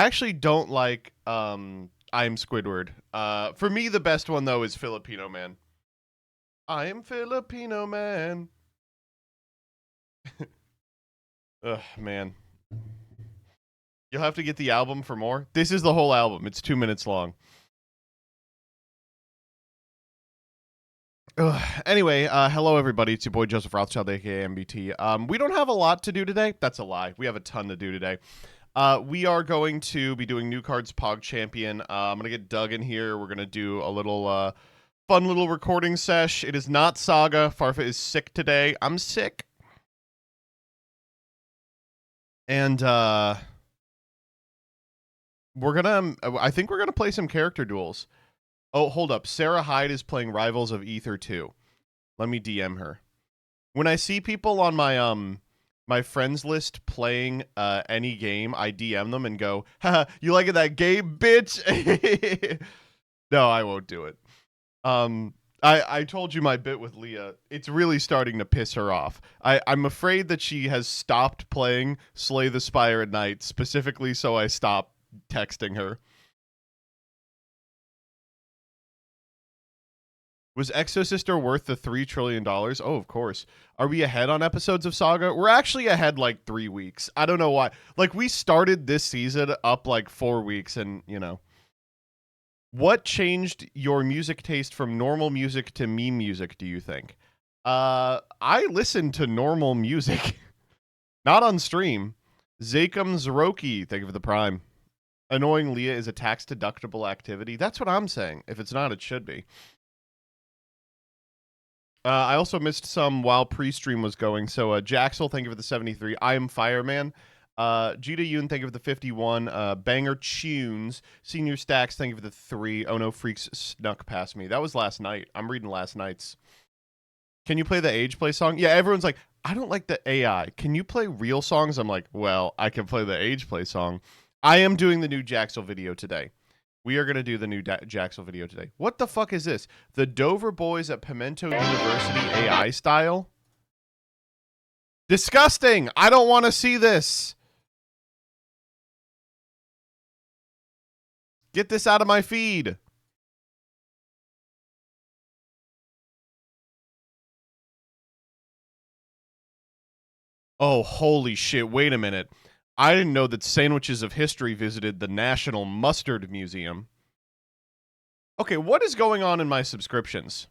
I actually don't like I'm Squidward. For me, the best one though is Filipino Man. I am Filipino Man. Ugh, man. You'll have to get the album for more. This is the whole album. It's 2 minutes long. Anyway, hello everybody. It's your boy Joseph Rothschild, aka MBT. We don't have a lot to do today. That's a lie. We have a ton to do today. We are going to be doing New Cards Pog Champion. I'm gonna get Doug in here. We're gonna do a little fun little recording sesh. It is not Saga. Farfa is sick today. I'm sick. And I think we're gonna play some character duels. Oh, hold up. Sarah Hyde is playing Rivals of Ether 2. Let me DM her. When I see people on my friends list playing any game, I DM them and go, haha, you liking that game, bitch? No, I won't do it. I told you my bit with Leah. It's really starting to piss her off. I'm afraid that she has stopped playing Slay the Spire at night, specifically so I stop texting her. Was Exosister worth the $3 trillion? Oh, of course. Are we ahead on episodes of Saga? We're actually ahead like 3 weeks. I don't know why. Like, we started this season up like 4 weeks and, you know. What changed your music taste from normal music to meme music, do you think? I listen to normal music. Not on stream. Zakum Zroki, thank you for the prime. Annoying Leah is a tax-deductible activity. That's what I'm saying. If it's not, it should be. I also missed some while pre-stream was going. So, Jaxel, thank you for the 73. I am Fireman. Gita Yoon, thank you for the 51. Banger Tunes. Senior Stacks, thank you for the 3. Oh no, Freaks snuck past me. That was last night. I'm reading last night's. Can you play the Age Play song? Yeah, everyone's like, I don't like the AI. Can you play real songs? I'm like, well, I can play the Age Play song. I am doing the new Jaxel video today. We are going to do the new Jaxel video today. What the fuck is this? The Dover Boys at Pimento University AI style? Disgusting! I don't want to see this! Get this out of my feed! Oh, holy shit, wait a minute. I didn't know that Sandwiches of History visited the National Mustard Museum. Okay, what is going on in my subscriptions?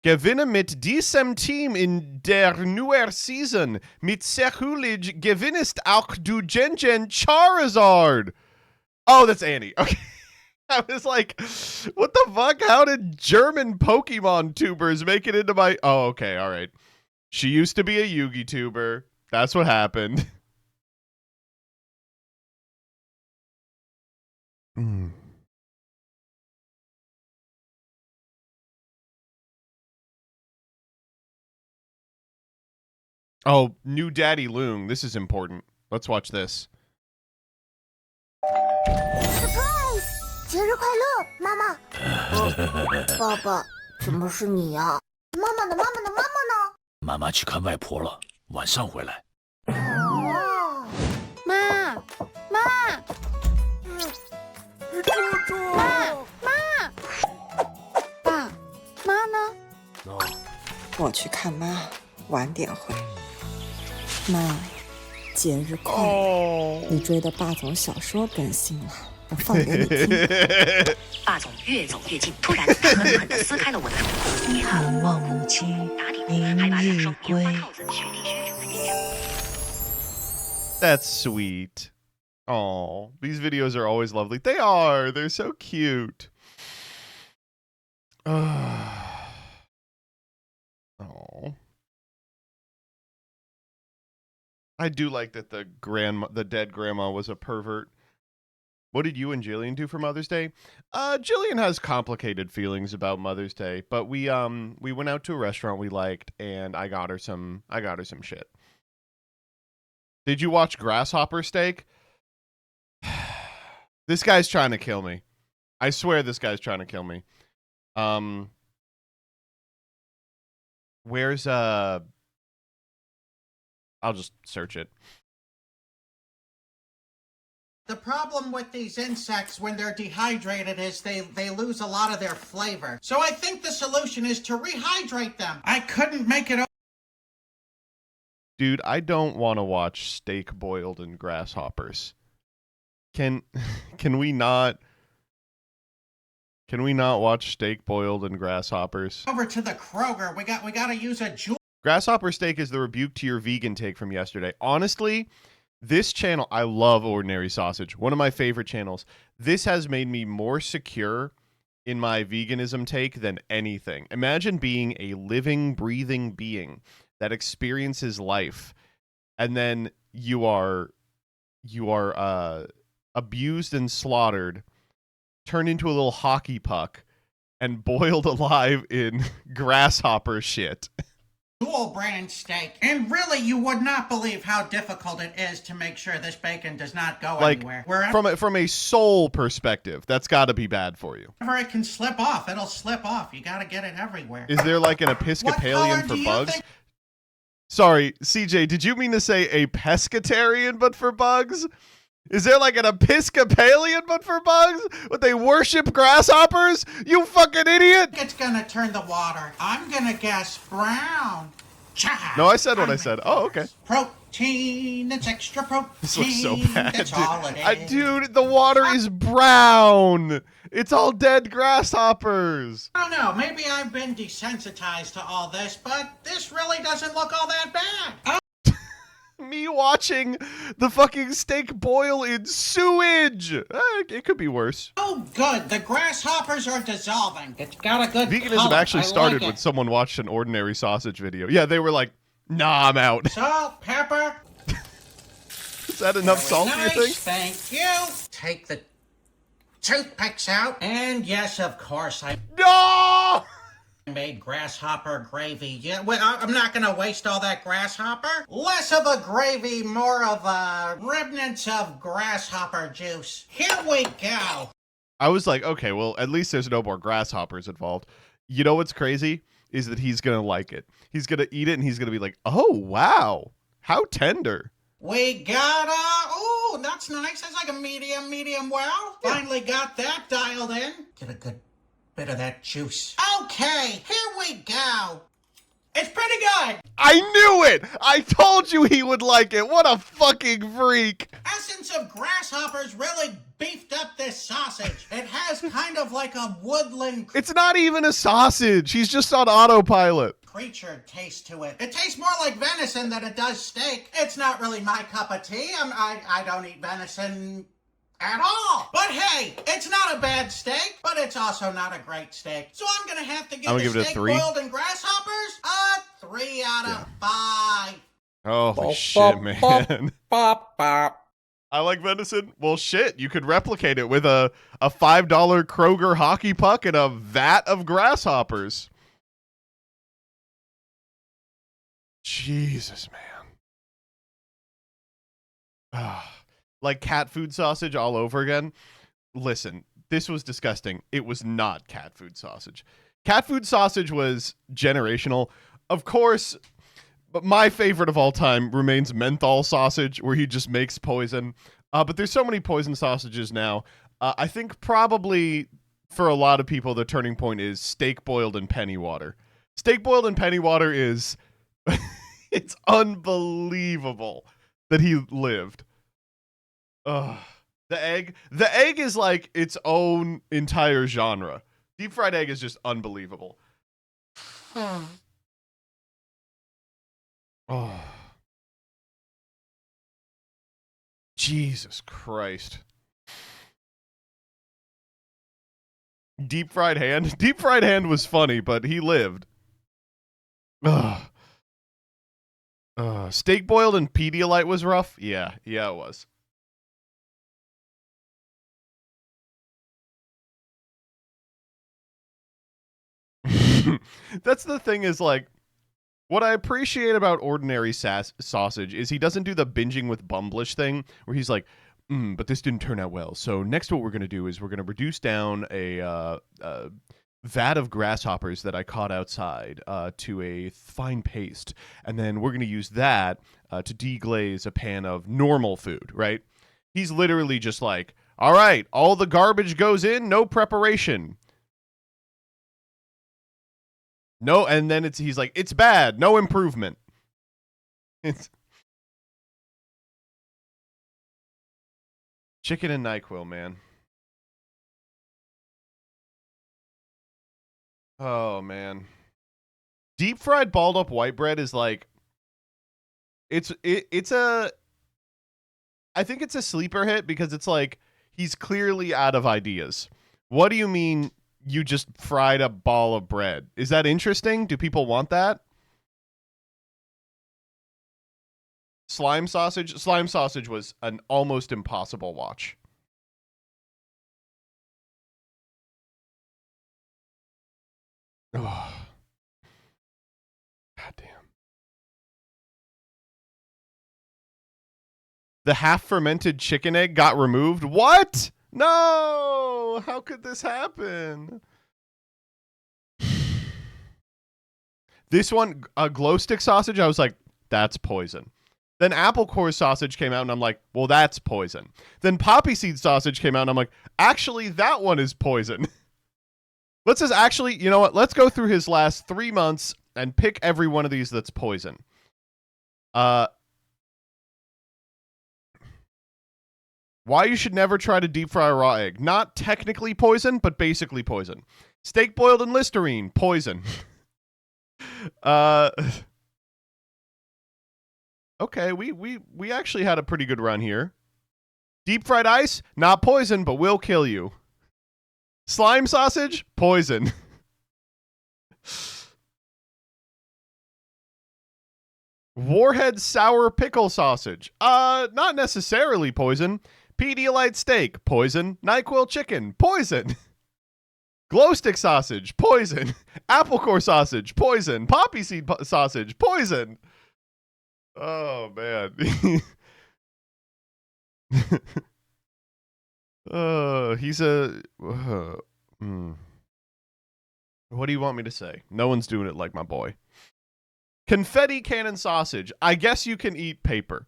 Gewinne mit diesem Team in der neuen Season. Mit Sekulig gewinnest auch du Gengen Charizard. Oh, that's Annie. Okay. I was like, what the fuck? How did German Pokemon tubers make it into my... Oh, okay, all right. She used to be a Yugi tuber. That's what happened. Oh, new Daddy Loong. This is important. Let's watch this. Surprise! 节日快乐，妈妈。爸爸，怎么是你呀？妈妈呢？妈妈呢？妈妈呢？妈妈去看外婆了，晚上回来。哦，妈，妈，猪猪，妈，爸，妈呢？我去看妈，晚点回。妈，节日快乐！你追的霸总小说更新了，我放给你听。霸总越走越近，突然他狠狠地撕开了我的手。你好，望母亲打底后还把两双明日归。棉花套子学弟学长的脸上。That's sweet. Oh, these videos are always lovely. They are. They're so cute. Oh. I do like that the dead grandma was a pervert. What did you and Jillian do for Mother's Day? Jillian has complicated feelings about Mother's Day, but we went out to a restaurant we liked, and I got her some shit. Did you watch Grasshopper Steak? This guy's trying to kill me. I swear this guy's trying to kill me. Where's I'll just search it. The problem with these insects when they're dehydrated is they lose a lot of their flavor. So I think the solution is to rehydrate them. I couldn't make it. Dude, I don't want to watch steak boiled in grasshoppers. Can we not watch steak boiled in grasshoppers? Over to the Kroger. We got to use a jewel. Grasshopper steak is the rebuke to your vegan take from yesterday. Honestly, this channel, I love Ordinary Sausage. One of my favorite channels. This has made me more secure in my veganism take than anything. Imagine being a living, breathing being that experiences life, and then you are abused and slaughtered, turned into a little hockey puck, and boiled alive in grasshopper shit. Dual brand steak. And really, you would not believe how difficult it is to make sure this bacon does not go anywhere. From a soul perspective, that's got to be bad for you. Wherever it can slip off, it'll slip off. You got to get it everywhere. Is there like an Episcopalian for bugs? Sorry, CJ, did you mean to say a pescatarian but for bugs? Is there like an Episcopalian but for bugs? Would they worship grasshoppers? You fucking idiot! It's gonna turn the water. I'm gonna guess brown. No, I said what I said. Oh, okay. Protein, it's extra protein. This looks so bad, That's dude. all it is. Dude, the water is brown. It's all dead grasshoppers. I don't know, maybe I've been desensitized to all this, but this really doesn't look all that bad. Me watching the fucking steak boil in sewage. It could be worse. Oh, good. The grasshoppers are dissolving. It's got a good Veganism color. actually I started like when someone watched an Ordinary Sausage video. Yeah, they were like, nah, I'm out. Salt, pepper. Is that enough salt, Nice, do you think? thank you. Take the toothpicks out. And yes, of course, I No! made grasshopper gravy. Yeah, well, I'm not gonna waste all that grasshopper. Less of a gravy, more of a remnants of grasshopper juice. Here we go. I was like, okay, well, at least there's no more grasshoppers involved. You know what's crazy? Is that he's going to like it. He's going to eat it, and he's going to be like, oh, wow. How tender. We got oh, that's nice. That's like a medium well. Yeah. Finally got that dialed in. Get a good bit of that juice. Okay, here we go. It's pretty good. I knew it. I told you he would like it. What a fucking freak. Essence of grasshoppers really beefed up this sausage. It has kind of like a woodland. It's not even a sausage. He's just on autopilot. Creature taste to it. It tastes more like venison than it does steak. It's not really my cup of tea. I don't eat venison at all. But hey, it's not a bad steak, but it's also not a great steak. So I'm gonna have to give the steak boiled in grasshoppers a 3 out of 5. Holy shit, man. I like venison. Well, shit, you could replicate it with a $5 Kroger hockey puck and a vat of grasshoppers. Jesus, man. Like cat food sausage all over again. Listen, this was disgusting. It was not cat food sausage. Cat food sausage was generational. Of course, but my favorite of all time remains menthol sausage, where he just makes poison. But there's so many poison sausages now. I think probably for a lot of people, the turning point is steak boiled in penny water. Steak boiled in penny water is... it's unbelievable that he lived. Ugh. The egg is like its own entire genre. Deep fried egg is just unbelievable. Oh. Jesus Christ. Deep fried hand? Deep fried hand was funny, but he lived. Ugh. Steak boiled in Pedialyte was rough? Yeah, it was. That's the thing is, like, what I appreciate about Ordinary Sausage is he doesn't do the binging with Bumblish thing where he's like, but this didn't turn out well. So next what we're going to do is we're going to reduce down a vat of grasshoppers that I caught outside to a fine paste. And then we're going to use that to deglaze a pan of normal food, right? He's literally just like, all right, all the garbage goes in, no preparation. No, and then he's like, it's bad, no improvement. It's chicken and NyQuil, man. Oh, man. Deep fried balled up white bread is like, I think it's a sleeper hit because it's like, he's clearly out of ideas. What do you mean you just fried a ball of bread? Is that interesting? Do people want that? Slime sausage? Slime sausage was an almost impossible watch. Oh. God damn. The half-fermented chicken egg got removed? What? No! How could this happen? This one, a glow stick sausage, I was like, that's poison. Then apple core sausage came out, and I'm like, well, that's poison. Then poppy seed sausage came out, and I'm like, actually, that one is poison. Let's just actually, you know what? Let's go through his last 3 months and pick every one of these that's poison. Why you should never try to deep fry a raw egg. Not technically poison, but basically poison. Steak boiled in Listerine, poison. Okay, we actually had a pretty good run here. Deep fried ice, not poison, but will kill you. Slime sausage, poison. Warhead sour pickle sausage. Not necessarily poison. Pedialyte steak, poison. NyQuil chicken, poison. Glow stick sausage, poison. Apple core sausage, poison. Poppy seed sausage, poison. Oh, man. He's a... What do you want me to say? No one's doing it like my boy. Confetti cannon sausage. I guess you can eat paper.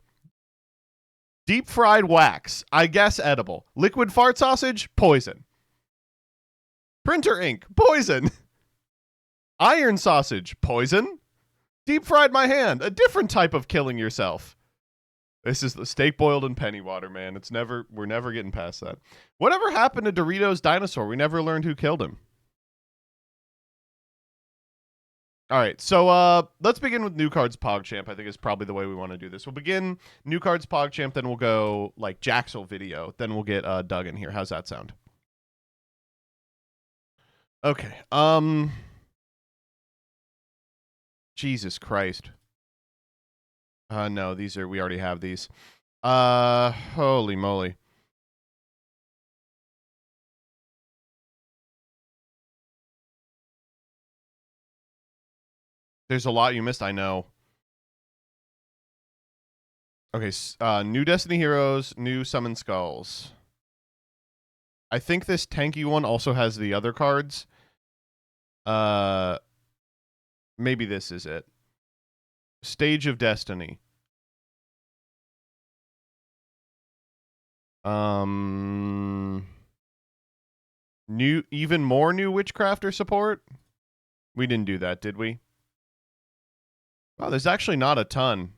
Deep fried wax. I guess edible. Liquid fart sausage. Poison. Printer ink. Poison. Iron sausage. Poison. Deep fried my hand. A different type of killing yourself. This is the steak boiled in penny water, man. We're never getting past that. Whatever happened to Doritos Dinosaur? We never learned who killed him. All right, so let's begin with New Cards PogChamp. I think is probably the way we want to do this. We'll begin New Cards PogChamp, then we'll go like Jaxel video, then we'll get Doug in here. How's that sound? Okay. Jesus Christ. No, we already have these. Holy moly. There's a lot you missed, I know. Okay, new Destiny Heroes, new Summon Skulls. I think this tanky one also has the other cards. Maybe this is it. Stage of Destiny. Even more new Witchcrafter support? We didn't do that, did we? Wow, there's actually not a ton.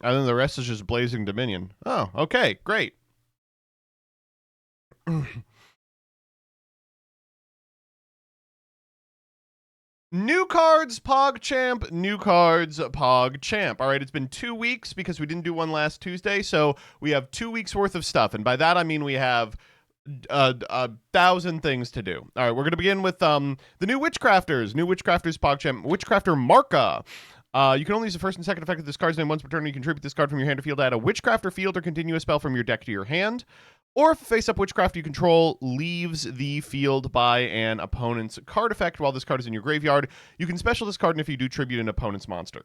And then the rest is just Blazing Dominion. Oh, okay, great. New cards, PogChamp. New cards, PogChamp. All right, it's been 2 weeks because we didn't do one last Tuesday, so we have 2 weeks worth of stuff. And by that, I mean we have 1,000 things to do. All right, we're going to begin with the new Witchcrafters. New Witchcrafters, PogChamp. Witchcrafter Marka. You can only use the first and second effect of this card's name once per turn. You contribute this card from your hand to field. Add a Witchcrafter field or continue a spell from your deck to your hand. Or if face-up Witchcraft you control leaves the field by an opponent's card effect while this card is in your graveyard, you can special this card, and if you do, tribute an opponent's monster.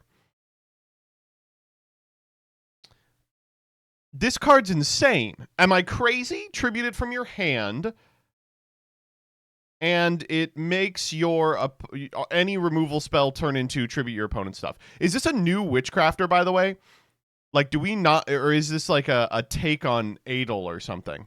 This card's insane. Am I crazy? Tribute it from your hand. and it makes your any removal spell turn into tribute your opponent's stuff. Is this a new Witchcrafter, by the way? Like, do we not, or is this like a take on Adel or something?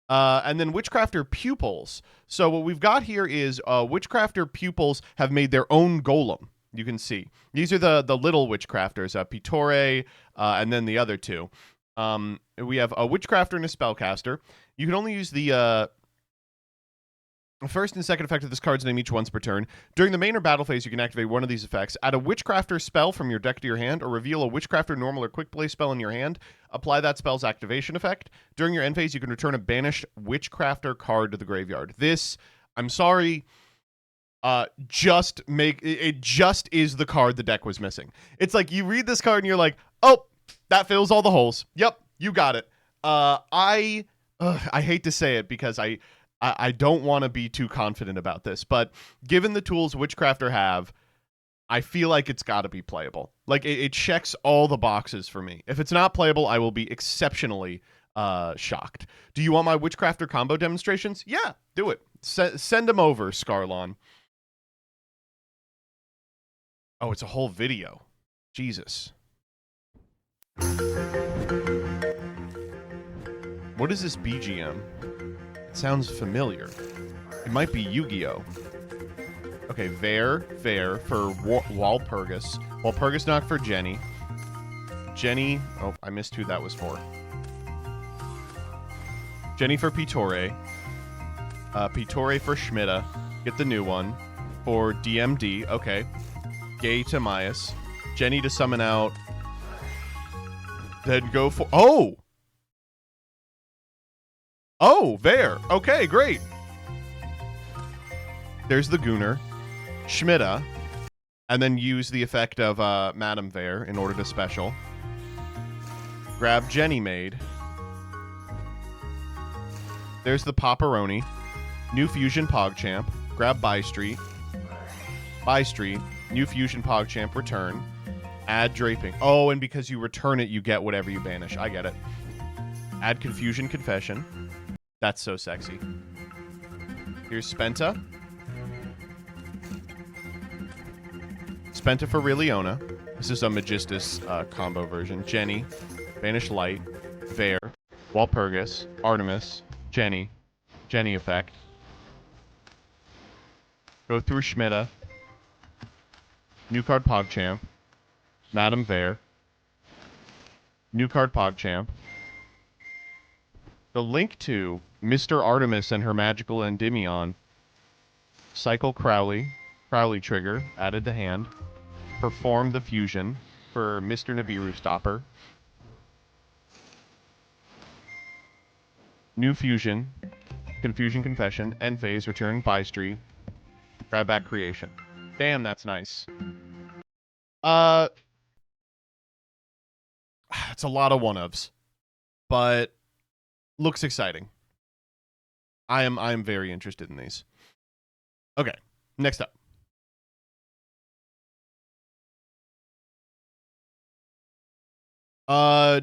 And then Witchcrafter pupils. So what we've got here is Witchcrafter pupils have made their own golem. You can see these are the little Witchcrafters, Pitore, and then the other two. We have a Witchcrafter and a Spellcaster. You can only use the first and second effect of this card's name each once per turn. During the main or battle phase, you can activate one of these effects. Add a Witchcrafter spell from your deck to your hand, or reveal a Witchcrafter normal or quick play spell in your hand. Apply that spell's activation effect. During your end phase, you can return a banished Witchcrafter card to the graveyard. This, I'm sorry, just is the card the deck was missing. It's like you read this card and you're like, oh, that fills all the holes. Yep, you got it. I hate to say it because I don't want to be too confident about this, but given the tools Witchcrafter have, I feel like it's got to be playable. Like, it checks all the boxes for me. If it's not playable, I will be exceptionally shocked. Do you want my Witchcrafter combo demonstrations? Yeah, do it. Send them over, Scarlon. Oh, it's a whole video. Jesus. What is this BGM? It sounds familiar. It might be Yu-Gi-Oh! Okay, Ver for Walpurgis. Walpurgis knock for Jenny. Jenny... Oh, I missed who that was for. Jenny for Pitore. Pitore for Schmidta. Get the new one. For DMD. Okay. Gay to Myas. Jenny to summon out. Then go for... Oh! Oh, Ver. Okay, great. There's the Gooner. Schmidta. And then use the effect of Madame Ver in order to special. Grab Jenny Maid. There's the Paparoni. New Fusion PogChamp. Grab Bystreet. Bystreet. New Fusion PogChamp. Return. Add Draping. Oh, and because you return it, you get whatever you banish. I get it. Add Confusion Confession. That's so sexy. Here's Spenta. Spenta for Riliona. This is a Magistus combo version. Jenny. Banish Light. Ver. Walpurgis. Artemis. Jenny. Jenny effect. Go through Schmidta. New card PogChamp. Madame Ver. New card PogChamp. The link to Mr. Artemis and her magical Endymion. Cycle Crowley. Crowley trigger. Added to hand. Perform the fusion for Mr. Nibiru Stopper. New fusion. Confusion Confession. End phase. Return Bystreet. Grab back Creation. Damn, that's nice. It's a lot of one-ofs. But looks exciting. I am very interested in these. Okay, next up.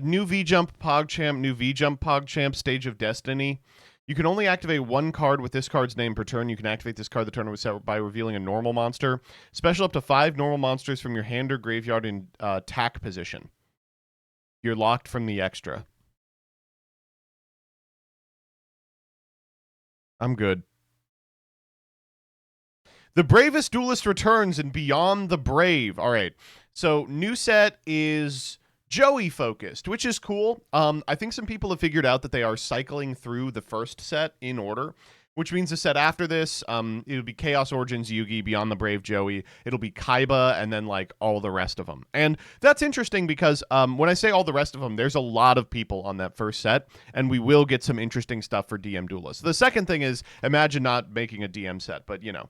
New V-Jump PogChamp, new V-Jump PogChamp, Stage of Destiny. You can only activate one card with this card's name per turn. You can activate this card the turn it was set by revealing a normal monster. Special up to 5 normal monsters from your hand or graveyard in attack position. You're locked from the extra. I'm good. The Bravest Duelist returns in Beyond the Brave. All right. So, new set is Joey focused, which is cool. I think some people have figured out that they are cycling through the first set in order, which means the set after this, it'll be Chaos Origins Yugi, Beyond the Brave Joey, it'll be Kaiba, and then like all the rest of them. And that's interesting because when I say all the rest of them, there's a lot of people on that first set, and we will get some interesting stuff for DM Duelists. The second thing is, imagine not making a DM set, but you know.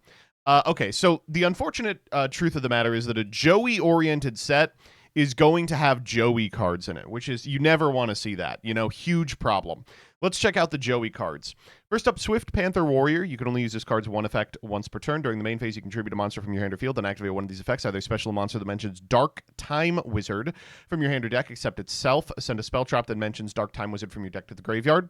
Okay, so the unfortunate truth of the matter is that a Joey-oriented set is going to have Joey cards in it, which is, you never want to see that. You know, huge problem. Let's check out the Joey cards. First up, Swift Panther Warrior. You can only use this card's one effect once per turn. During the main phase, you contribute a monster from your hand or field and activate one of these effects. Either special monster that mentions Dark Time Wizard from your hand or deck, except itself. Send a spell trap that mentions Dark Time Wizard from your deck to the graveyard.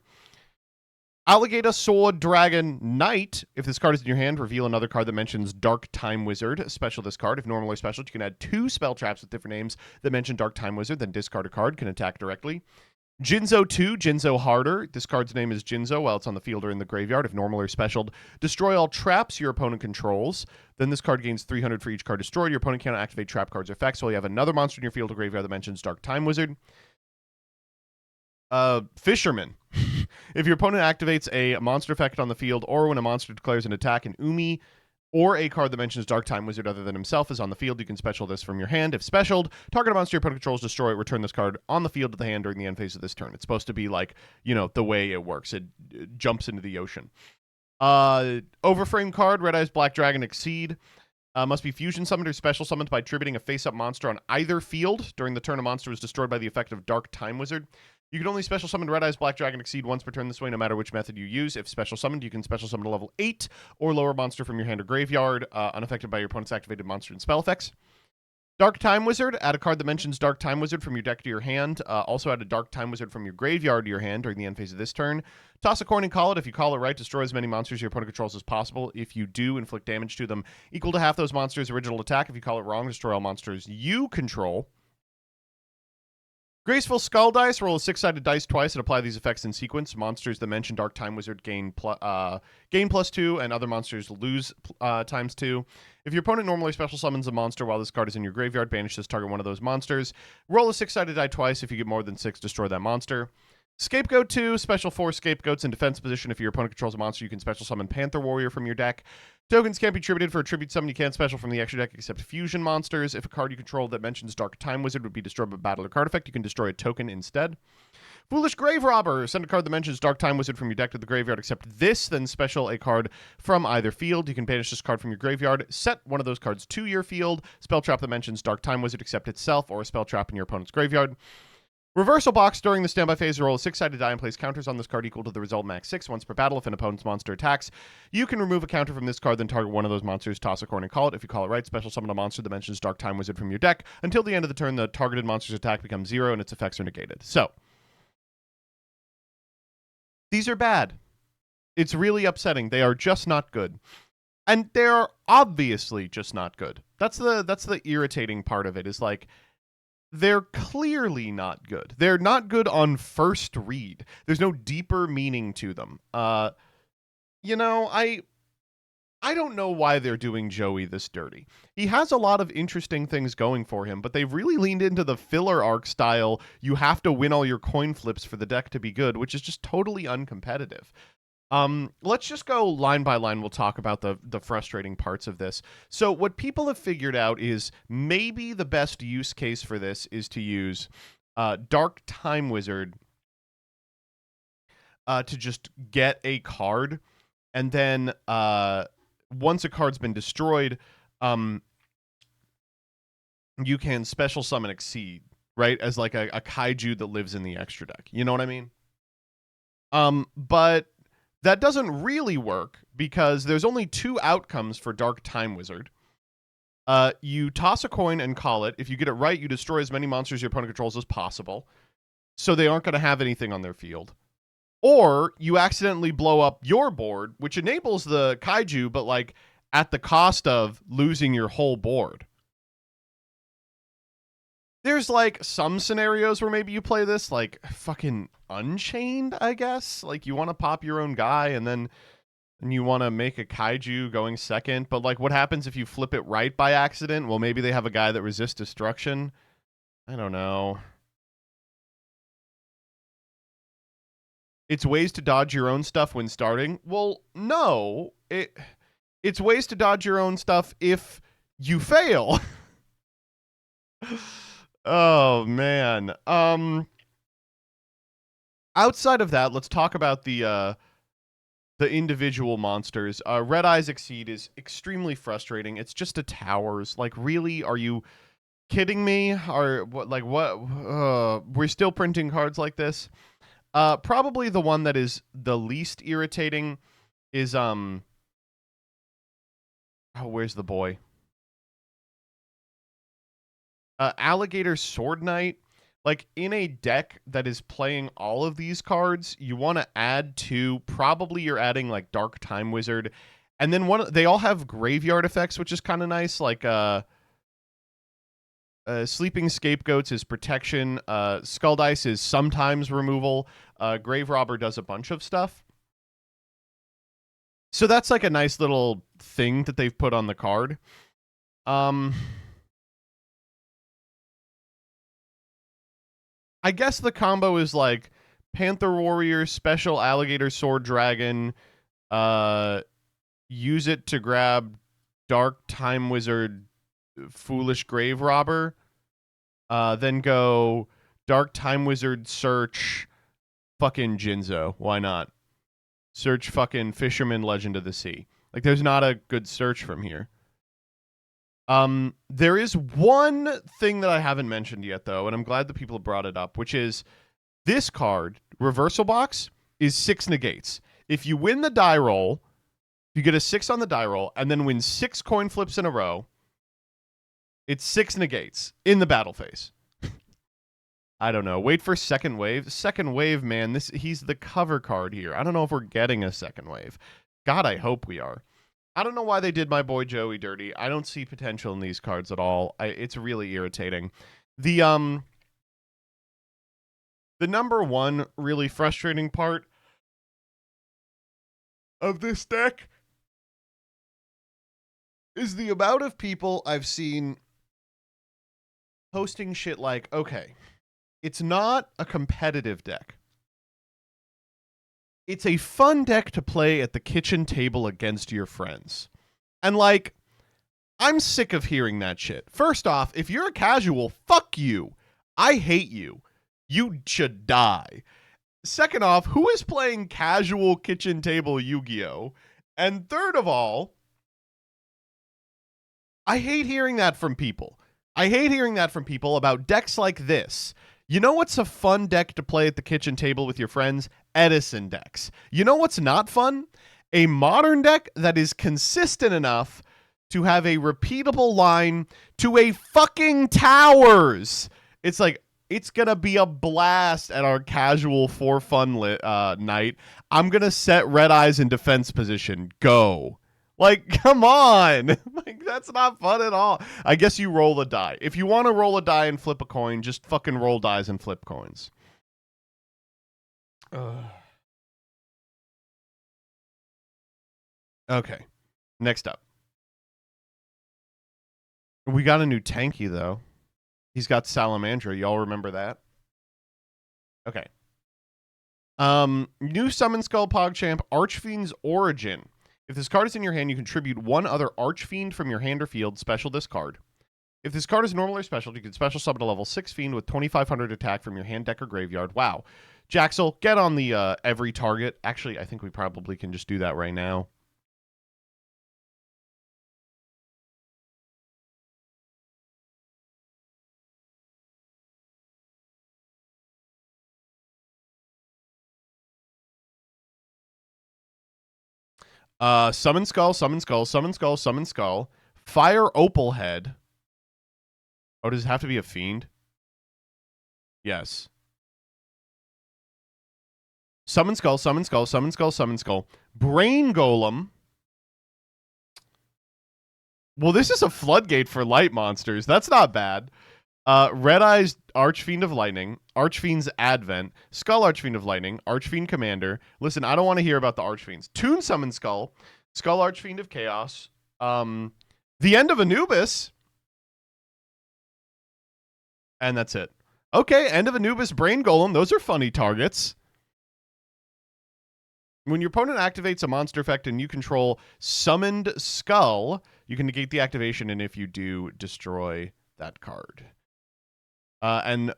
Alligator Sword Dragon Knight. If this card is in your hand, reveal another card that mentions Dark Time Wizard. Special this card. If normal or special, you can add 2 spell traps with different names that mention Dark Time Wizard, then discard a card, can attack directly. Jinzo 2, Jinzo Harder. This card's name is Jinzo while it's on the field or in the graveyard. If normal or special, destroy all traps your opponent controls. Then this card gains 300 for each card destroyed. Your opponent cannot activate trap cards or effects while you have another monster in your field or graveyard that mentions Dark Time Wizard. Fisherman. If your opponent activates a monster effect on the field or when a monster declares an attack in Umi or a card that mentions Dark Time Wizard other than himself is on the field, you can special this from your hand. If specialed, target a monster your opponent controls, destroy it, return this card on the field to the hand during the end phase of this turn. It's supposed to be like, the way it works. It jumps into the ocean. Overframe card, Red Eyes Black Dragon Exceed. Must be fusion summoned or special summoned by attributing a face-up monster on either field during the turn a monster was destroyed by the effect of Dark Time Wizard. You can only special summon Red Eyes Black Dragon Exceed once per turn this way, no matter which method you use. If special summoned, you can special summon a level 8 or lower monster from your hand or graveyard, unaffected by your opponent's activated monster and spell effects. Dark Time Wizard, add a card that mentions Dark Time Wizard from your deck to your hand. Also add a Dark Time Wizard from your graveyard to your hand during the end phase of this turn. Toss a coin and call it. If you call it right, destroy as many monsters your opponent controls as possible. If you do, inflict damage to them equal to half those monsters' original attack. If you call it wrong, destroy all monsters you control. Graceful Skull Dice, roll a 6-sided dice twice and apply these effects in sequence. Monsters that mention Dark Time Wizard gain +2, and other monsters lose ×2. If your opponent normally special summons a monster while this card is in your graveyard, banish this target one of those monsters. Roll a 6-sided die twice. If you get more than 6, destroy that monster. Scapegoat 2, special 4 scapegoats in defense position. If your opponent controls a monster, you can special summon Panther Warrior from your deck. Tokens can't be attributed for a tribute summon. You can't special from the extra deck except fusion monsters. If a card you control that mentions Dark Time Wizard would be destroyed by battle or card effect, you can destroy a token instead. Foolish Grave Robber. Send a card that mentions Dark Time Wizard from your deck to the graveyard except this, then special a card from either field. You can banish this card from your graveyard. Set one of those cards to your field. Spell trap that mentions Dark Time Wizard except itself, or a spell trap in your opponent's graveyard. Reversal Box. During the standby phase, roll a 6-sided die and place counters on this card equal to the result max 6 once per battle. If an opponent's monster attacks, you can remove a counter from this card, then target one of those monsters, toss a coin and call it. If you call it right, special summon a monster that mentions Dark Time Wizard from your deck. Until the end of the turn, the targeted monster's attack becomes 0 and its effects are negated. So, these are bad. It's really upsetting. They are just not good. And they're obviously just not good. That's the irritating part of it, is like, they're clearly not good. They're not good on first read. There's no deeper meaning to them. I don't know why they're doing Joey this dirty. He has a lot of interesting things going for him, but they've really leaned into the filler arc style. You have to win all your coin flips for the deck to be good, which is just totally uncompetitive. Let's just go line by line. We'll talk about the frustrating parts of this. So what people have figured out is maybe the best use case for this is to use Dark Time Wizard to just get a card, and then once a card's been destroyed, you can special summon Exceed, right? As like a kaiju that lives in the extra deck. You know what I mean? But that doesn't really work because there's only 2 outcomes for Dark Time Wizard. You toss a coin and call it. If you get it right, you destroy as many monsters your opponent controls as possible, so they aren't going to have anything on their field. Or you accidentally blow up your board, which enables the kaiju, but like at the cost of losing your whole board. There's like some scenarios where maybe you play this like fucking Unchained, I guess. Like you want to pop your own guy and you want to make a kaiju going second. But like what happens if you flip it right by accident? Well, maybe they have a guy that resists destruction. I don't know. It's ways to dodge your own stuff when starting. Well, no. It's ways to dodge your own stuff if you fail. Oh, man. Outside of that, let's talk about the individual monsters. Red Eyes Exceed is extremely frustrating. It's just a towers. Like, really? Are you kidding me? We're still printing cards like this? Probably the one that is the least irritating is, where's the boy? Alligator Sword Knight. like in a deck that is playing all of these cards, you want to add two. Probably you're adding like Dark Time Wizard, and then they all have graveyard effects, which is kind of nice. Like Sleeping Scapegoats is protection. Skull Dice is sometimes removal. Grave Robber does a bunch of stuff. So that's like a nice little thing that they've put on the card. I guess the combo is like Panther Warrior, Special Alligator Sword Dragon, use it to grab Dark Time Wizard, Foolish Grave Robber, then go Dark Time Wizard, search fucking Jinzo. Why not? Search fucking Fisherman, Legend of the Sea. Like, there's not a good search from here. There is one thing that I haven't mentioned yet, though, and I'm glad that people have brought it up, which is this card, Reversal Box, is 6 negates. If you win the die roll, you get a 6 on the die roll, and then win 6 coin flips in a row, it's 6 negates in the battle phase. I don't know. Wait for second wave. Second wave, man. He's the cover card here. I don't know if we're getting a second wave. God, I hope we are. I don't know why they did my boy Joey dirty. I don't see potential in these cards at all. It's really irritating. The number one really frustrating part of this deck is the amount of people I've seen posting shit like, okay, it's not a competitive deck. It's a fun deck to play at the kitchen table against your friends. And like, I'm sick of hearing that shit. First off, if you're a casual, fuck you. I hate you. You should die. Second off, who is playing casual kitchen table Yu-Gi-Oh? And third of all, I hate hearing that from people. I hate hearing that from people about decks like this. You know what's a fun deck to play at the kitchen table with your friends? Edison decks. You know what's not fun? A modern deck that is consistent enough to have a repeatable line to a fucking towers. It's like, it's going to be a blast at our casual for fun night. I'm going to set Red Eyes in defense position. Go. Like, come on. Like, that's not fun at all. I guess you roll a die. If you want to roll a die and flip a coin, just fucking roll dice and flip coins. Okay. Next up. We got a new tanky, though. He's got Salamandra. Y'all remember that? Okay. New Summon Skull PogChamp, Archfiend's Origin. If this card is in your hand, you contribute one other Archfiend from your hand or field, special this card. If this card is normal or special, you can special summon a level 6 Fiend with 2,500 attack from your hand, deck, or graveyard. Wow. Jaxel, get on the every target. Actually, I think we probably can just do that right now. Summon Skull, Summon Skull, Summon Skull, Summon Skull. Fire Opal Head. Oh, does it have to be a fiend? Yes. Summon Skull, Summon Skull, Summon Skull, Summon Skull. Brain Golem. Well, this is a floodgate for light monsters. That's not bad. Red Eyes Archfiend of Lightning, Archfiend's Advent, Skull Archfiend of Lightning, Archfiend Commander. Listen, I don't want to hear about the Archfiends. Toon Summon Skull, Skull Archfiend of Chaos, The End of Anubis, and that's it. Okay, End of Anubis, Brain Golem. Those are funny targets. When your opponent activates a monster effect and you control Summoned Skull, you can negate the activation, and if you do, destroy that card. And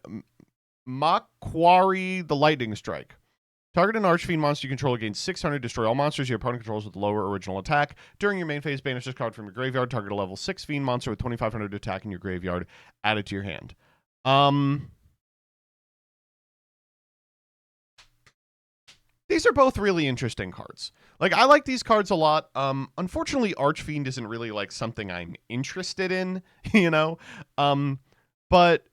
Makwari, the Lightning Strike. Target an Archfiend monster you control against 600. Destroy all monsters your opponent controls with lower original attack. During your main phase, banish this card from your graveyard. Target a level 6 Fiend monster with 2,500 attack in your graveyard. Add it to your hand. These are both really interesting cards. Like, I like these cards a lot. Unfortunately, Archfiend isn't really, like, something I'm interested in, you know? But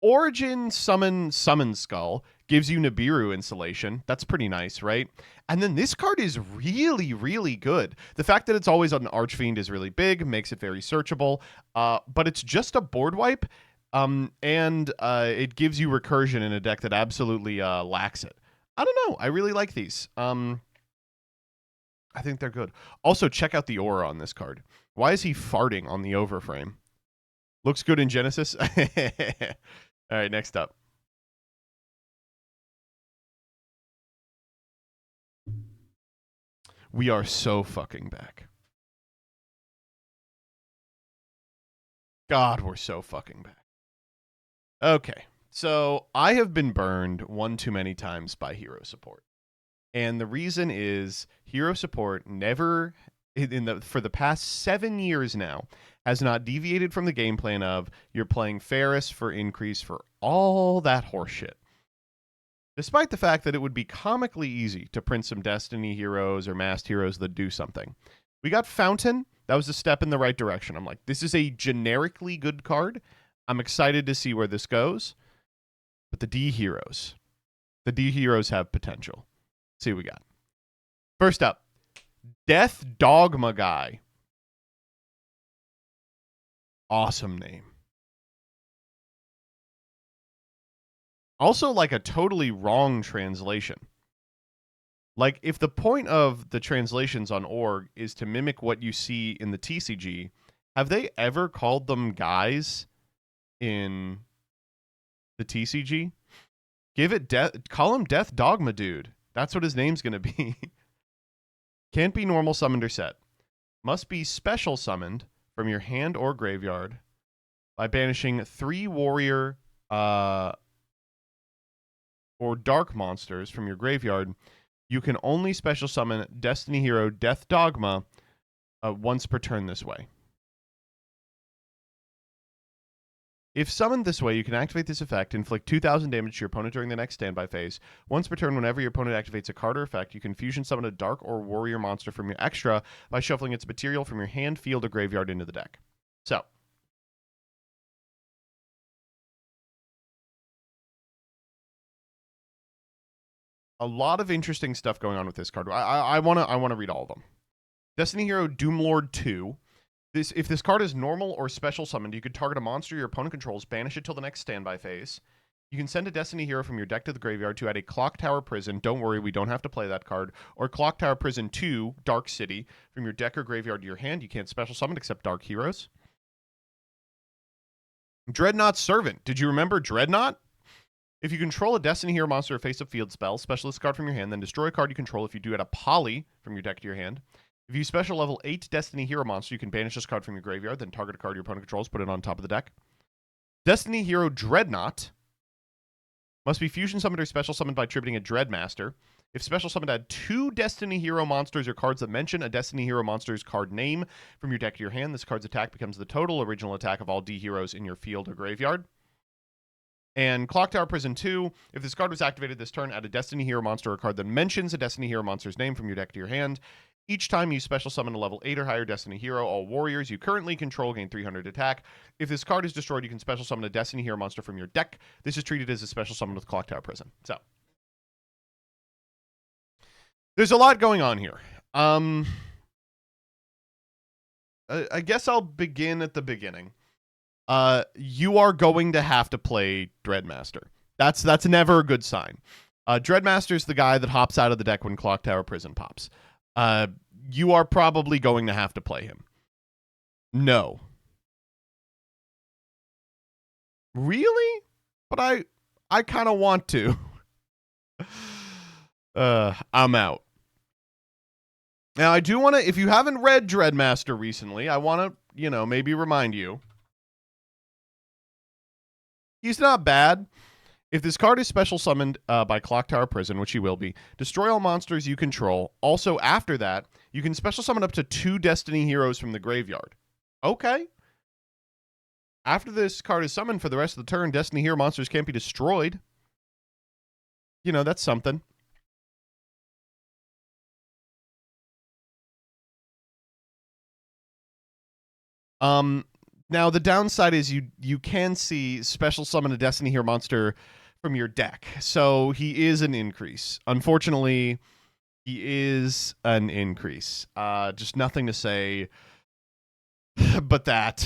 Origin Summon Skull gives you Nibiru insulation. That's pretty nice, right? And then this card is really, really good. The fact that it's always on Archfiend is really big, makes it very searchable. But it's just a board wipe, and it gives you recursion in a deck that absolutely lacks it. I don't know. I really like these. I think they're good. Also, check out the aura on this card. Why is he farting on the overframe? Looks good in Genesis. All right, next up. We are so fucking back. God, we're so fucking back. Okay, so I have been burned one too many times by hero support. And the reason is hero support never, for the past 7 years now, has not deviated from the game plan of you're playing Ferris for increase for all that horseshit. Despite the fact that it would be comically easy to print some Destiny heroes or masked heroes that do something. We got Fountain. That was a step in the right direction. I'm like, this is a generically good card. I'm excited to see where this goes. But the D heroes have potential. Let's see what we got. First up, Death Dogma Guy. Awesome name. Also, like a totally wrong translation. Like, if the point of the translations on org is to mimic what you see in the TCG, have they ever called them guys in the TCG? Call him Death Dogma Dude. That's what his name's going to be. Can't be normal summoned or set. Must be special summoned from your hand or graveyard by banishing 3 warrior or dark monsters from your graveyard. You can only special summon Destiny Hero Death Dogma once per turn this way. If summoned this way, you can activate this effect, inflict 2,000 damage to your opponent during the next standby phase. Once per turn, whenever your opponent activates a card or effect, you can fusion summon a dark or warrior monster from your extra by shuffling its material from your hand, field, or graveyard into the deck. So, a lot of interesting stuff going on with this card. I want to read all of them. Destiny Hero Doomlord 2. If this card is normal or special summoned, you could target a monster your opponent controls, banish it till the next standby phase. You can send a Destiny Hero from your deck to the graveyard to add a Clock Tower Prison. Don't worry, we don't have to play that card. Or Clock Tower Prison 2, Dark City, from your deck or graveyard to your hand. You can't special summon except Dark Heroes. Dreadnought Servant. Did you remember Dreadnought? If you control a Destiny Hero monster or face-up field spell, special this card from your hand, then destroy a card you control. If you do, add a Poly from your deck to your hand. If you special level 8 Destiny Hero monster, you can banish this card from your graveyard, then target a card your opponent controls, put it on top of the deck. Destiny Hero Dreadnought. Must be fusion summoned or special summoned by tributing a Dreadmaster. If special summoned, add 2 Destiny Hero monsters or cards that mention a Destiny Hero monster's card name from your deck to your hand. This card's attack becomes the total original attack of all D heroes in your field or graveyard. And Clock Tower Prison 2, if this card was activated this turn, add a Destiny Hero monster or card that mentions a Destiny Hero monster's name from your deck to your hand. Each time you special summon a level 8 or higher Destiny Hero, all warriors you currently control gain 300 attack. If this card is destroyed, you can special summon a Destiny Hero monster from your deck. This is treated as a special summon with Clock Tower Prison. So, there's a lot going on here. I guess I'll begin at the beginning. You are going to have to play Dreadmaster. That's never a good sign. Dreadmaster's the guy that hops out of the deck when Clock Tower Prison pops. You are probably going to have to play him. No. Really? But I kind of want to. I'm out. Now, I do want to, if you haven't read Dreadmaster recently, I want to, maybe remind you. He's not bad. If this card is special summoned by Clock Tower Prison, which he will be, destroy all monsters you control. Also, after that, you can special summon up to 2 Destiny Heroes from the graveyard. Okay. After this card is summoned for the rest of the turn, Destiny Hero monsters can't be destroyed. That's something. Now, the downside is you can see special summon a Destiny Hero monster from your deck. So he is an increase. Unfortunately, he is an increase. Just nothing to say but that.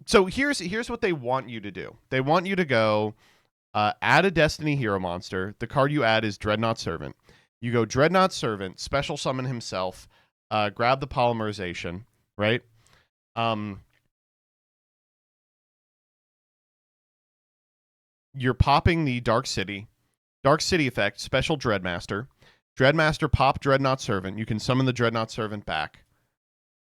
So here's what they want you to do. They want you to go add a Destiny Hero monster. The card you add is Dreadnought Servant. You go Dreadnought Servant, special summon himself, grab the polymerization, right? You're popping the Dark City effect, special Dreadmaster. Dreadmaster pop Dreadnought Servant. You can summon the Dreadnought Servant back.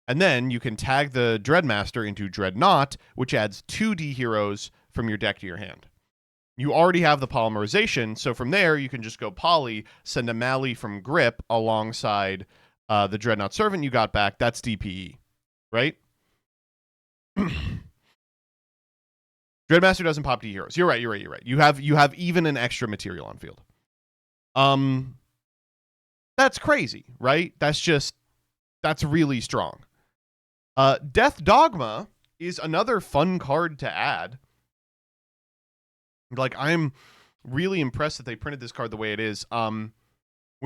And then you can tag the Dreadmaster into Dreadnought, which adds 2D heroes from your deck to your hand. You already have the polymerization, so from there you can just go poly, send a Mally from Grip alongside the Dreadnought Servant you got back. That's DPE, right? Dreadmaster doesn't pop D heroes. You're right. You have even an extra material on field. That's crazy, right? That's really strong. Death Dogma is another fun card to add. Like, I'm really impressed that they printed this card the way it is. When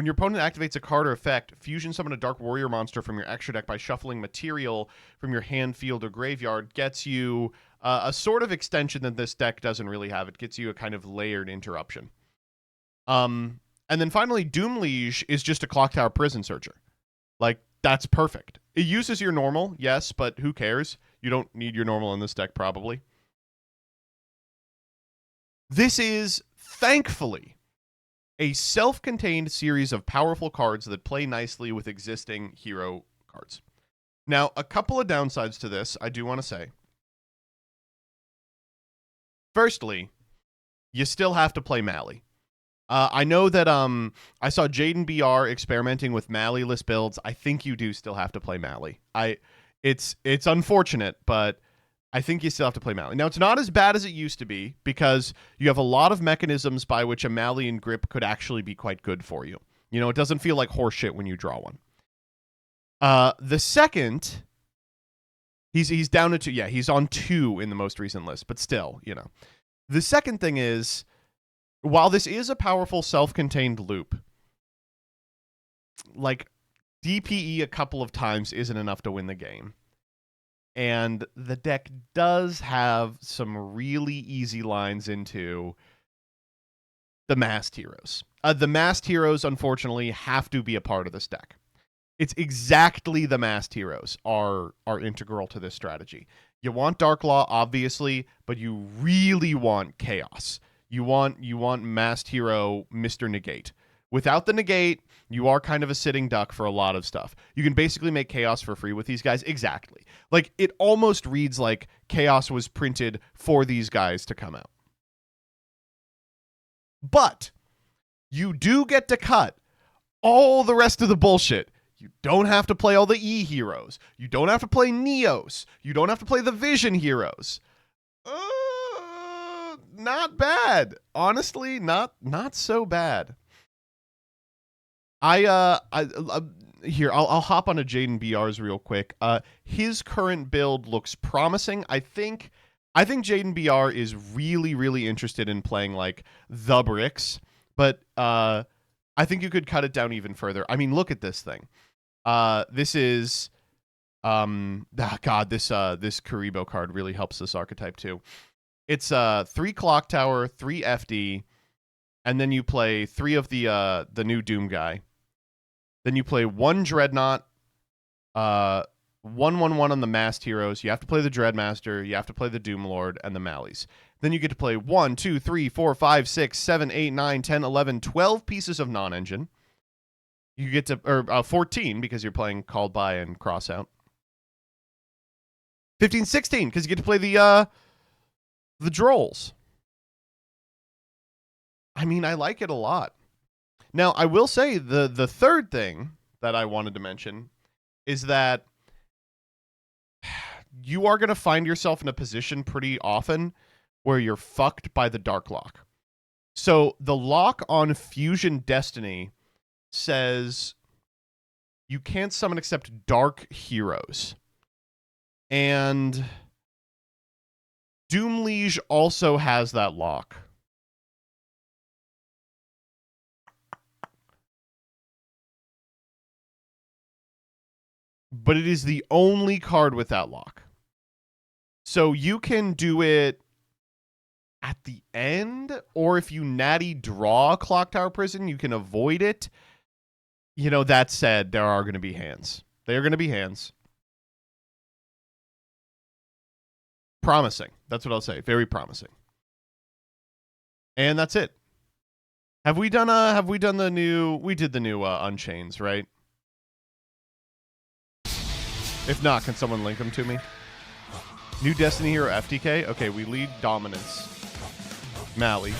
your opponent activates a card or effect, fusion summon a Dark Warrior monster from your extra deck by shuffling material from your hand, field, or graveyard. Gets you a sort of extension that this deck doesn't really have. It gets you a kind of layered interruption. And then finally, Doom Liege is just a Clock Tower Prison Searcher. Like, that's perfect. It uses your normal, yes, but who cares? You don't need your normal in this deck, probably. This is, thankfully, a self-contained series of powerful cards that play nicely with existing hero cards. Now, a couple of downsides to this, I do want to say. Firstly, you still have to play Mally. I know that I saw Jaden BR experimenting with Mally-less builds. I think you do still have to play Mally. It's unfortunate, but I think you still have to play Mally. Now, it's not as bad as it used to be because you have a lot of mechanisms by which a Mally and Grip could actually be quite good for you. You know, it doesn't feel like horseshit when you draw one. The second, he's down to 2. Yeah, he's on 2 in the most recent list, but still, you know. The second thing is, while this is a powerful self-contained loop, like, DPE a couple of times isn't enough to win the game. And the deck does have some really easy lines into the masked heroes. The masked heroes, unfortunately, have to be a part of this deck. It's exactly the masked heroes are integral to this strategy. You want Dark Law, obviously, but you really want Chaos. You want masked hero Mr. Negate. Without the negate, you are kind of a sitting duck for a lot of stuff. You can basically make Chaos for free with these guys. Exactly. Like, it almost reads like Chaos was printed for these guys to come out. But you do get to cut all the rest of the bullshit. You don't have to play all the E heroes. You don't have to play Neos. You don't have to play the Vision heroes. Not bad. Honestly, not so bad. I'll hop onto Jaden BR's real quick. His current build looks promising. I think Jaden BR is really, really interested in playing like the bricks, but I think you could cut it down even further. I mean, look at this thing. This is this Karibo card really helps this archetype too. It's 3 Clock Tower, 3 FD, and then you play 3 of the new Doom guy. Then you play 1 Dreadnought, 1/1/1 on the masked heroes. You have to play the Dreadmaster, you have to play the Doom Lord, and the Mallies. Then you get to play 1, 2, 3, 4, 5, 6, 7, 8, 9, 10, 11, 12 pieces of non-engine. You get to, or 14 because you're playing Called By and Crossout. 15, 16 because you get to play the Drolls. I mean, I like it a lot. Now, I will say the third thing that I wanted to mention is that you are going to find yourself in a position pretty often where you're fucked by the Dark Lock. So the lock on Fusion Destiny says you can't summon except dark heroes. And Doom Liege also has that lock. But it is the only card with that lock. So you can do it at the end, or if you natty draw Clock Tower Prison, you can avoid it. You know, that said, there are going to be hands. They are going to be hands. Promising. That's what I'll say. Very promising. And that's it. Have we done the new, we did the new Unchained, right? If not, can someone link them to me? New Destiny Hero FTK? Okay, we lead Dominance. Mally.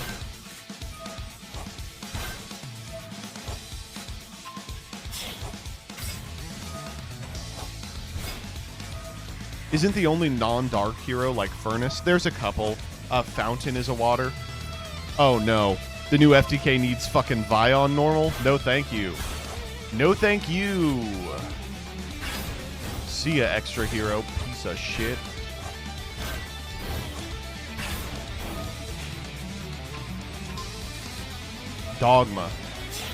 Isn't the only non-dark hero like Furnace? There's a couple. Fountain is a water. Oh no. The new FTK needs fucking Vion normal? No thank you. No thank you. See ya, extra hero. Piece of shit. Dogma.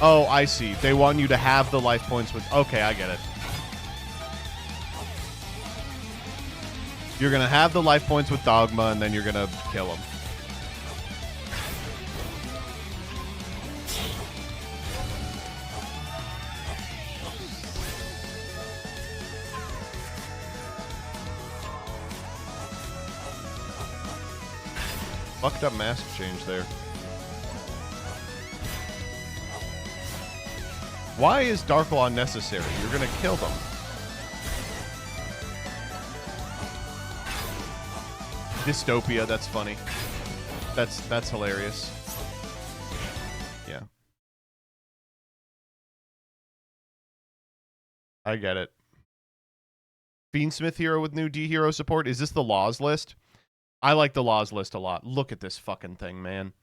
Oh, I see. They want you to have the life points with... Okay, I get it. You're going to have the life points with Dogma, and then you're going to kill him. Fucked up mask change there. Why is Darklaw necessary? You're going to kill them. Dystopia, that's funny. That's hilarious. Yeah. I get it. Fiendsmith hero with new D hero support. Is this the laws list? I like the laws list a lot. Look at this fucking thing, man.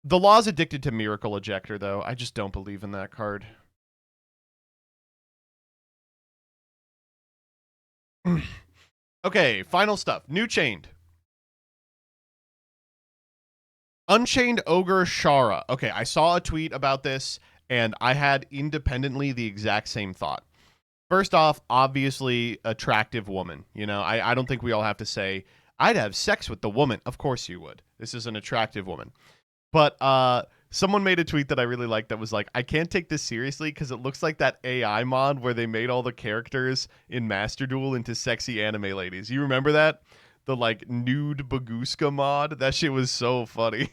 The law's addicted to Miracle Ejector, though. I just don't believe in that card. Okay, final stuff. New Chained. Unchained Ogre Shara. Okay, I saw a tweet about this, and I had independently the exact same thought. First off, obviously, attractive woman. You know, I don't think we all have to say, I'd have sex with the woman. Of course you would. This is an attractive woman. But someone made a tweet that I really liked that was like, I can't take this seriously because it looks like that AI mod where they made all the characters in Master Duel into sexy anime ladies. You remember that? The, like, nude Baguska mod? That shit was so funny.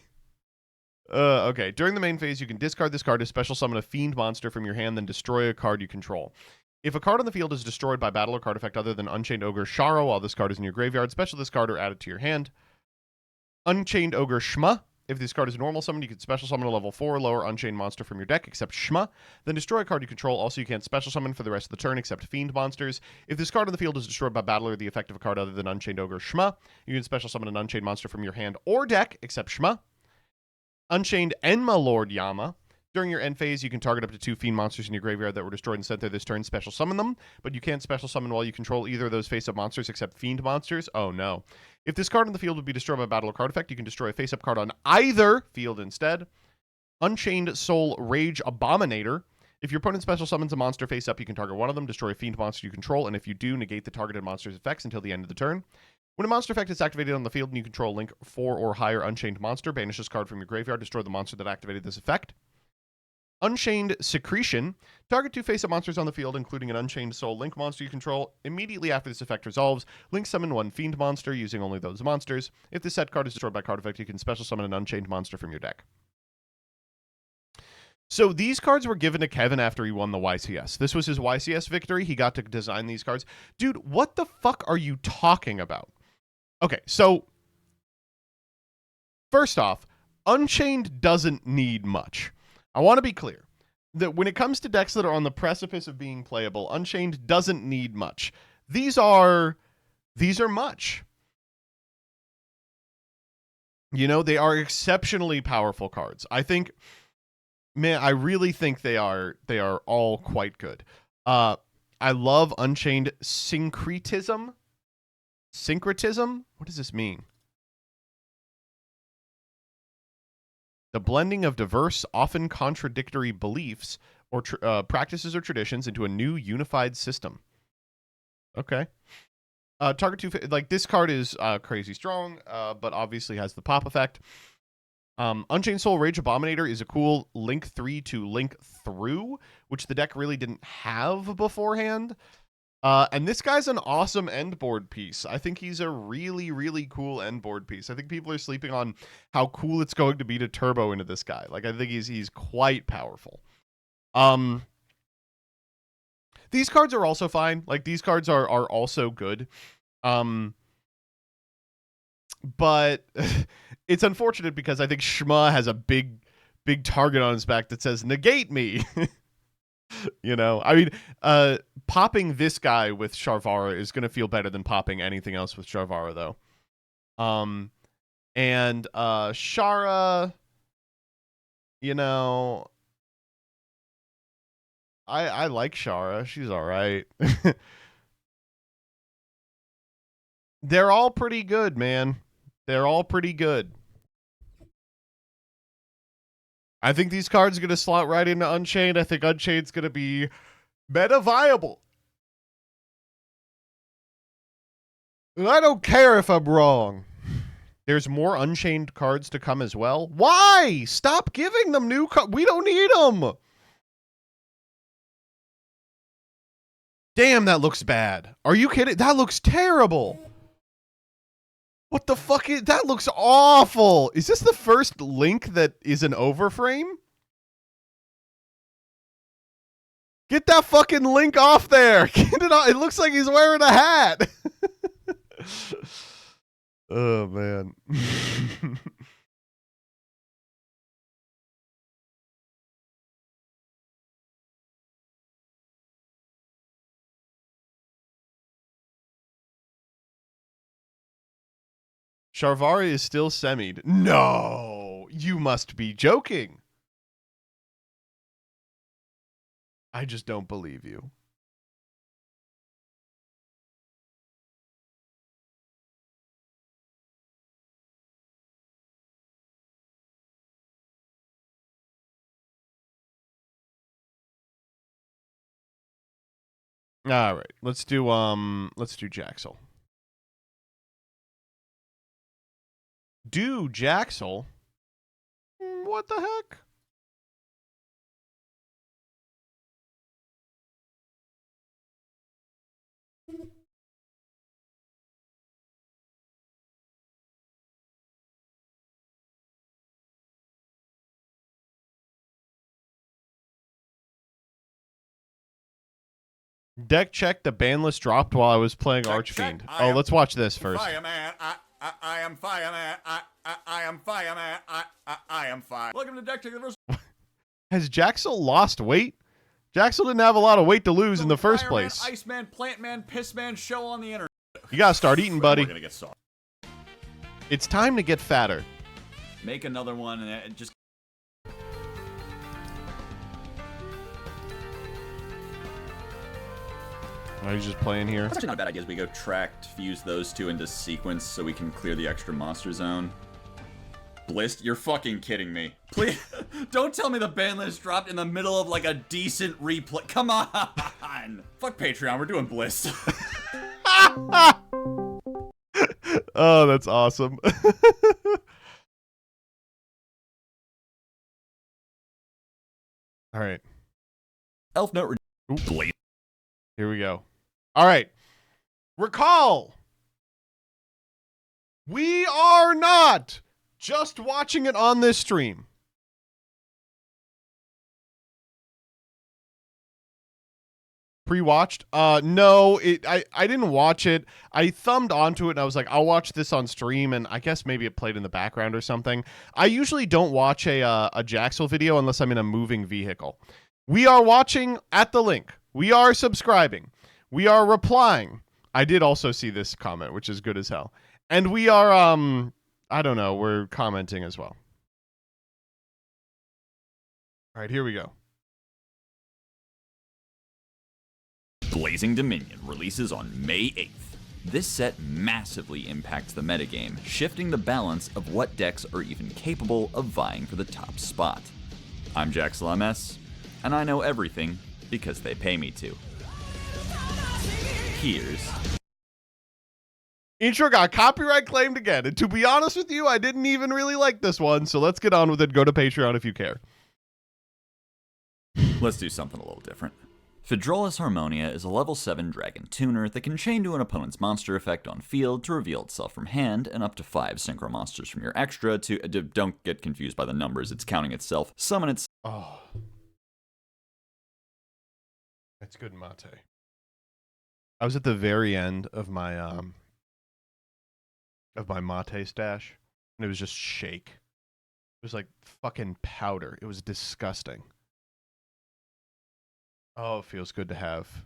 Okay. During the main phase, you can discard this card to special summon a fiend monster from your hand, then destroy a card you control. If a card on the field is destroyed by battle or card effect other than Unchained Ogre Shara while this card is in your graveyard, special this card or add it to your hand. Unchained Ogre Shma. If this card is normal summon, you can special summon a level 4 or lower Unchained monster from your deck, except Shma. Then destroy a card you control. Also, you can't special summon for the rest of the turn, except Fiend monsters. If this card on the field is destroyed by battle or the effect of a card other than Unchained Ogre Shma, you can special summon an Unchained monster from your hand or deck, except Shma. Unchained Enma Lord Yama. During your end phase, you can target up to 2 Fiend monsters in your graveyard that were destroyed and sent there this turn, special summon them, but you can't special summon while you control either of those face-up monsters except Fiend monsters. Oh no. If this card on the field would be destroyed by battle or card effect, you can destroy a face-up card on either field instead. Unchained Soul Rage Abominator. If your opponent special summons a monster face-up, you can target one of them, destroy a Fiend monster you control, and if you do, negate the targeted monster's effects until the end of the turn. When a monster effect is activated on the field and you control a link 4 or higher Unchained monster, banish this card from your graveyard, destroy the monster that activated this effect. Unchained Secretion. Target 2 face-up monsters on the field, including an Unchained Soul Link monster you control. Immediately after this effect resolves, Link summon 1 Fiend monster using only those monsters. If this set card is destroyed by card effect, you can special summon an Unchained monster from your deck. So these cards were given to Kevin after he won the YCS. This was his YCS victory. He got to design these cards. Dude, what the fuck are you talking about? Okay, so first off, Unchained doesn't need much. I want to be clear that when it comes to decks that are on the precipice of being playable, Unchained doesn't need much. These are much. You know, they are exceptionally powerful cards. I think, man, I really think they are all quite good. I love Unchained Syncretism. Syncretism? What does this mean? The blending of diverse, often contradictory beliefs or practices or traditions into a new unified system. Okay. Target 2, like this card is crazy strong, but obviously has the pop effect. Unchained Soul Rage Abominator is a cool link 3 to link through, which the deck really didn't have beforehand. And this guy's an awesome end board piece. I think he's a really, really cool end board piece. I think people are sleeping on how cool it's going to be to turbo into this guy. Like, I think he's quite powerful. These cards are also fine. Like, these cards are also good. But it's unfortunate because I think Shma has a big target on his back that says, negate me. You know, I mean, popping this guy with Sharvara is going to feel better than popping anything else with Sharvara, though. And Shara, you know, I like Shara. She's all right. They're all pretty good, man. They're all pretty good. I think these cards are going to slot right into Unchained. I think Unchained's going to be meta viable. I don't care if I'm wrong. There's more Unchained cards to come as well. Why? Stop giving them new cards. We don't need them. Damn, that looks bad. Are you kidding? That looks terrible. What the fuck is that? Looks awful. Is this the first link that is an overframe? Get that fucking link off there. Get it off. It looks like he's wearing a hat. Oh man. Sharvara is still semied. No, you must be joking. I just don't believe you. All right, let's do Jaxel. Do Jaxel? What the heck? Deck check, the ban list dropped while I was playing Archfiend. Oh, let's watch this first. Fireman, I am Fireman, I am Fireman, I am Fire. Welcome to Deck Check. Has Jaxel lost weight? Jaxel didn't have a lot of weight to lose in the first Fireman, place. Iceman, Plantman, Pissman show on the internet. You gotta start eating, buddy. We're gonna get soft. It's time to get fatter. Make another one and just... Are you just playing here? That's actually not a bad idea as we go tracked, fuse those two into sequence so we can clear the extra monster zone. Blist? You're fucking kidding me. Please, don't tell me the ban list dropped in the middle of like a decent replay. Come on! Fuck Patreon, we're doing Blist. Oh, that's awesome. All right. Elf Note. Here we go. All right. Recall. We are not just watching it on this stream. Pre-watched? No, I didn't watch it. I thumbed onto it and I was like, I'll watch this on stream, and I guess maybe it played in the background or something. I usually don't watch a Jaxel video unless I'm in a moving vehicle. We are watching at the link. We are subscribing. We are replying. I did also see this comment, which is good as hell. And we are, I don't know, we're commenting as well. All right, here we go. Blazing Dominion releases on May 8th. This set massively impacts the metagame, shifting the balance of what decks are even capable of vying for the top spot. I'm jaxel MS, and I know everything because they pay me to. Here's... Intro got copyright claimed again, and to be honest with you, I didn't even really like this one, so let's get on with it. Go to Patreon if you care. Let's do something a little different. Phaedrolus Harmonia is a level 7 dragon tuner that can chain to an opponent's monster effect on field to reveal itself from hand, and up to 5 synchro monsters from your extra to... don't get confused by the numbers, it's counting itself. Summon its... Oh. That's good mate. I was at the very end of my mate stash, and it was just shake. It was like fucking powder. It was disgusting. Oh, it feels good to have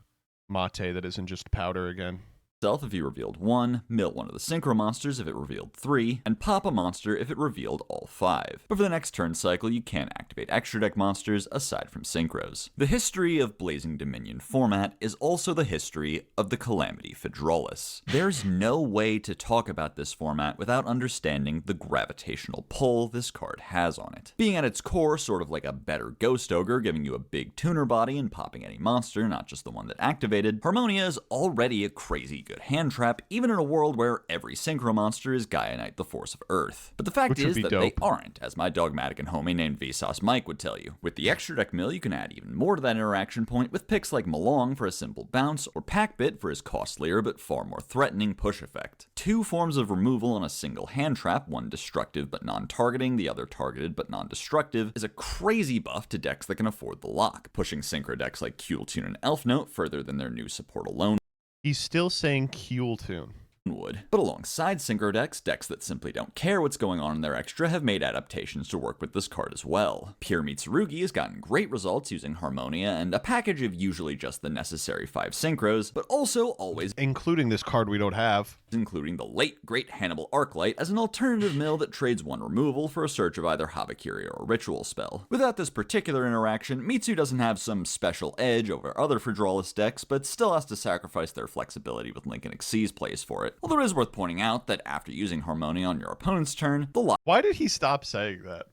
mate that isn't just powder again. If you revealed 1, mill one of the synchro monsters if it revealed 3, and pop a monster if it revealed all 5. But for the next turn cycle, you can't activate extra deck monsters aside from synchros. The history of Blazing Dominion format is also the history of the Calamity Phaedrolus. There's no way to talk about this format without understanding the gravitational pull this card has on it. Being at its core sort of like a better Ghost Ogre, giving you a big tuner body and popping any monster, not just the one that activated, Harmonia is already a crazy good hand trap, even in a world where every synchro monster is Gaianite, the force of Earth. But the fact is that they aren't, as my dogmatic and homie named Vsauce Mike would tell you. With the extra deck mill, you can add even more to that interaction point with picks like Malong for a simple bounce, or Packbit for his costlier but far more threatening push effect. 2 forms of removal on a single hand trap, one destructive but non-targeting, the other targeted but non-destructive, is a crazy buff to decks that can afford the lock, pushing synchro decks like Kueltune and Elf Note further than their new support alone He's still saying Kueltune. would. But alongside synchro decks, decks that simply don't care what's going on in their extra have made adaptations to work with this card as well. Pure Mitsurugi has gotten great results using Harmonia and a package of usually just the necessary 5 synchros, but also always including this card we don't have, including the late great Hannibal Arclight as an alternative mill that trades 1 removal for a search of either Habakiri or a ritual spell. Without this particular interaction, Mitsu doesn't have some special edge over other Phaedrolus decks, but still has to sacrifice their flexibility with Link and Xyz plays for it. Although it is worth pointing out that after using Harmonia on your opponent's turn, the Why did he stop saying that?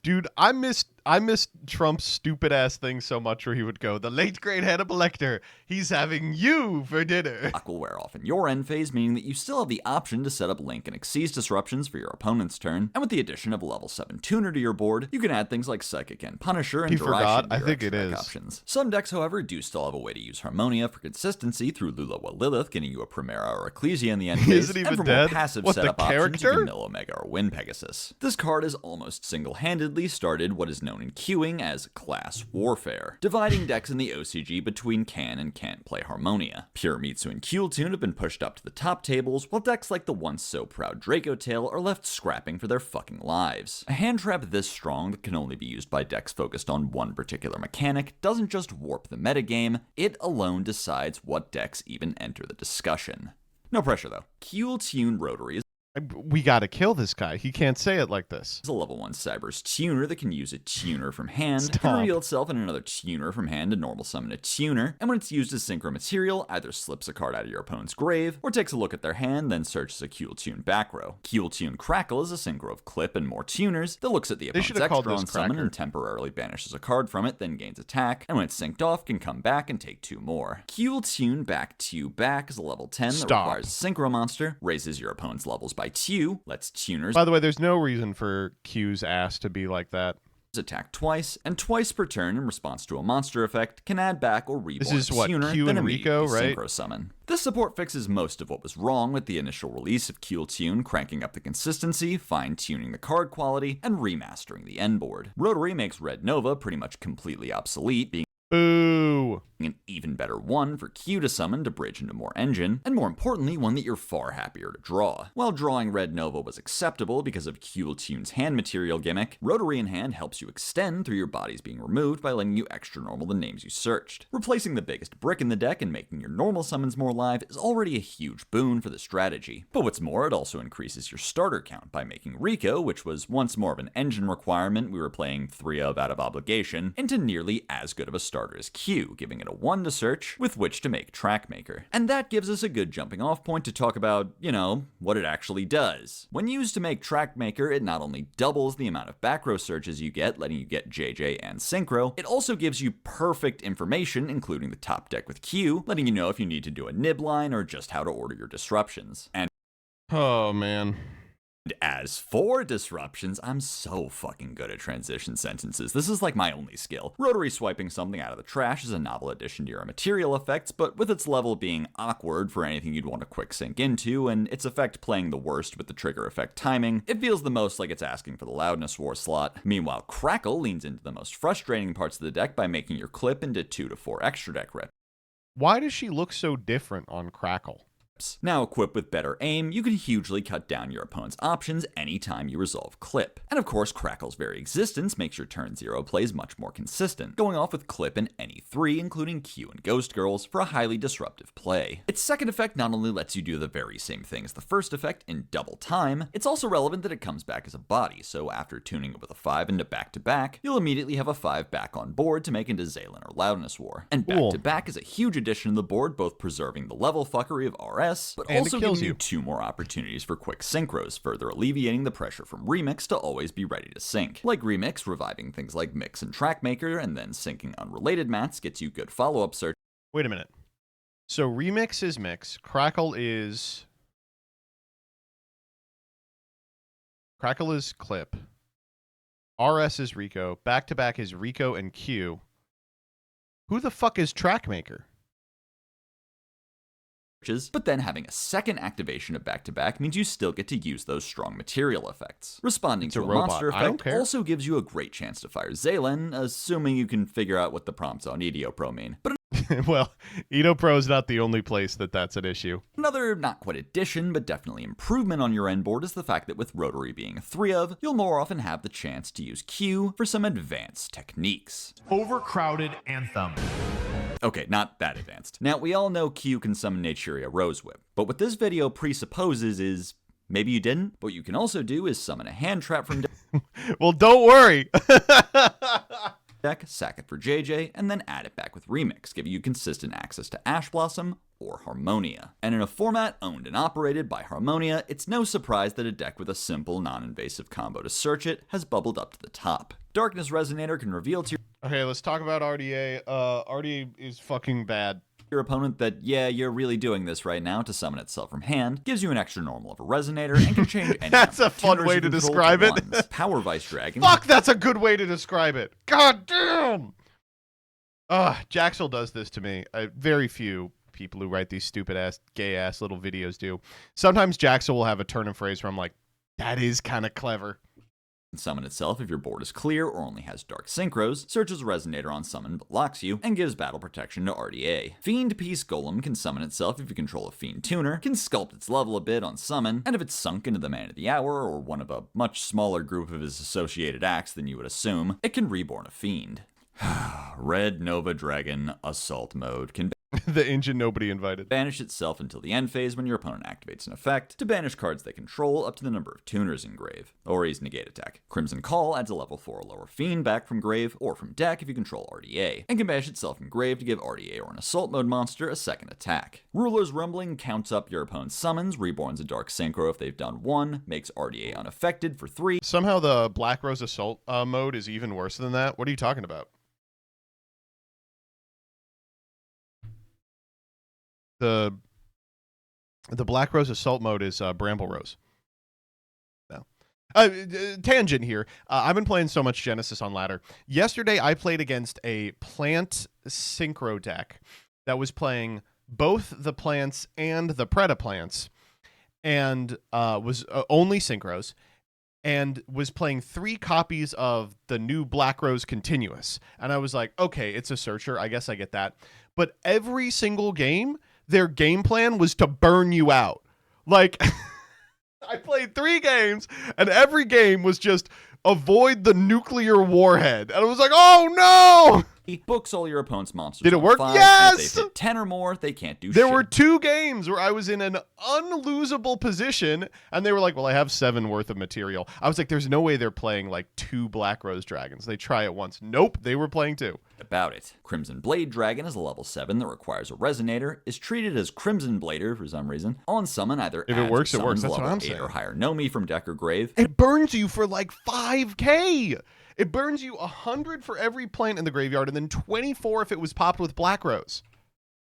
Dude, I missed Trump's stupid ass thing so much where he would go, the late great Hannibal Lecter, he's having you for dinner. Lock will wear off in your end phase, meaning that you still have the option to set up Link and Xyz disruptions for your opponent's turn, and with the addition of a level 7 tuner to your board, you can add things like Psychic and Punisher and Duration to your extra deck options. Some decks, however, do still have a way to use Harmonia for consistency through Lulawa Lilith, getting you a Primera or Ecclesia in the end phase, Isn't even and for dead? more passive What, setup the options, you character? can mill Omega or win Pegasus. This card has almost single-handedly started what is known in queuing as class warfare, dividing decks in the OCG between can and can't play Harmonia. Pure Mitsu and Kueltune have been pushed up to the top tables, while decks like the once so proud Draco Tail are left scrapping for their fucking lives. A hand trap this strong that can only be used by decks focused on one particular mechanic doesn't just warp the metagame, it alone decides what decks even enter the discussion. No pressure though. Kueltune Rotary is We gotta kill this guy. He can't say it like this. a level 1 Cyber's tuner that can use a tuner from hand, Stop. can reveal itself in another tuner from hand to normal summon a tuner, and when it's used as synchro material, either slips a card out of your opponent's grave, or takes a look at their hand, then searches a Kueltune back row. Kueltune Crackle is a synchro of clip and more tuners that looks at the opponent's should've called extra this on summon Cracker. and temporarily banishes a card from it, then gains attack, and when it's synced off, can come back and take 2 more. Kueltune Back 2 Back is a level 10 that Stop. requires a synchro monster, raises your opponent's levels by 2, lets tuners By the way, there's no reason for Q's ass to be like that. attack twice, and twice per turn in response to a monster effect, can add back or reborn This is a what, tuner, Q then and Rico, immediately right? synchro summon. This support fixes most of what was wrong with the initial release of Kueltune, cranking up the consistency, fine-tuning the card quality, and remastering the end board. Rotary makes Red Nova pretty much completely obsolete, being Boo. an even better one for Q to summon to bridge into more engine, and more importantly, one that you're far happier to draw. While drawing Red Nova was acceptable because of Kueltune's hand material gimmick, Rotary in hand helps you extend through your bodies being removed by letting you extra normal the names you searched. Replacing the biggest brick in the deck and making your normal summons more live is already a huge boon for the strategy. But what's more, it also increases your starter count by making Rico, which was once more of an engine requirement we were playing 3 of out of obligation, into nearly as good of a starter starter is Q, giving it a 1 to search with which to make Trackmaker. And that gives us a good jumping off point to talk about, what it actually does. When used to make Trackmaker, it not only doubles the amount of back row searches you get, letting you get JJ and Synchro, it also gives you perfect information, including the top deck with Q, letting you know if you need to do a nib line or just how to order your disruptions. And Oh, man. as for disruptions, I'm so fucking good at transition sentences. This is like my only skill. Rotary swiping something out of the trash is a novel addition to your material effects, but with its level being awkward for anything you'd want to quick sync into, and its effect playing the worst with the trigger effect timing, it feels the most like it's asking for the loudness war slot. Meanwhile, Crackle leans into the most frustrating parts of the deck by making your clip into 2 to 4 extra deck rips. Why does she look so different on Crackle? Now equipped with better aim, you can hugely cut down your opponent's options anytime you resolve clip. And of course, Crackle's very existence makes your turn 0 plays much more consistent, going off with clip in any 3, including Q and Ghost Girls, for a highly disruptive play. Its second effect not only lets you do the very same thing as the first effect in double time, it's also relevant that it comes back as a body, so after tuning it with a 5 into back-to-back, you'll immediately have a 5 back on board to make into Zaylin or Loudness War. And back-to-back is a huge addition to the board, both preserving the level fuckery of RS, but and also giving you 2 more opportunities for quick synchros, further alleviating the pressure from Remix to always be ready to sync. Like Remix, reviving things like Mix and Trackmaker, and then syncing unrelated mats gets you good follow-up search. Wait a minute. So Remix is Mix, Crackle is Clip, RS is Rico, back-to-back is Rico and Q. Who the fuck is Trackmaker? But then having a second activation of back-to-back means you still get to use those strong material effects. Responding to a monster effect also gives you a great chance to fire Zaylin, assuming you can figure out what the prompts on EDO Pro mean. But well, Edo Pro is not the only place that's an issue. another not quite addition, but definitely improvement on your end board is the fact that with Rotary being a 3 of, you'll more often have the chance to use Q for some advanced techniques. Overcrowded Anthem. Okay, not that advanced. Now, we all know Q can summon Naturia Rose Whip, but what this video presupposes is maybe you didn't. What you can also do is summon a hand trap from Well, don't worry. deck, sack it for JJ, and then add it back with Remix, giving you consistent access to Ash Blossom or Harmonia. And in a format owned and operated by Harmonia, it's no surprise that a deck with a simple, non-invasive combo to search it has bubbled up to the top. Darkness Resonator can reveal to Okay, let's talk about RDA. RDA is fucking bad. your opponent that, yeah, you're really doing this right now to summon itself from hand, gives you an extra normal of a Resonator, and can change any That's a number of fun tuners way you to control describe it. ones. Power Vice Dragon. Fuck, that's a good way to describe it. God damn! Jaxel does this to me. Very few people who write these stupid-ass, gay-ass little videos do. Sometimes Jaxel will have a turn of phrase where I'm like, that is kind of clever. Summon itself if your board is clear or only has dark synchros, searches Resonator on summon but locks you, and gives battle protection to RDA. Fiend Peace Golem can summon itself if you control a Fiend Tuner, can sculpt its level a bit on summon, and if it's sunk into the Man of the Hour or one of a much smaller group of his associated acts than you would assume, it can reborn a Fiend. Red Nova Dragon Assault Mode can The engine nobody invited. banish itself until the end phase when your opponent activates an effect, to banish cards they control up to the number of tuners in grave. Ori's negate attack. Crimson Call adds a level 4 or lower fiend back from grave or from deck if you control RDA, and can banish itself from grave to give RDA or an assault mode monster a second attack. Ruler's Rumbling counts up your opponent's summons, reborns a dark synchro if they've done 1, makes RDA unaffected for 3. Somehow the Black Rose Assault mode is even worse than that. What are you talking about? The Black Rose Assault mode is Bramble Rose. No. Tangent here. I've been playing so much Genesis on ladder. Yesterday, I played against a plant synchro deck that was playing both the plants and the Preda plants, and was only synchros, and was playing 3 copies of the new Black Rose Continuous. And I was like, okay, it's a searcher. I guess I get that. But every single game, their game plan was to burn you out. Like, I played 3 games, and every game was just avoid the nuclear warhead. And I was like, oh no! books all your opponent's monsters. Did it on work? 5, Yes! And if they've hit 10 or more, they can't do There shit. were 2 games where I was in an unlosable position, and they were like, well, I have 7 worth of material. I was like, there's no way they're playing like 2 Black Rose Dragons. They try it once. Nope, they were playing 2. About it. Crimson Blade Dragon is a level 7 that requires a Resonator, is treated as Crimson Blader for some reason. On summon, either If it adds or works, it works. summons That's what level I'm 8 saying. or higher Nomi from deck or grave. It burns you for like 5k. It burns you 100 for every plant in the graveyard, and then 24 if it was popped with Black Rose.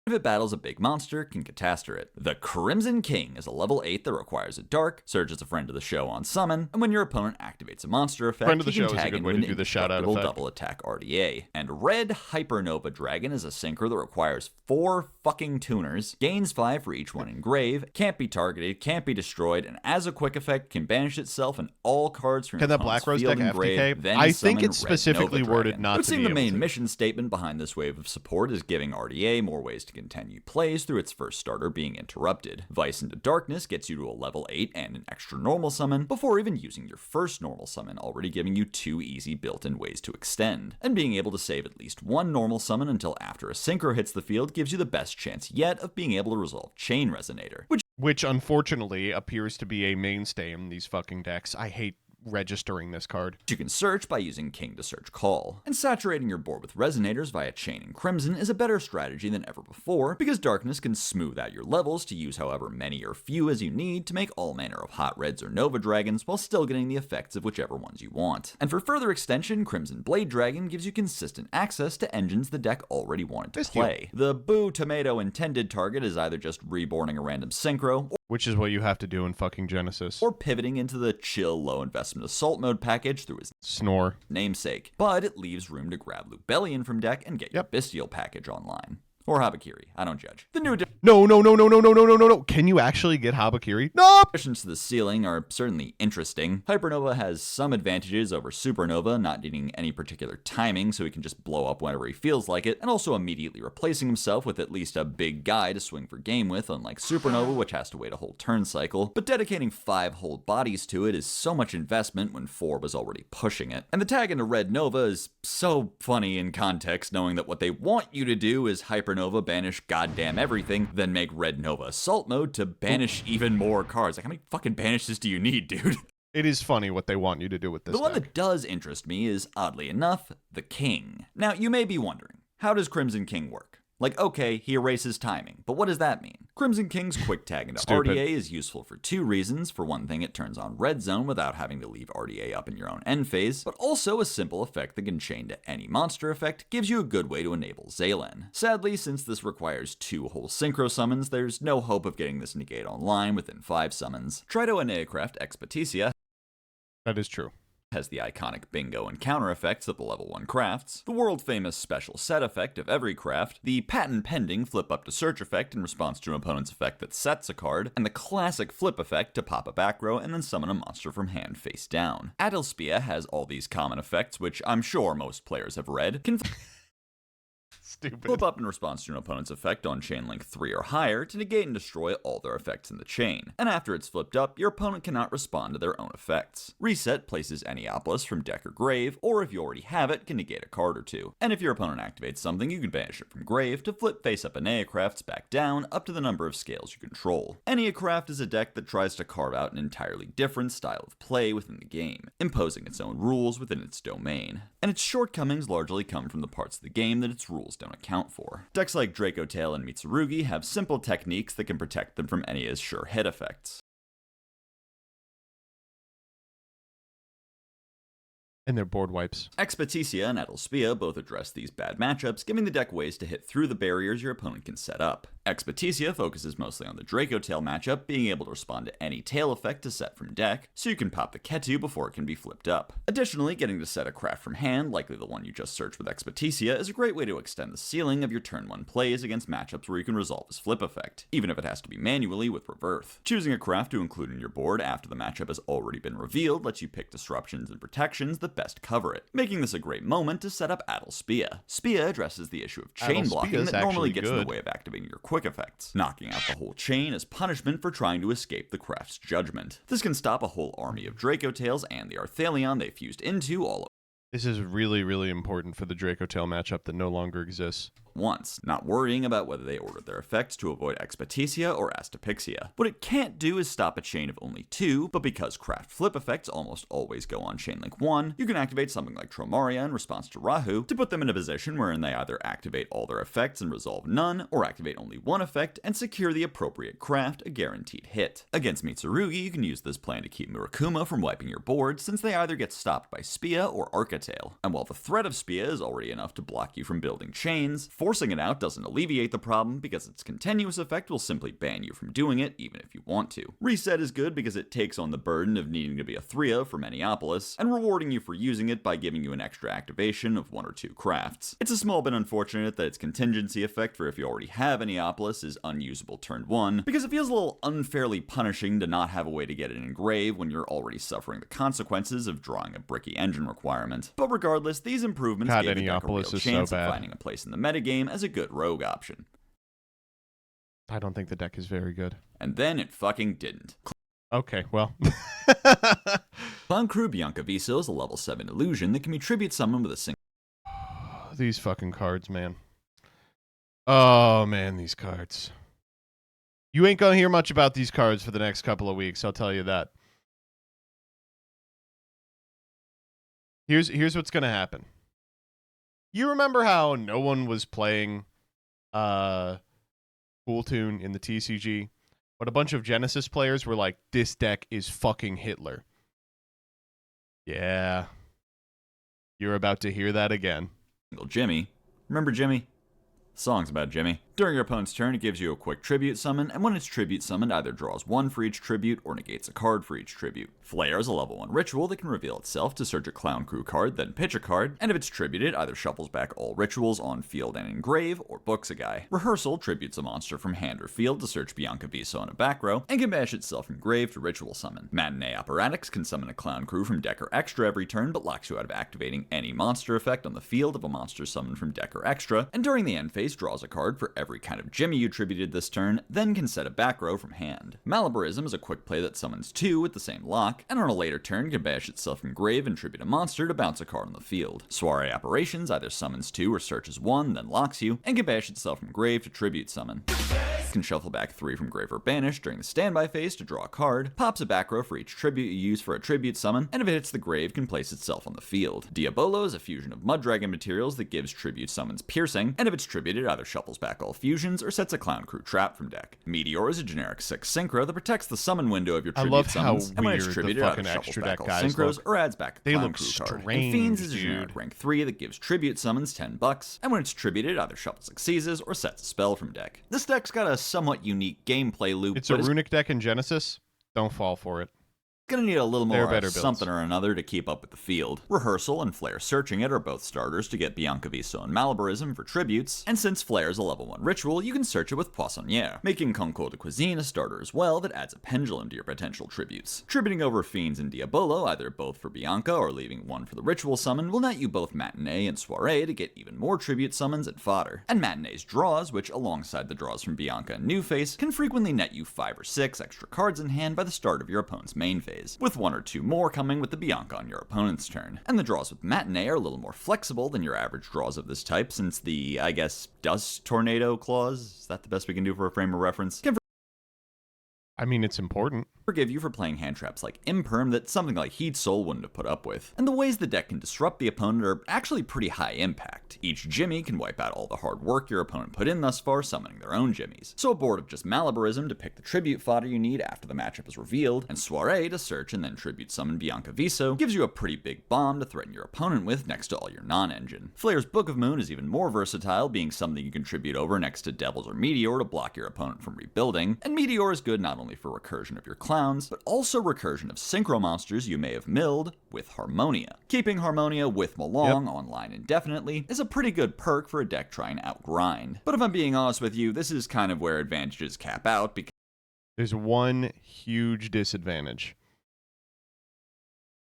If it battles a big monster, can Catastor it. The Crimson King is a level 8 that requires a Dark, Surge as a friend of the show on summon, and when your opponent activates a monster effect, Friend of the he can show is a tag good in way with to an do the shout-out indestructible effect. double attack RDA. And Red Hypernova Dragon is a synchro that requires 4 fucking tuners, gains 5 for each one in grave, can't be targeted, can't be destroyed, and as a quick effect can banish itself and all cards from your Can that opponent's Black Rose field deck and grave, FTK? then I think summon it's Red specifically Nova worded Dragon. not It would to seem be the able main to. mission statement behind this wave of support is giving RDA more ways to continue plays through its first starter being interrupted. Vice into Darkness gets you to a level 8 and an extra normal summon before even using your first normal summon, already giving you 2 easy built-in ways to extend. And being able to save at least 1 normal summon until after a synchro hits the field gives you the best chance yet of being able to resolve Chain Resonator, Which unfortunately appears to be a mainstay in these fucking decks. I hate registering this card. you can search by using King to search Call. And saturating your board with Resonators via Chain and Crimson is a better strategy than ever before, because Darkness can smooth out your levels to use however many or few as you need to make all manner of Hot Reds or Nova Dragons while still getting the effects of whichever ones you want. And for further extension, Crimson Blade Dragon gives you consistent access to engines the deck already wanted to play. The Boo Tomato intended target is either just reborning a random synchro, Which is what you have to do in fucking Genesis. or pivoting into the chill low investment assault mode package through his Snore. namesake, but it leaves room to grab Lubellion from deck and get your Bestial package online. Or Habakiri, I don't judge. The new No. Can you actually get Habakiri? No! additions to the ceiling are certainly interesting. Hypernova has some advantages over Supernova, not needing any particular timing so he can just blow up whenever he feels like it, and also immediately replacing himself with at least a big guy to swing for game with, unlike Supernova, which has to wait a whole turn cycle. But dedicating 5 whole bodies to it is so much investment when 4 was already pushing it. And the tag into Red Nova is so funny in context, knowing that what they want you to do is Hypernova banish goddamn everything, then make Red Nova assault mode to banish even more cards. Like, how many fucking banishes do you need, dude? It is funny what they want you to do with this The one deck. that does interest me is, oddly enough, the King. Now, you may be wondering, how does Crimson King work? Like, okay, he erases timing, but what does that mean? Crimson King's quick tag into Stupid. RDA is useful for 2 reasons. For one thing, it turns on Red Zone without having to leave RDA up in your own end phase, but also a simple effect that can chain to any monster effect gives you a good way to enable Zalen. Sadly, since this requires 2 whole synchro summons, there's no hope of getting this negate online within 5 summons. Trito Aneacraft Expetitia That is true. has the iconic bingo and counter effects of the level 1 crafts, the world-famous special set effect of every craft, the patent-pending flip up to search effect in response to an opponent's effect that sets a card, and the classic flip effect to pop a back row and then summon a monster from hand face down. Adelspia has all these common effects, which I'm sure most players have read, can Stupid. flip up in response to an opponent's effect on chain link 3 or higher to negate and destroy all their effects in the chain. And after it's flipped up, your opponent cannot respond to their own effects. Reset places any Neopolis from deck or grave, or if you already have it, can negate a card or 2. And if your opponent activates something, you can banish it from grave to flip face up Aneacrafts back down up to the number of scales you control. Aneacraft is a deck that tries to carve out an entirely different style of play within the game, imposing its own rules within its domain. And its shortcomings largely come from the parts of the game that its rules don't account for. Decks like Draco Tail and Mitsurugi have simple techniques that can protect them from any as sure hit effects. And their board wipes. Expetitia and Adelspia both address these bad matchups, giving the deck ways to hit through the barriers your opponent can set up. Expetitia focuses mostly on the Draco Tail matchup, being able to respond to any tail effect to set from deck, so you can pop the Ketu before it can be flipped up. Additionally, getting to set a craft from hand, likely the one you just searched with Expetitia, is a great way to extend the ceiling of your turn 1 plays against matchups where you can resolve this flip effect, even if it has to be manually with Reverth. Choosing a craft to include in your board after the matchup has already been revealed lets you pick disruptions and protections that best cover it, making this a great moment to set up Adelspia. Spia addresses the issue of chain Adelspia blocking is that normally actually gets in the good. way of activating your quick effects, knocking out the whole chain as punishment for trying to escape the craft's judgment. This can stop a whole army of Draco Tails and the Arthalion they fused into all This is really, really important for the Draco Tail matchup that no longer exists. Once, not worrying about whether they ordered their effects to avoid Expetitia or Astapixia. What it can't do is stop a chain of only 2, but because craft flip effects almost always go on chain link 1, you can activate something like Tromaria in response to Rahu to put them in a position wherein they either activate all their effects and resolve none, or activate only one effect and secure the appropriate craft a guaranteed hit. Against Mitsurugi, you can use this plan to keep Murakuma from wiping your board, since they either get stopped by Spia or Arcatail. And while the threat of Spia is already enough to block you from building chains, forcing it out doesn't alleviate the problem because its continuous effect will simply ban you from doing it even if you want to. Reset is good because it takes on the burden of needing to be a 3-of for Minneapolis, and rewarding you for using it by giving you an extra activation of 1 or 2 crafts. It's a small bit unfortunate that its contingency effect for if you already have Minneapolis is unusable turn 1, because it feels a little unfairly punishing to not have a way to get it engraved when you're already suffering the consequences of drawing a bricky engine requirement. But regardless, these improvements gave the deck a real chance of finding a place in the metagame as a good rogue option. I don't think the deck is very good. And then it fucking didn't. Okay, well. Clown Crew Bianca Viso is a level 7 illusion that can be tribute summoned with a single. These fucking cards, man. Oh, man, these cards. You ain't gonna hear much about these cards for the next couple of weeks, I'll tell you that. Here's what's gonna happen. You remember how no one was playing Cool Tune in the TCG, but a bunch of Genesis players were like, this deck is fucking Hitler. Yeah. You're about to hear that again. Jimmy. Remember Jimmy? Song's about Jimmy. During your opponent's turn, it gives you a quick tribute summon, and when it's tribute summoned, either draws 1 for each tribute or negates a card for each tribute. Flare is a level 1 ritual that can reveal itself to search a Clown Crew card, then pitch a card, and if it's tributed, either shuffles back all rituals on field and engrave, or books a guy. Rehearsal tributes a monster from hand or field to search Bianca Viso in a back row, and can bash itself engraved to ritual summon. Matinee Apparatics can summon a Clown Crew from deck or extra every turn, but locks you out of activating any monster effect on the field of a monster summoned from deck or extra, and during the end phase draws a card for every kind of Jimmy you tributed this turn, then can set a back row from hand. Malabarism is a quick play that summons 2 with the same lock, and on a later turn can bash itself from grave and tribute a monster to bounce a card on the field. Soiree Apparitions either summons 2 or searches 1, then locks you, and can bash itself from grave to tribute summon. Can shuffle back 3 from grave or banish during the standby phase to draw a card, pops a back row for each tribute you use for a tribute summon, and if it hits the grave can place itself on the field. Diabolo is a fusion of Mud Dragon materials that gives tribute summons piercing, and if it's tributed either shuffles back all fusions or sets a Clown Crew trap from deck. Meteor is a generic 6 synchro that protects the summon window of your tribute summons, and when it's tributed either shuffles back all synchros or adds back a Clown Crew card. And Fiends is a generic rank 3 that gives tribute summons $10, and when it's tributed either shuffles successes or sets a spell from deck. This deck's got a somewhat unique gameplay loop. It's a runic deck in Genesis. Don't fall for it. Gonna need a little more of something or another to keep up with the field. Rehearsal and Flare Searching It are both starters to get Bianca Viso and Malabarism for tributes, and since Flare is a level 1 ritual, you can search it with Poissonniere, making Concours de Cuisine a starter as well that adds a pendulum to your potential tributes. Tributing over Fiends and Diabolo, either both for Bianca or leaving 1 for the ritual summon, will net you both Matinee and Soiree to get even more tribute summons and fodder. And Matinee's draws, which alongside the draws from Bianca and New Face, can frequently net you 5 or 6 extra cards in hand by the start of your opponent's main phase, with 1 or 2 more coming with the Bianca on your opponent's turn. And the draws with Matinee are a little more flexible than your average draws of this type, since the, I guess, Dust Tornado clause, is that the best we can do for a frame of reference? I mean, it's important. Forgive you for playing hand traps like Imperm that something like Heat Soul wouldn't have put up with. And the ways the deck can disrupt the opponent are actually pretty high impact. Each Jimmy can wipe out all the hard work your opponent put in thus far, summoning their own Jimmies. So a board of just Malabarism to pick the tribute fodder you need after the matchup is revealed, and Soiree to search and then tribute summon Bianca Viso gives you a pretty big bomb to threaten your opponent with next to all your non-engine. Flare's Book of Moon is even more versatile, being something you can tribute over next to Devils or Meteor to block your opponent from rebuilding, and Meteor is good not only for recursion of your clowns, but also recursion of synchro monsters you may have milled with Harmonia. Keeping Harmonia with Malong online indefinitely is a pretty good perk for a deck trying to outgrind. But if I'm being honest with you, this is kind of where advantages cap out because there's one huge disadvantage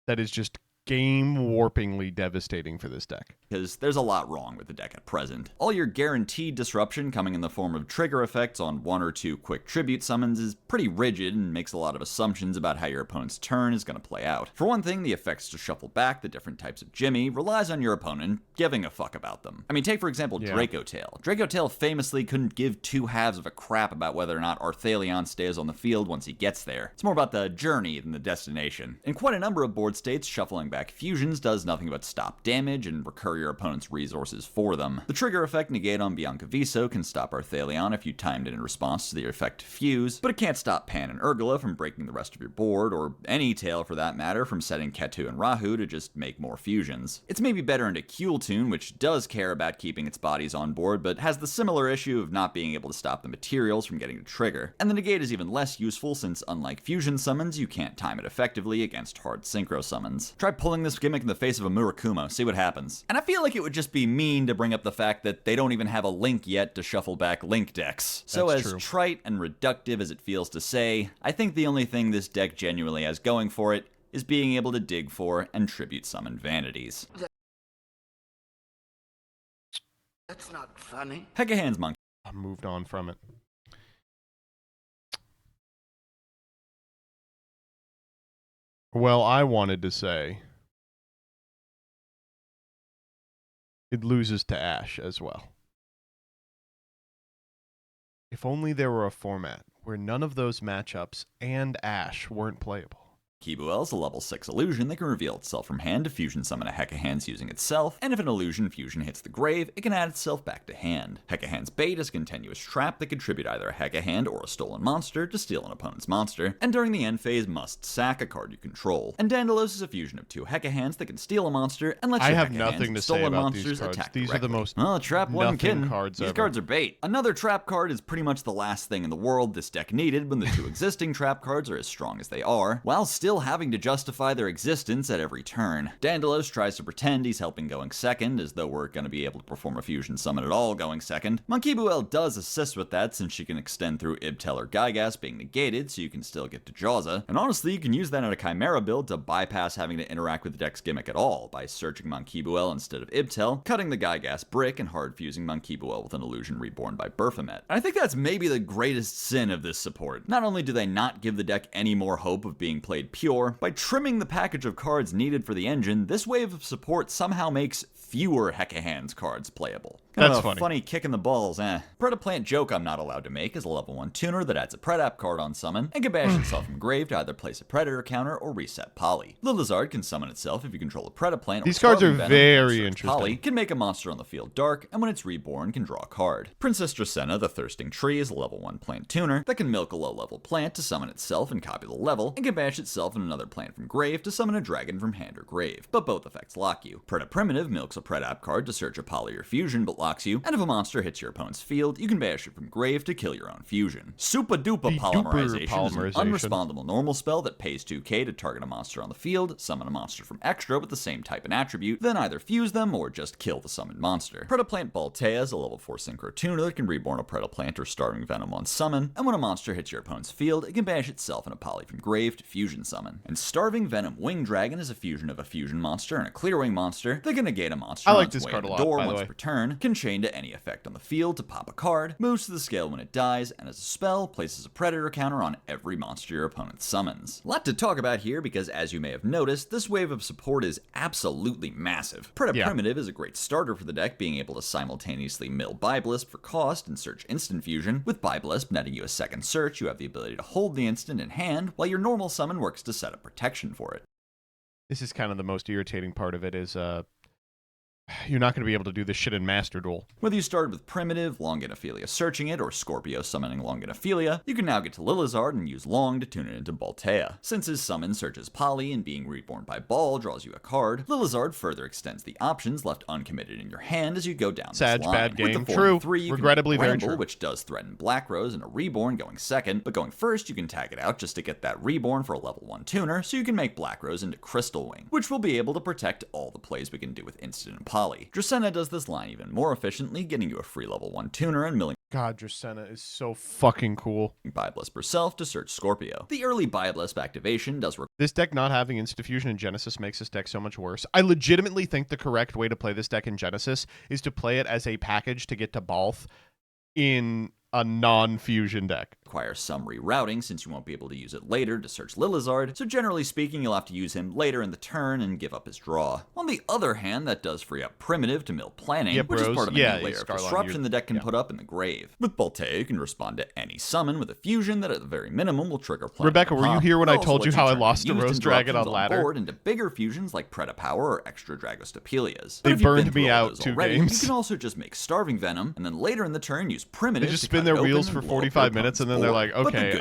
that is just game-warpingly devastating for this deck. Because there's a lot wrong with the deck at present. All your guaranteed disruption coming in the form of trigger effects on 1 or 2 quick tribute summons is pretty rigid and makes a lot of assumptions about how your opponent's turn is going to play out. For one thing, the effects to shuffle back the different types of Jimmy relies on your opponent giving a fuck about them. I mean, take for example Draco Tail. Draco Tail famously couldn't give 2 halves of a crap about whether or not Arthalion stays on the field once he gets there. It's more about the journey than the destination. In quite a number of board states, shuffling back fusions does nothing but stop damage and recur your opponent's resources for them. The trigger effect negate on Bianca Viso can stop Arthalion if you timed it in response to the effect to fuse, but it can't stop Pan and Urgula from breaking the rest of your board, or any tail for that matter from setting Ketu and Rahu to just make more fusions. It's maybe better into Kultun, which does care about keeping its bodies on board, but has the similar issue of not being able to stop the materials from getting to trigger. And the negate is even less useful since, unlike fusion summons, you can't time it effectively against hard synchro summons. Try pulling this gimmick in the face of a Murakumo, see what happens. And I feel like it would just be mean to bring up the fact that they don't even have a Link yet to shuffle back Link decks. So as trite and reductive as it feels to say, I think the only thing this deck genuinely has going for it is being able to dig for and tribute summon vanities. That's not funny. Hecahan's Monkey. I moved on from it. Well, I wanted to say it loses to Ash as well. If only there were a format where none of those matchups and Ash weren't playable. Kibuel is a level 6 illusion that can reveal itself from hand to fusion summon a Hecahan's using itself, and if an illusion fusion hits the grave, it can add itself back to hand. Hecahan's Bait is a continuous trap that can tribute either a Hecahand or a stolen monster to steal an opponent's monster, and during the end phase must sack a card you control. And Dandalos is a fusion of 2 Hecahands that can steal a monster and let I your have Hecahands nothing and to say stolen about monsters these cards. attack These directly. are the most Trap one kin. cards These ever. cards are bait. Another trap card is pretty much the last thing in the world this deck needed when the 2 existing trap cards are as strong as they are, while still having to justify their existence at every turn. Dandalos tries to pretend he's helping going second, as though we're going to be able to perform a fusion summon at all going second. Monkeybuel does assist with that since she can extend through Ibtel or Gygas being negated, so you can still get to Jawza. And honestly, you can use that in a Chimera build to bypass having to interact with the deck's gimmick at all, by searching Monkeybuel instead of Ibtel, cutting the Gygas brick, and hard fusing Monkeybuel with an illusion reborn by Baphomet. And I think that's maybe the greatest sin of this support. Not only do they not give the deck any more hope of being played pure, by trimming the package of cards needed for the engine, this wave of support somehow makes fewer Hecahan's cards playable. That's funny. Funny kick in the balls, Predaplant joke I'm not allowed to make is a level 1 tuner that adds a Predap card on summon and can bash itself from grave to either place a Predator counter or reset Poly. Lilizard can summon itself if you control a Predaplant. These cards are very Search interesting. Poly can make a monster on the field dark, and when it's reborn can draw a card. Princess Dracenna, the Thirsting Tree, is a level 1 plant tuner that can milk a low-level plant to summon itself and copy the level, and can bash itself in another plant from grave to summon a dragon from hand or grave, but both effects lock you. Preda Primitive milks a Predap card to search a Poly or fusion but locks you, and if a monster hits your opponent's field, you can bash it from grave to kill your own fusion. Super Duper Polymerization is an unrespondable normal spell that pays 2k to target a monster on the field, summon a monster from extra with the same type and attribute, then either fuse them or just kill the summoned monster. Predaplant Baltea is a level 4 synchro tuner that can reborn a Predaplant or Starving Venom on summon, and when a monster hits your opponent's field, it can bash itself in a Poly from grave to fusion summon. And Starving Venom Wing Dragon is a fusion of a fusion monster and a clear wing monster that can negate a monster I on like its this way card in a the lot, door by the once way. per turn, can chain to any effect on the field to pop a card, moves to the scale when it dies, and as a spell, places a Predator counter on every monster your opponent summons. A lot to talk about here because, as you may have noticed, this wave of support is absolutely massive. Primitive is a great starter for the deck, being able to simultaneously mill Biblisp for cost and search instant fusion. With Biblisp netting you a second search, you have the ability to hold the instant in hand, while your normal summon works to set up protection for it. This is kind of the most irritating part of it is you're not going to be able to do this shit in Master Duel. Whether you started with Primitive, Longinophilia searching it, or Scorpio summoning Longinophilia, you can now get to Lilizard and use Long to tune it into Baltea. Since his summon searches Poly and being reborn by Ball draws you a card, Lilizard further extends the options left uncommitted in your hand as you go down Sag, this line. bad game. With the 4 True. and 3, you Regrettably can very Bramble, true. which does threaten Black Rose and a reborn going second, but going first you can tag it out just to get that reborn for a level 1 tuner, so you can make Black Rose into Crystal Wing, which will be able to protect all the plays we can do with Instant and Poly. Dracenna does this line even more efficiently, getting you a free level 1 tuner and milling God, Dracenna is so fucking cool. Biblisp herself to search Scorpio. The early Biblisp activation does this deck not having Insta-Fusion in Genesis makes this deck so much worse. I legitimately think the correct way to play this deck in Genesis is to play it as a package to get to Balth in a non-fusion deck. require some rerouting since you won't be able to use it later to search Lilizard, so generally speaking you'll have to use him later in the turn and give up his draw. On the other hand, that does free up Primitive to mill planning, which is part of a new layer of disruption the deck can put up in the grave. With Voltaic, you can respond to any summon with a fusion that at the very minimum will trigger planning. Rebecca, were you here when I told you how I lost to Rose Dragon on ladder? Board into bigger fusions like Predapower or extra Dragostapelias. They burned me out 2 games. You can also just make Starving Venom, and then later in the turn use Primitive. They just spin their wheels for 45 minutes, and then they're like, okay,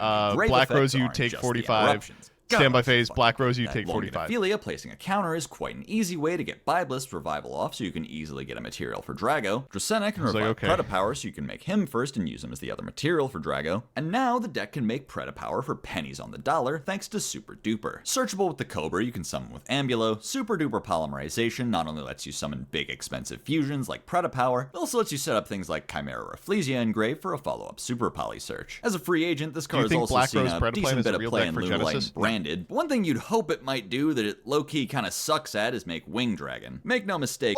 Black Rose, you take 45. Standby phase, Black Rose, you take 45. Ophelia placing a counter is quite an easy way to get Biblisp revival off so you can easily get a material for Drago. Dracenna can revive Predapower so you can make him first and use him as the other material for Drago. And now the deck can make Predapower for pennies on the dollar thanks to Super Duper. Searchable with the Cobra, you can summon with Ambulo. Super Duper Polymerization not only lets you summon big expensive fusions like Predapower, but also lets you set up things like Chimera or Ephlesia in grave for a follow-up Super Poly search. As a free agent, this card is also seen a decent bit of play in Lunalight Brand. But one thing you'd hope it might do that it low-key kind of sucks at is make Wing Dragon. Make no mistake.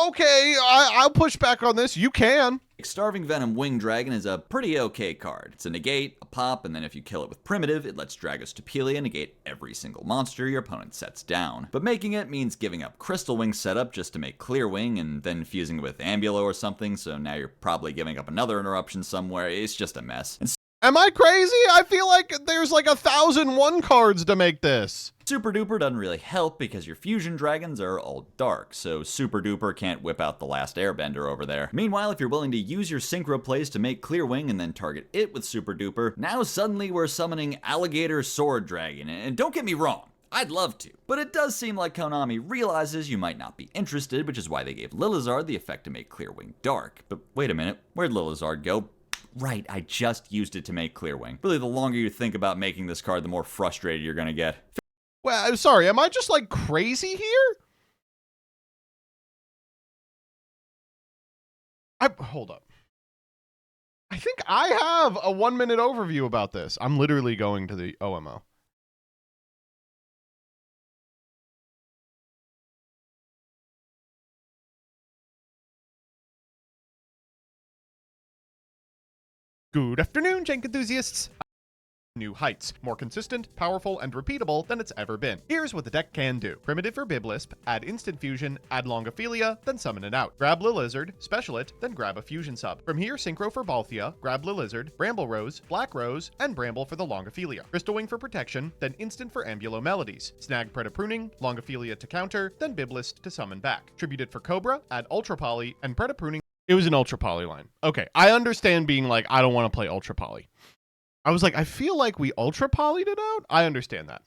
Okay, I'll push back on this. You can. Starving Venom Wing Dragon is a pretty okay card. It's a negate, a pop, and then if you kill it with Primitive, it lets Dragostapelia negate every single monster your opponent sets down. But making it means giving up Crystal Wing setup just to make Clear Wing and then fusing it with Ambulo or something, so now you're probably giving up another interruption somewhere. It's just a mess. Am I crazy? I feel like there's like 1,001 cards to make this. Super Duper doesn't really help because your fusion dragons are all dark, so Super Duper can't whip out the last airbender over there. Meanwhile, if you're willing to use your synchro plays to make Clear Wing and then target it with Super Duper, now suddenly we're summoning Alligator Sword Dragon, and don't get me wrong, I'd love to. But it does seem like Konami realizes you might not be interested, which is why they gave Lilizard the effect to make Clear Wing dark. But wait a minute, where'd Lilizard go? Right, I just used it to make Clear Wing. Really, the longer you think about making this card, the more frustrated you're gonna get. Well, I'm sorry, am I just like crazy here? Hold up. I think I have a 1-minute overview about this. I'm literally going to the OMO. Good afternoon, Jank enthusiasts. New heights, more consistent, powerful, and repeatable than it's ever been. Here's what the deck can do. Primitive for Biblisp, add instant fusion, add Longophilia, then summon it out. Grab Lilizard, special it, then grab a fusion sub. From here, Synchro for Balthia, grab Lilizard, Bramble Rose, Black Rose, and Bramble for the Longophilia. Crystal Wing for protection, then instant for Ambulo Melodies. Snag Preda Pruning, Longophilia to counter, then Biblist to summon back. Tributed for Cobra, add Ultra Poly, and Preda Pruning. It was an Ultra Poly line. Okay, I understand being like, I don't want to play Ultra Poly. I was like, I feel like we Ultra Poly'd it out. I understand that.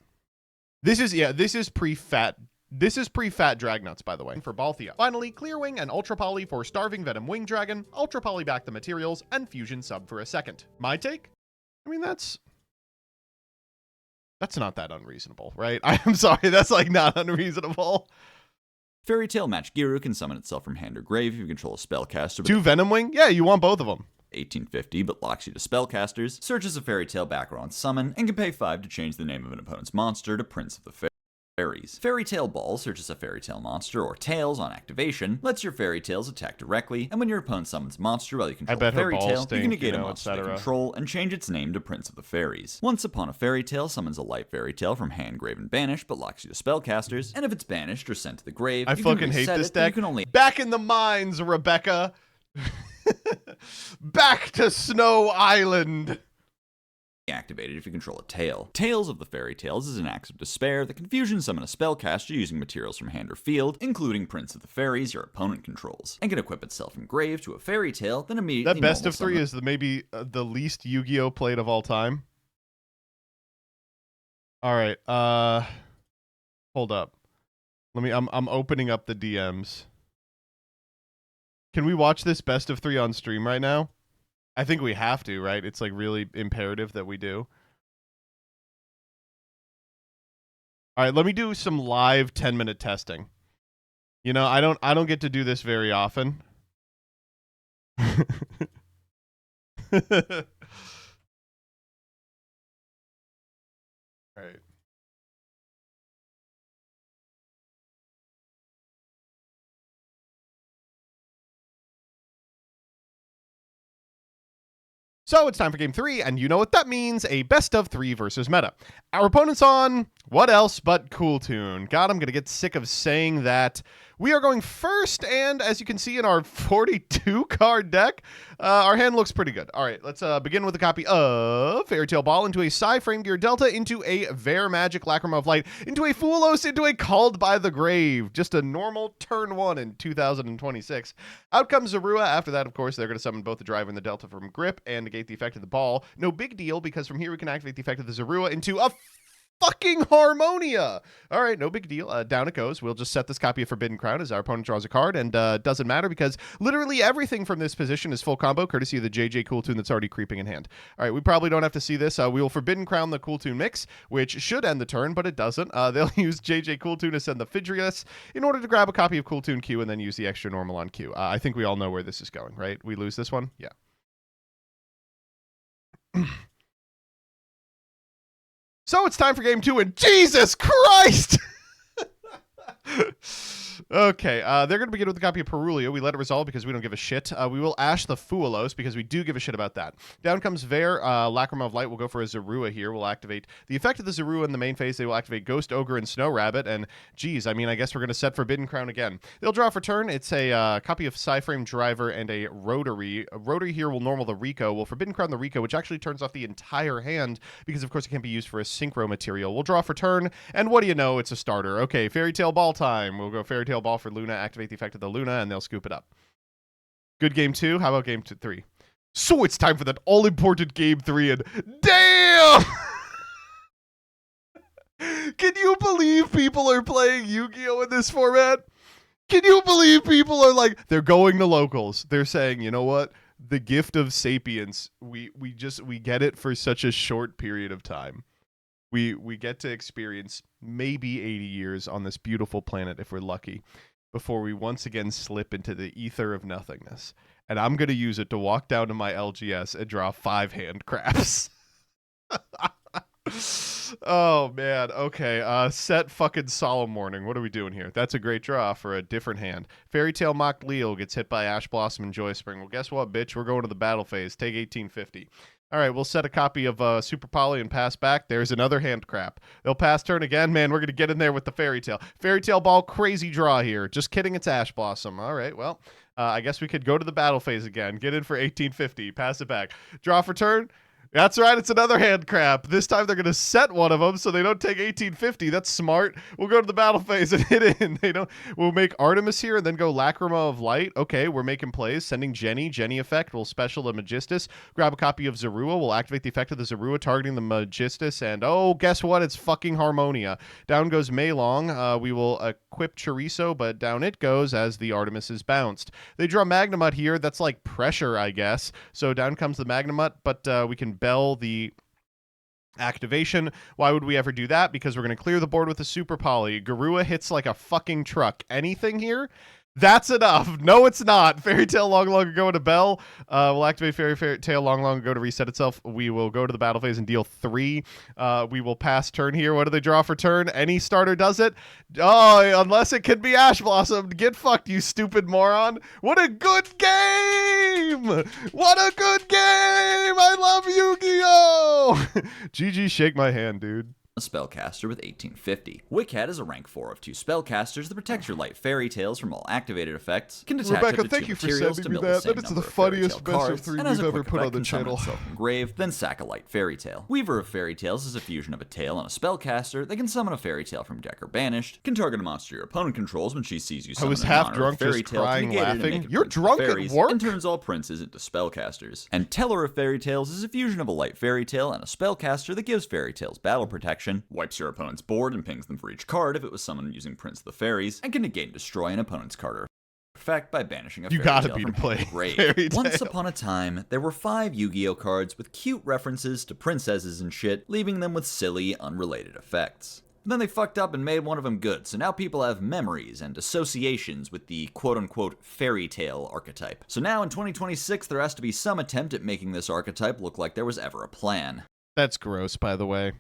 This is pre-fat Dragnuts, by the way, for Balthia. Finally, Clear Wing and Ultra Poly for Starving Venom Wing Dragon, Ultra Poly back the materials, and Fusion sub for a second. My take? I mean, that's not that unreasonable, right? I'm sorry, that's like not unreasonable. Fairy Tail Match Giru can summon itself from hand or grave if you control a spellcaster. 2 Venom Wing? Yeah, you want both of them. 1850, but locks you to spellcasters, searches a Fairy Tail back row on summon, and can pay 5 to change the name of an opponent's monster to Prince of the Fairies. Fairy Tail Ball searches a Fairy Tail monster or Tails on activation, lets your Fairy Tails attack directly, and when your opponent summons monster while you control a Fairy Tail, you can negate a monster they control and change its name to Prince of the Fairies. Once upon a Fairy Tail summons a light Fairy Tail from hand, grave, and banish, but locks you to spellcasters, and if it's banished or sent to the grave, I fucking hate this deck. You can only back in the mines, Rebecca. Back to Snow Island. Activated if you control a tail. Tails of the Fairy Tails is an Axe of Despair that can fusion summon a spellcaster using materials from hand or field, including Prince of the Fairies your opponent controls, and can equip itself from grave to a Fairy Tail, then immediately that best of 3 is maybe the least Yu-Gi-Oh played of all time. All right, hold up. I'm opening up the DMs. Can we watch this best of 3 on stream right now? I think we have to, right? It's like really imperative that we do. All right, let me do some live 10-minute testing. You know, I don't get to do this very often. Right. So it's time for game 3, and you know what that means, a best of 3 versus meta. Our opponent's on what else but Cool Tune. God, I'm going to get sick of saying that. We are going first, and as you can see in our 42 card deck, our hand looks pretty good. All right, let's begin with a copy of Fairy Tale Ball into a Psy-Frame Gear Delta, into a Vare Magic Lacrima of Light, into a Fulos, into a Called by the Grave. Just a normal turn 1 in 2026. Out comes Zorua. After that, of course, they're going to summon both the Driver and the Delta from Grip and negate the effect of the ball. No big deal, because from here we can activate the effect of the Zorua into a fucking Harmonia. All right, no big deal. Down it goes. We'll just set this copy of Forbidden Crown as our opponent draws a card, and doesn't matter because literally everything from this position is full combo, courtesy of the JJ Cool Tune that's already creeping in hand. All right, we probably don't have to see this. We will Forbidden Crown the Cool Tune mix, which should end the turn, but it doesn't. They'll use JJ Cool Tune to send the Pidgeotto in order to grab a copy of Cool Tune Q and then use the extra normal on Q. I think we all know where this is going, right? We lose this one? Yeah. So it's time for game 2, and Jesus Christ! Okay, they're going to begin with a copy of Perulio. We let it resolve because we don't give a shit. We will Ash the Fuelos because we do give a shit about that. Down comes Vare. Lacrima of Light will go for a Zorua here. We'll activate the effect of the Zorua in the main phase. They will activate Ghost Ogre and Snow Rabbit. And, geez, I mean, I guess we're going to set Forbidden Crown again. They'll draw for turn. It's a copy of Psy-Frame Driver and a Rotary. A Rotary here will normal the Rico. We'll Forbidden Crown the Rico, which actually turns off the entire hand because, of course, it can't be used for a Synchro material. We'll draw for turn, and what do you know? It's a starter. Okay, Fairy Tale Ball time. We'll go Fairy Tale Ball for Luna, activate the effect of the Luna, and they'll scoop it up. Good game 2. How about game 3? So it's time for that all-important game 3, and damn! Can you believe people are playing Yu-Gi-Oh! In this format? Can you believe people are like, they're going to locals. They're saying, you know what? The gift of sapience, we get it for such a short period of time. We get to experience maybe 80 years on this beautiful planet if we're lucky, before we once again slip into the ether of nothingness. And I'm going to use it to walk down to my LGS and draw 5 hand craps. Oh, man. Okay. Set fucking Solemn Morning. What are we doing here? That's a great draw for a different hand. Fairy Tale Mock Leo gets hit by Ash Blossom and Joy Spring. Well, guess what, bitch? We're going to the battle phase. Take 1850. All right, we'll set a copy of Super Poly and pass back. There's another hand crap. They'll pass turn again. Man, we're going to get in there with the Fairy Tale. Fairy Tale Ball, crazy draw here. Just kidding, it's Ash Blossom. All right, well, I guess we could go to the battle phase again. Get in for 1850. Pass it back. Draw for turn. That's right, it's another hand crap. This time they're going to set one of them so they don't take 1850. That's smart. We'll go to the battle phase and hit in. We'll make Artemis here and then go Lacrima of Light. Okay, we're making plays. Sending Jenny. Jenny effect. We'll special the Magistus. Grab a copy of Zorua. We'll activate the effect of the Zorua targeting the Magistus. And, oh, guess what? It's fucking Harmonia. Down goes Meilong. We will equip Chorizo, but down it goes as the Artemis is bounced. They draw Magnemite here. That's like pressure, I guess. So down comes the Magnemite, but we can bell the activation. Why would we ever do that? Because we're going to clear the board with a Super Poly. Garua hits like a fucking truck. Anything here? That's enough. No, it's not. Fairy Tale Long Ago to Bell. We'll activate Fairy Tale Long Ago to reset itself. We will go to the battle phase and deal 3. We will pass turn here. What do they draw for turn? Any starter does it. Oh, unless it can be Ash Blossom. Get fucked, you stupid moron. What a good game. What a good game. I love Yu-Gi-Oh! GG, shake my hand, dude. A spellcaster with 1850. Wickhat is a rank 4 of 2 spellcasters that protects your light fairy tales from all activated effects, can detach Rebecca, up to thank 2 you for materials to sending me mill the that. same That is number the of fairy tale funniest best of cards, 3 and as we've a ever quick put on effect the can summon channel. itself from grave, then sack a light fairy tale. Weaver of Fairy Tales is a fusion of a tail and a spellcaster that can summon a fairy tale from deck or banished, can target a monster your opponent controls when she sees you summon was in half honor of drunk, fairy just tale to crying, negate it and laughing. make it You're prince of drunk at fairies, work? and turns all princes into spellcasters. And Teller of Fairy Tales is a fusion of a light fairy tale and a spellcaster that gives fairy tales battle protection, wipes your opponent's board and pings them for each card if it was summoned using Prince of the Fairies, and can negate and destroy an opponent's card or effect by banishing a You fairy gotta tale be from to play hand or grave. Fairy Once Tale. upon a time, there were 5 Yu-Gi-Oh cards with cute references to princesses and shit, leaving them with silly, unrelated effects. But then they fucked up and made one of them good, so now people have memories and associations with the quote-unquote fairy tale archetype. So now in 2026, there has to be some attempt at making this archetype look like there was ever a plan. That's gross, by the way,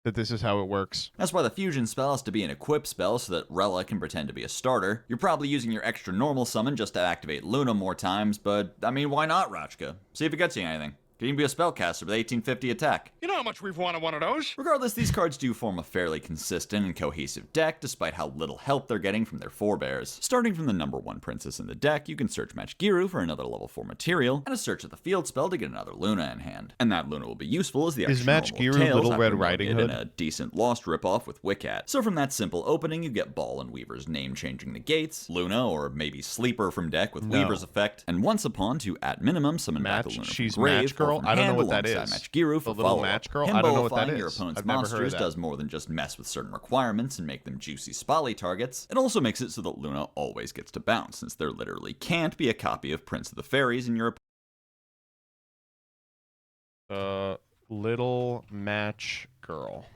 that this is how it works. That's why the fusion spell has to be an equip spell so that Rella can pretend to be a starter. You're probably using your extra normal summon just to activate Luna more times, but I mean, why not, Rachka? See if it gets you anything. Can even be a spellcaster with 1850 attack. You know how much we've wanted one of those? Regardless, these cards do form a fairly consistent and cohesive deck, despite how little help they're getting from their forebears. Starting from the number 1 princess in the deck, you can search Match Giru for another level 4 material, and a search of the field spell to get another Luna in hand. And that Luna will be useful as the Is extra Match normal Giru tails Little after Red Nugget Riding Hood? and a decent Lost ripoff with Wiccat. So from that simple opening, you get Ball and Weaver's name changing the gates, Luna, or maybe Sleeper from deck with Weaver's effect, and once upon to, at minimum, summon back a Luna She's from grave, Match Girl? or from I don't know hand what that alongside is. Match Giru for The little follow-up. Match Girl? I don't know what that Himbo-ifying your is. opponent's I've never heard of monsters that. does more than just mess with certain requirements and make them juicy spally targets. It also makes it so that Luna always gets to bounce, since there literally can't be a copy of Prince of the Fairies in your Little Match Girl.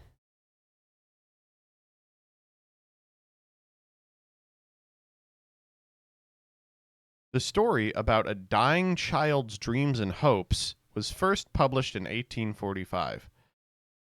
The story about a dying child's dreams and hopes was first published in 1845.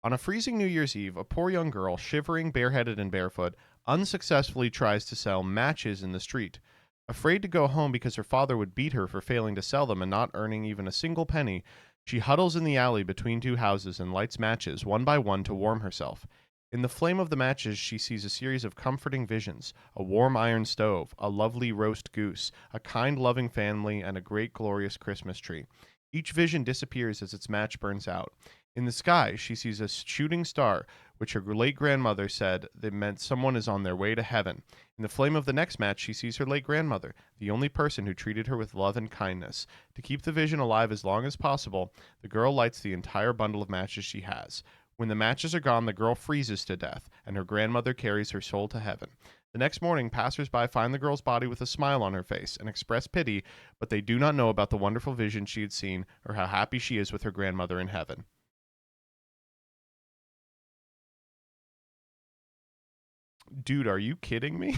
On a freezing New Year's Eve, a poor young girl, shivering, bareheaded, and barefoot, unsuccessfully tries to sell matches in the street. Afraid to go home because her father would beat her for failing to sell them and not earning even a single penny, she huddles in the alley between two houses and lights matches one by one to warm herself. In the flame of the matches, she sees a series of comforting visions: a warm iron stove, a lovely roast goose, a kind, loving family, and a great, glorious Christmas tree. Each vision disappears as its match burns out. In the sky, she sees a shooting star, which her late grandmother said that meant someone is on their way to heaven. In the flame of the next match, she sees her late grandmother, the only person who treated her with love and kindness. To keep the vision alive as long as possible, the girl lights the entire bundle of matches she has. When the matches are gone, the girl freezes to death, and her grandmother carries her soul to heaven. The next morning, passers-by find the girl's body with a smile on her face and express pity, but they do not know about the wonderful vision she had seen or how happy she is with her grandmother in heaven. Dude, are you kidding me?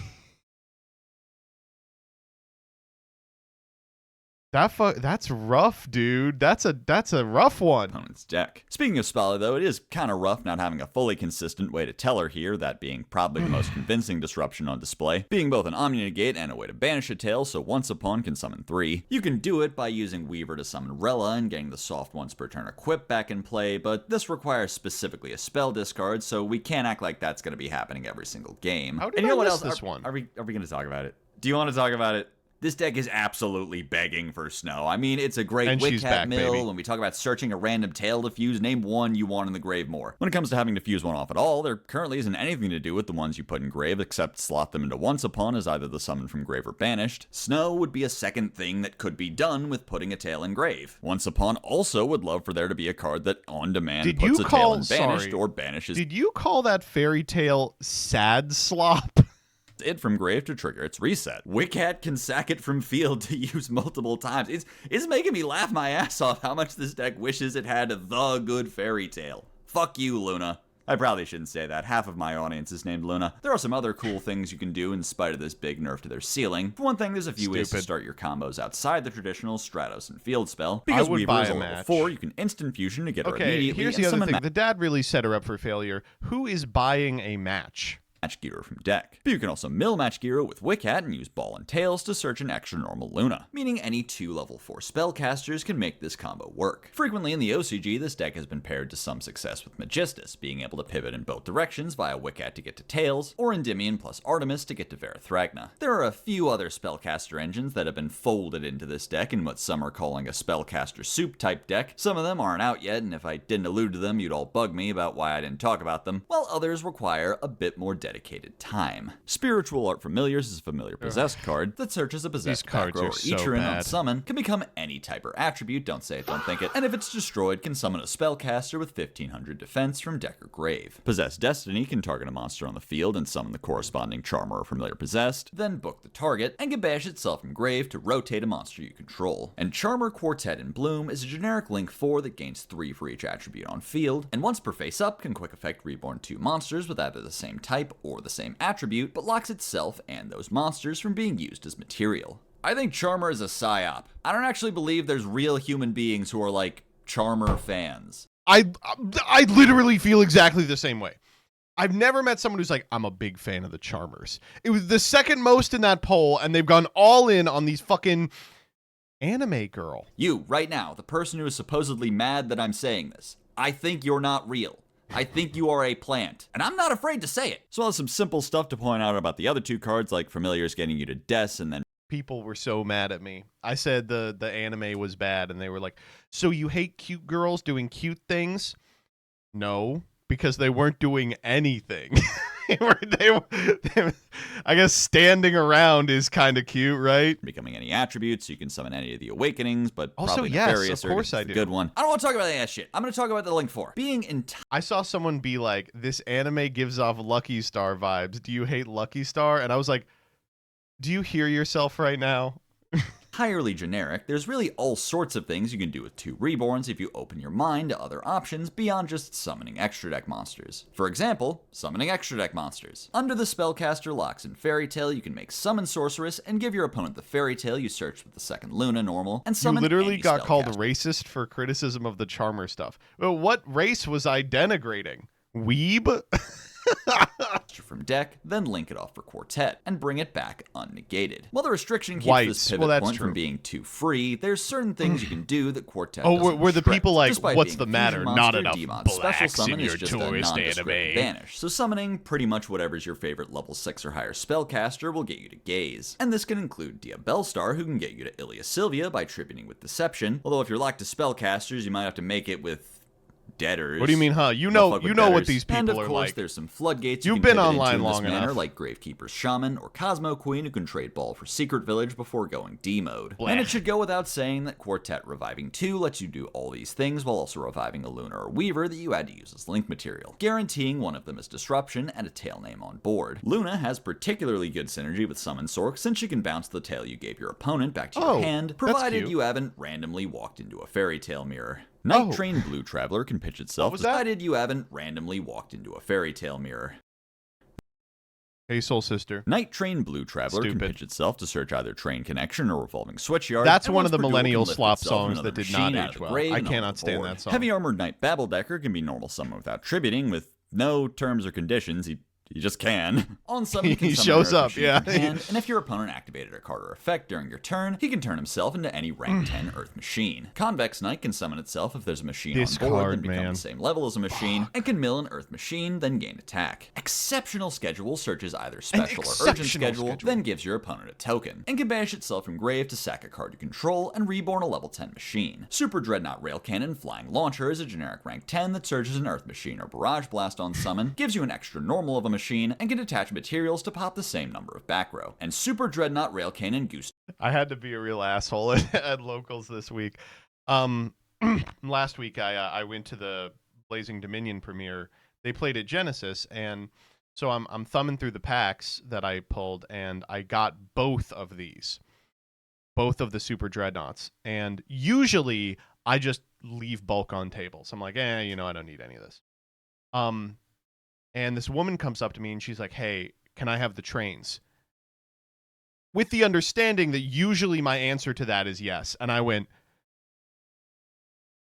That's rough, dude. That's a rough one. opponent's deck. Speaking of Spally, though, it is kind of rough not having a fully consistent way to tell her here, that being probably the most convincing disruption on display, being both an Omni-Negate and a way to banish a tail, so Once Upon can summon 3. You can do it by using Weaver to summon Rella and getting the soft once per turn equip back in play, but this requires specifically a spell discard, so we can't act like that's going to be happening every single game. How did and you know I what miss else? this one? Are we going to talk about it? Do you want to talk about it? This deck is absolutely begging for snow. I mean, it's a great And she's Wiccat back, mill. baby. When we talk about searching a random tail to fuse, name one you want in the grave more. When it comes to having to fuse one off at all, there currently isn't anything to do with the ones you put in grave except slot them into Once Upon as either the summon from grave or banished. Snow would be a second thing that could be done with putting a tail in grave. Once Upon also would love for there to be a card that on demand puts a tail in banished or banishes. Did you call that fairy tale sad slop? It from grave to trigger its reset. Wiccat can sack it from field to use multiple times. It's making me laugh my ass off how much this deck wishes it had the good fairy tale. Fuck you, Luna. I probably shouldn't say that. Half of my audience is named Luna. There are some other cool things you can do in spite of this big nerf to their ceiling. For one thing, there's a few ways to start your combos outside the traditional Stratos and field spell. Because Weaver is a level 4, you can instant fusion to get her immediately. Here's the other thing. The dad really set her up for failure. Who is buying a match? Match Giru from deck. But you can also mill Match Giru with Wiccat and use Ball and Tails to search an extra normal Luna, meaning any 2 level 4 spellcasters can make this combo work. Frequently in the OCG, this deck has been paired to some success with Magistus, being able to pivot in both directions via Wiccat to get to Tails, or Endymion plus Artemis to get to Varathragna. There are a few other spellcaster engines that have been folded into this deck in what some are calling a spellcaster soup type deck. Some of them aren't out yet, and if I didn't allude to them, you'd all bug me about why I didn't talk about them, while others require a bit more depth dedicated time. Spiritual Art Familiars is a familiar possessed card that searches a possessed back row or Ichirin on summon, can become any type or attribute, don't say it, don't think it, and if it's destroyed, can summon a spellcaster with 1500 defense from deck or grave. Possessed Destiny can target a monster on the field and summon the corresponding charmer or familiar possessed, then book the target, and can bash itself from grave to rotate a monster you control. And Charmer Quartet in Bloom is a generic Link 4 that gains 3 for each attribute on field, and once per face up can quick effect reborn 2 monsters with either the same type or the same attribute, but locks itself and those monsters from being used as material. I think Charmer is a psyop. I don't actually believe there's real human beings who are like Charmer fans. I literally feel exactly the same way. I've never met someone who's like, I'm a big fan of the Charmers. It was the second most in that poll, and they've gone all in on these fucking anime girl. You, right now, the person who is supposedly mad that I'm saying this, I think you're not real. I think you are a plant, and I'm not afraid to say it. So, some simple stuff to point out about the other 2 cards, like Familiars getting you to Death, and then people were so mad at me. I said the anime was bad, and they were like, so you hate cute girls doing cute things? No, because they weren't doing anything. I guess standing around is kind of cute, right? Becoming any attributes, you can summon any of the Awakenings, but also, probably yes, Nefarious of course I do. Good one. I don't want to talk about any of that shit. I'm going to talk about the Link 4. I saw someone be like, this anime gives off Lucky Star vibes. Do you hate Lucky Star? And I was like, do you hear yourself right now? Entirely generic, there's really all sorts of things you can do with 2 Reborns if you open your mind to other options beyond just summoning extra deck monsters. For example, summoning extra deck monsters. Under the spellcaster locks in Fairy Tail, you can make Summon Sorceress and give your opponent the Fairy Tail you searched with the second Luna normal, and summon You literally any got called spellcaster. racist for criticism of the Charmer stuff. Well, what race was I denigrating? Weeb? From deck, then link it off for Quartet, and bring it back unnegated. While the restriction keeps Whites. this pivot Well, point true. from being too free, there's certain things you can do that Quartet Oh, doesn't were the restrict. people like, Just by what's being the a fusion matter? monster, Not enough Demon Special blacks in Summon your is just a tourist nondescript anime. vanish. So summoning pretty much whatever's your favorite level 6 or higher spellcaster will get you to Gaze. And this can include Diabellstar, who can get you to Ilia Sylvia by tributing with Deception, although if you're locked to spellcasters, you might have to make it with Deaders. What do you mean, huh? You know what Deaders. these people and of are course, like. there's some floodgates You've you been can pivot online into in this long manner, enough. like Gravekeeper's Shaman or Cosmo Queen, who can trade ball for Secret Village before going D mode. Blech. And it should go without saying that Quartet Reviving 2 lets you do all these things while also reviving a Luna or Weaver that you had to use as link material, guaranteeing one of them is Disruption and a tail name on board. Luna has particularly good synergy with Summon Sork since she can bounce the tail you gave your opponent back to your hand, provided cute. you haven't randomly walked into a Fairy Tail mirror. Night Train Blue Traveler can pitch itself, provided you haven't randomly walked into a Fairy Tail mirror. Hey, Soul Sister. Night Train Blue Traveler can pitch itself to search either Train Connection or Revolving Switchyard. That's and one once of the per duel millennial can lift slop itself songs another that did machine not out age of the well. grave I and on cannot the stand board. that song. Heavy Armored Knight Babbledecker can be normal summon without tributing with no terms or conditions. He just can. On summon, he can He summon shows an Earth up, Machine yeah. from hand, and if your opponent activated a card or effect during your turn, he can turn himself into any rank 10 Earth Machine. Convex Knight can summon itself if there's a machine This on board, card, then become man. the same level as a machine, and can mill an Earth Machine, then gain attack. Exceptional Schedule searches either special or urgent schedule, then gives your opponent a token, and can banish itself from grave to sack a card you control and reborn a level 10 machine. Super Dreadnought Rail Cannon Flying Launcher is a generic rank 10 that searches an Earth Machine or Barrage Blast on summon, gives you an extra normal of a machine, and can attach materials to pop the same number of back row. And Super Dreadnought Rail Cannon Goose. I had to be a real asshole at locals this week. Last week I went to the Blazing Dominion premiere. They played at Genesis, and so I'm thumbing through the packs that I pulled, and I got both of these, both of the Super Dreadnoughts. And usually I just leave bulk on tables. I'm like, I don't need any of this. And this woman comes up to me and she's like, hey, can I have the trains? With the understanding that usually my answer to that is yes. And I went,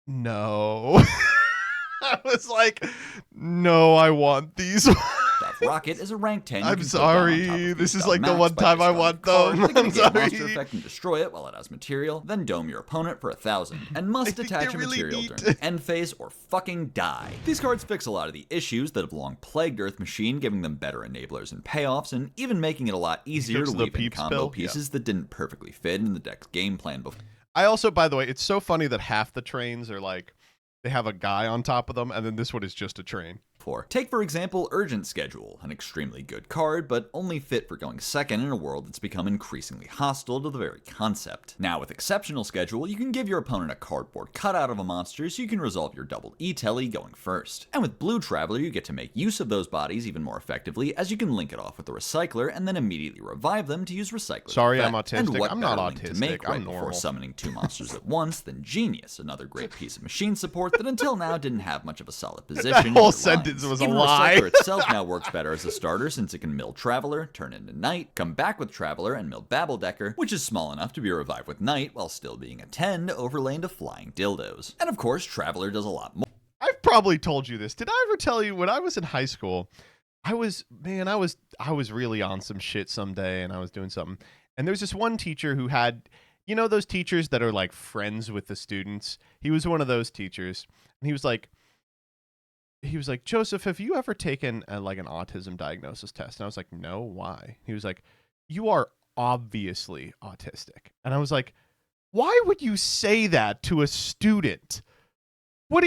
no. I was like, no, I want these. Rocket is a rank 10. I'm sorry. This is like the one time I want them. I'm sorry. Monster effect and destroy it while it has material, then dome your opponent for 1,000, and must attach a material during the end phase or fucking die. These cards fix a lot of the issues that have long plagued Earth Machine, giving them better enablers and payoffs, and even making it a lot easier to weave in combo pieces that didn't perfectly fit in the deck's game plan before. I also, by the way, it's so funny that half the trains are like, they have a guy on top of them, and then this one is just a train. for. Take, for example, Urgent Schedule, an extremely good card, but only fit for going second in a world that's become increasingly hostile to the very concept. Now, with Exceptional Schedule, you can give your opponent a cardboard cutout of a monster so you can resolve your double E-Telly going first. And with Blue Traveler, you get to make use of those bodies even more effectively, as you can link it off with the Recycler and then immediately revive them to use Recycler. Sorry, I'm effect. And autistic. what I'm not better link autistic. to make right I'm before normal. summoning 2 monsters at once than Genius, another great piece of machine support that until now didn't have much of a solid position. That in whole your sentence lines. was a Even lie. Recycler itself now works better as a starter since it can mill Traveler, turn into Knight, come back with Traveler, and mill Babbledecker, which is small enough to be revived with Knight while still being a 10 to overlay into Flying Dildos. And of course, Traveler does a lot more. I've probably told you this. Did I ever tell you when I was in high school, I was really on some shit someday and I was doing something. And there's this one teacher who had, you know, those teachers that are like friends with the students. He was one of those teachers. And he was like, Joseph, have you ever taken like an autism diagnosis test? And I was like, no, why? He was like, you are obviously autistic. And I was like, why would you say that to a student? You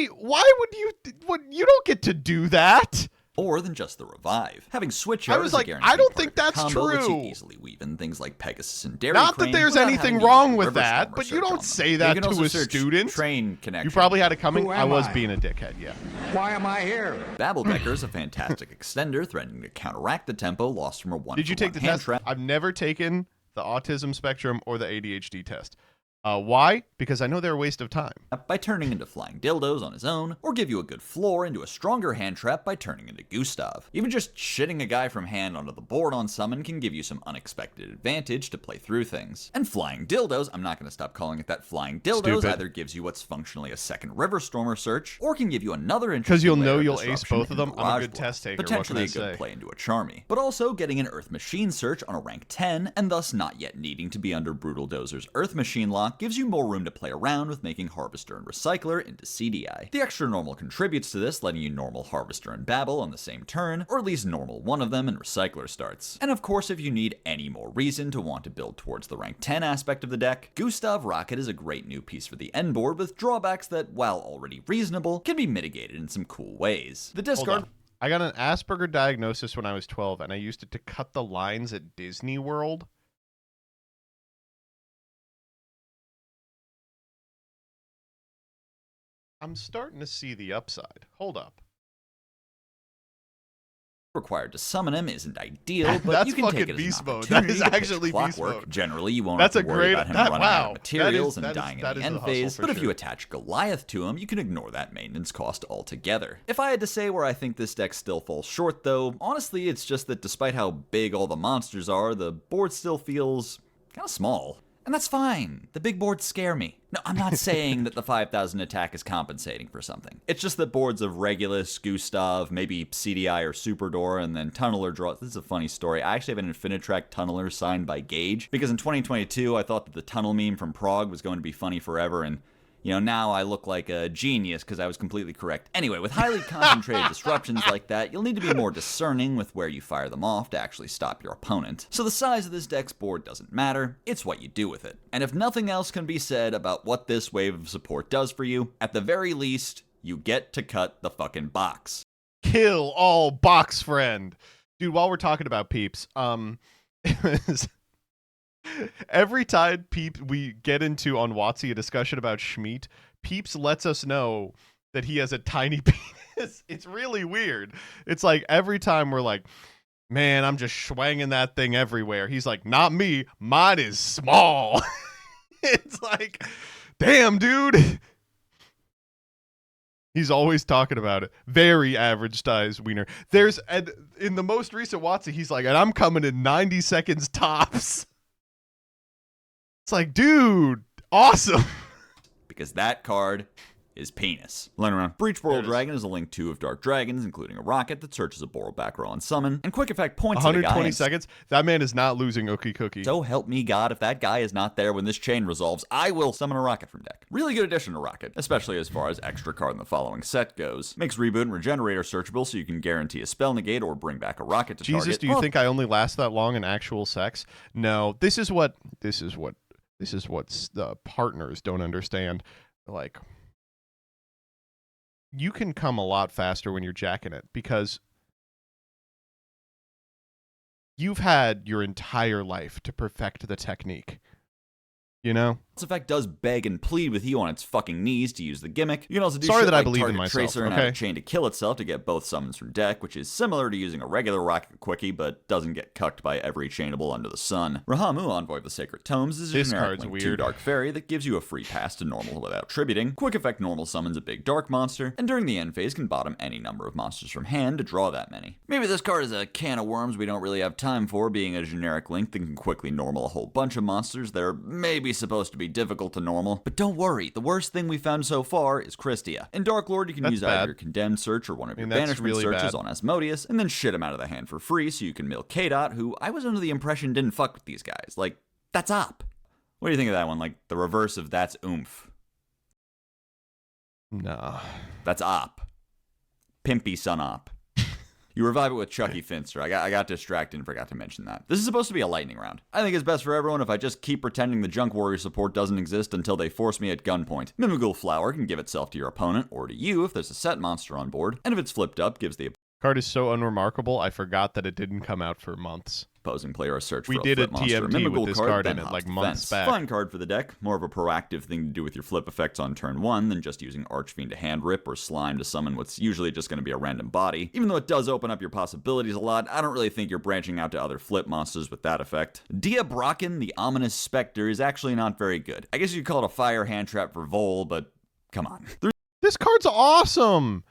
don't get to do that. More than just the revive. Having switch I was like, I don't think that's combo lets you true. easily weave in things like Pegasus and Dairy Not Crane that there's without anything having to wrong use with River that, Storm but you research on don't them. say You that can to also a search student. Train connection. You probably had it coming. Who I am was I? being a dickhead, yeah. Why am I here? Babblebecker's a fantastic extender, threatening to counteract the tempo lost from a 1-for-1 Did you take the hand test? trap. I've never taken the autism spectrum or the ADHD test. Why? Because I know they're a waste of time. By turning into Flying Dildos on his own, or give you a good floor into a stronger hand trap by turning into Gustav. Even just shitting a guy from hand onto the board on summon can give you some unexpected advantage to play through things. And Flying Dildos, I'm not going to stop calling it that, Flying Dildos Stupid. either gives you what's functionally a second River Stormer search, or can give you another interesting Because you'll know layer of you'll ace disruption both of in them. I'm a Barrage good Blast. test taker. Potentially a What can I good say? play into a Charmy. But also getting an Earth Machine search on a rank 10, and thus not yet needing to be under Brutal Dozer's Earth Machine lock, gives you more room to play around with making Harvester and Recycler into CDI. The extra normal contributes to this, letting you normal Harvester and Babble on the same turn, or at least normal one of them and Recycler starts. And of course, if you need any more reason to want to build towards the rank 10 aspect of the deck, Gustav Rocket is a great new piece for the end board with drawbacks that, while already reasonable, can be mitigated in some cool ways. The Hold discard on. I got an Asperger diagnosis when I was 12, and I used it to cut the lines at Disney World. I'm starting to see the upside. Hold up. required to summon him isn't ideal, but That's you can take fucking it as beast an mode. That opportunity is to pitch actually beast clockwork. mode. Generally, you won't That's have to a worry great- about him that- running out wow. of materials That and is- dying that in is the the end hustle phase, for but if you sure. attach Goliath to him, you can ignore that maintenance cost altogether. If I had to say where I think this deck still falls short though, honestly it's just that despite how big all the monsters are, the board still feels kinda small. And that's fine. The big boards scare me. No, I'm not saying that the 5,000 attack is compensating for something. It's just that boards of Regulus, Gustav, maybe CDI or Superdora, and then Tunneler draws. This is a funny story. I actually have an Infinitrack Tunneler signed by Gage, because in 2022 I thought that the tunnel meme from Prague was going to be funny forever, and now I look like a genius because I was completely correct. Anyway, with highly concentrated disruptions like that, you'll need to be more discerning with where you fire them off to actually stop your opponent. So the size of this deck's board doesn't matter, it's what you do with it. And if nothing else can be said about what this wave of support does for you, at the very least, you get to cut the fucking box. Kill all box friend. Dude, while we're talking about peeps, every time we get into on WotC a discussion about Schmeat, Peeps lets us know that he has a tiny penis. It's really weird. It's like every time we're like, man, I'm just swanging that thing everywhere. He's like, not me. Mine is small. It's like, damn, dude. He's always talking about it. Very average size wiener. And in the most recent WotC, he's like, and I'm coming in 90 seconds tops. It's like, dude, awesome. Because that card is penis. Learn around. Breach World Dragon is a link 2 of Dark Dragons, including a rocket that searches a Boral back row on summon, and quick effect points at a guy 120 and seconds? That man is not losing Ookie Cookie. so help me God, if that guy is not there when this chain resolves, I will summon a rocket from deck. Really good addition to rocket, especially as far as extra card in the following set goes. Makes reboot and regenerator searchable so you can guarantee a spell negate or bring back a rocket to Jesus, target. do you think I only last that long in actual sex? No. This is what the partners don't understand. Like, you can come a lot faster when you're jacking it because you've had your entire life to perfect the technique. You know? This effect does beg and plead with you on its fucking knees to use the gimmick. You can also do Sorry shit that I like believe in target myself, tracer and okay? have a chain to kill itself to get both summons from deck, which is similar to using a regular rocket quickie, but doesn't get cucked by every chainable under the sun. Rahamu, Envoy of the Sacred Tomes, is a This generic card's link 2 weird. Dark Fairy that gives you a free pass to normal without tributing. Quick effect normal summons a big dark monster, and during the end phase can bottom any number of monsters from hand to draw that many. Maybe this card is a can of worms we don't really have time for, being a generic link that can quickly normal a whole bunch of monsters that are maybe supposed to be difficult to normal. But don't worry, the worst thing we found so far is Christia. In Dark Lord, you can use either your Condemned search or one of your banishment really searches bad. on Asmodeus, and then shit him out of the hand for free so you can mill K-Dot, who I was under the impression didn't fuck with these guys. Like, that's op. What do you think of that one? Like, the reverse of that's oomph. Nah. That's op. Pimpy son op. You revive it with Chucky Finster. I got distracted and forgot to mention that. This is supposed to be a lightning round. I think it's best for everyone if I just keep pretending the Junk Warrior support doesn't exist until they force me at gunpoint. Mimigul Flower can give itself to your opponent or to you if there's a set monster on board, and if it's flipped up, gives the Card is so unremarkable, I forgot that it didn't come out for months. opposing player a search We for did a a flip monster. TMT Mimigul with this card, card then in it, hops like, the months fence. back. Fine card for the deck, more of a proactive thing to do with your flip effects on turn 1 than just using Archfiend to hand rip or Slime to summon what's usually just going to be a random body. Even though it does open up your possibilities a lot, I don't really think you're branching out to other flip monsters with that effect. Dia Bracken, the Ominous Spectre, is actually not very good. I guess you could call it a fire hand trap for Vol, but come on. This card's awesome!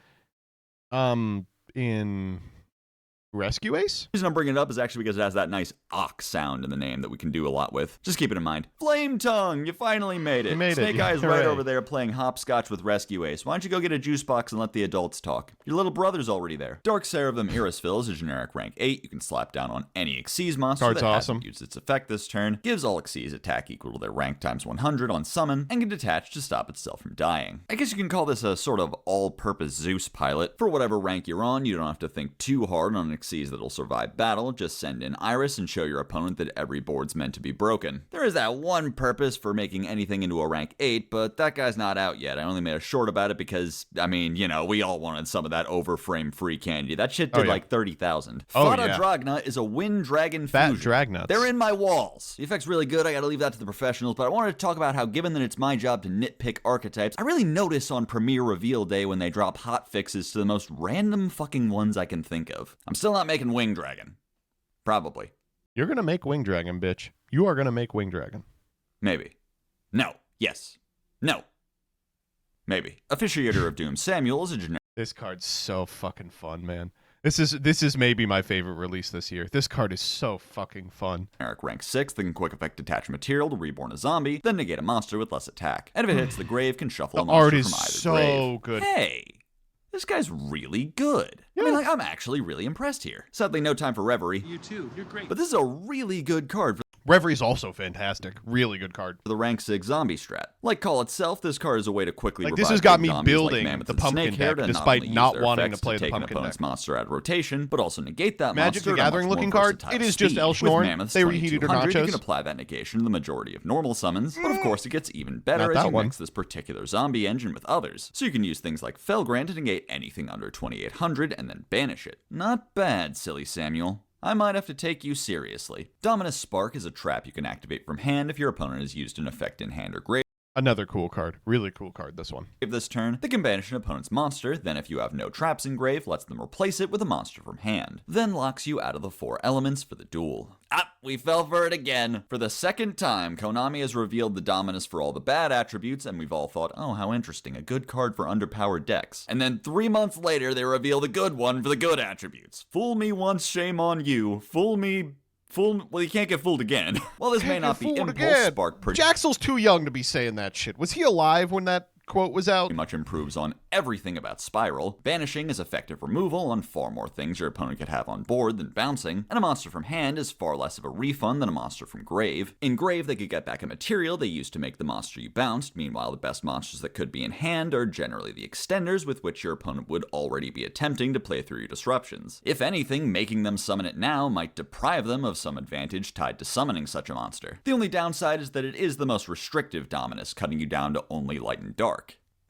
In Rescue Ace? The reason I'm bringing it up is actually because it has that nice ox sound in the name that we can do a lot with. Just keep it in mind. Flame Tongue! You finally made it. You made it. Snake Eyes right Hooray. over there playing hopscotch with Rescue Ace. Why don't you go get a juice box and let the adults talk? Your little brother's already there. Dark Seraphim Irisville is a generic rank 8. You can slap down on any Xyz monster Card's that awesome. hasn't used its effect this turn. Gives all Xyz attack equal to their rank times 100 on summon, and can detach to stop itself from dying. I guess you can call this a sort of all-purpose Zeus pilot. For whatever rank you're on, you don't have to think too hard on an Xyz that'll survive battle. Just send in Iris and show your opponent that every board's meant to be broken. There is that one purpose for making anything into a rank 8, but that guy's not out yet. I only made a short about it because, I mean, you know, we all wanted some of that overframe free candy. That shit did like 30,000. Fata Dragna is a Wind Dragon Fat fusion. Dragnuts. They're in my walls. The effect's really good. I gotta leave that to the professionals, but I wanted to talk about how, given that it's my job to nitpick archetypes, I really notice on premiere reveal day when they drop hot fixes to the most random fucking ones I can think of. I'm still not making Wing Dragon. Probably. You're gonna make Wing Dragon, bitch. You are gonna make Wing Dragon. Maybe. No. Yes. No. Maybe. Officiator of Doom Samuel is a generic This card's so fucking fun, man. This is maybe my favorite release this year. This card is so fucking fun. rank 6 that can quick effect detach material to reborn a zombie, then negate a monster with less attack. And if it hits the grave, can shuffle a The art monster is from either so grave. good. Hey! This guy's really good. I mean, like, I'm actually really impressed here. Sadly, no time for Reverie. You too. You're great. But this is a really good card for Reverie's also fantastic. Really good card. the rank 6 zombie strat. Like Call itself, this card is a way to quickly Like, revive this has got big me zombies building like Mammoth the and pumpkin Snakehair deck, to despite only use not their wanting to effects play the take an pumpkin opponent's deck. monster out of rotation, but also negate that Magic monster the at a Gathering much looking more card. versatile It is just speed. El With Schnorr. Mammoth's They reheated her 2200, you nachos. can apply that negation to the majority of normal summons, but of course it gets even better Not as that you one. mix this particular zombie engine with others. So you can use things like Felgrant to negate anything under 2800 and then banish it. Not bad, silly Samuel. I might have to take you seriously. Dominus Spark is a trap you can activate from hand if your opponent has used an effect in hand or grave. Another cool card. Really cool card, this one. This turn, they can banish an opponent's monster, then if you have no traps in grave, lets them replace it with a monster from hand, then locks you out of the 4 elements for the duel. We fell for it again. For the second time, Konami has revealed the Dominus for all the bad attributes, and we've all thought, oh, how interesting, a good card for underpowered decks. And then 3 months later, they reveal the good one for the good attributes. Fool me once, shame on you. Fool me... Well, you can't get fooled again. Well, this may not be Impulse Spark pretty Jaxel's too young to be saying that shit. Was he alive when that quote was out? much improves on everything about Spiral. Banishing is effective removal on far more things your opponent could have on board than bouncing, and a monster from hand is far less of a refund than a monster from grave. In grave, they could get back a material they used to make the monster you bounced. Meanwhile, the best monsters that could be in hand are generally the extenders with which your opponent would already be attempting to play through your disruptions. If anything, making them summon it now might deprive them of some advantage tied to summoning such a monster. The only downside is that it is the most restrictive Dominus, cutting you down to only light and dark.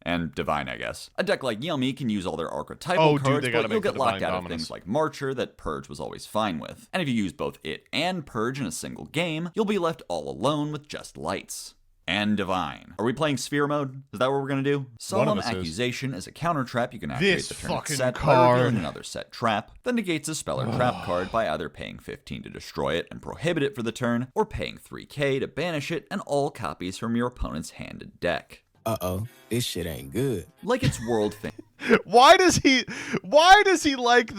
And Divine, I guess. A deck like Yummy can use all their archetypal cards, but you'll get locked out of things like Marcher that Purge was always fine with. And if you use both it and Purge in a single game, you'll be left all alone with just lights. And Divine. Are we playing Sphere mode? Is that what we're gonna do? Solemn Accusation is a counter trap you can activate the turn set by revealing another set trap, then negates a spell or trap card by either paying 15 to destroy it and prohibit it for the turn, or paying 3k to banish it and all copies from your opponent's hand and deck. Uh-oh, this shit ain't good. Like it's world famous. Why does he like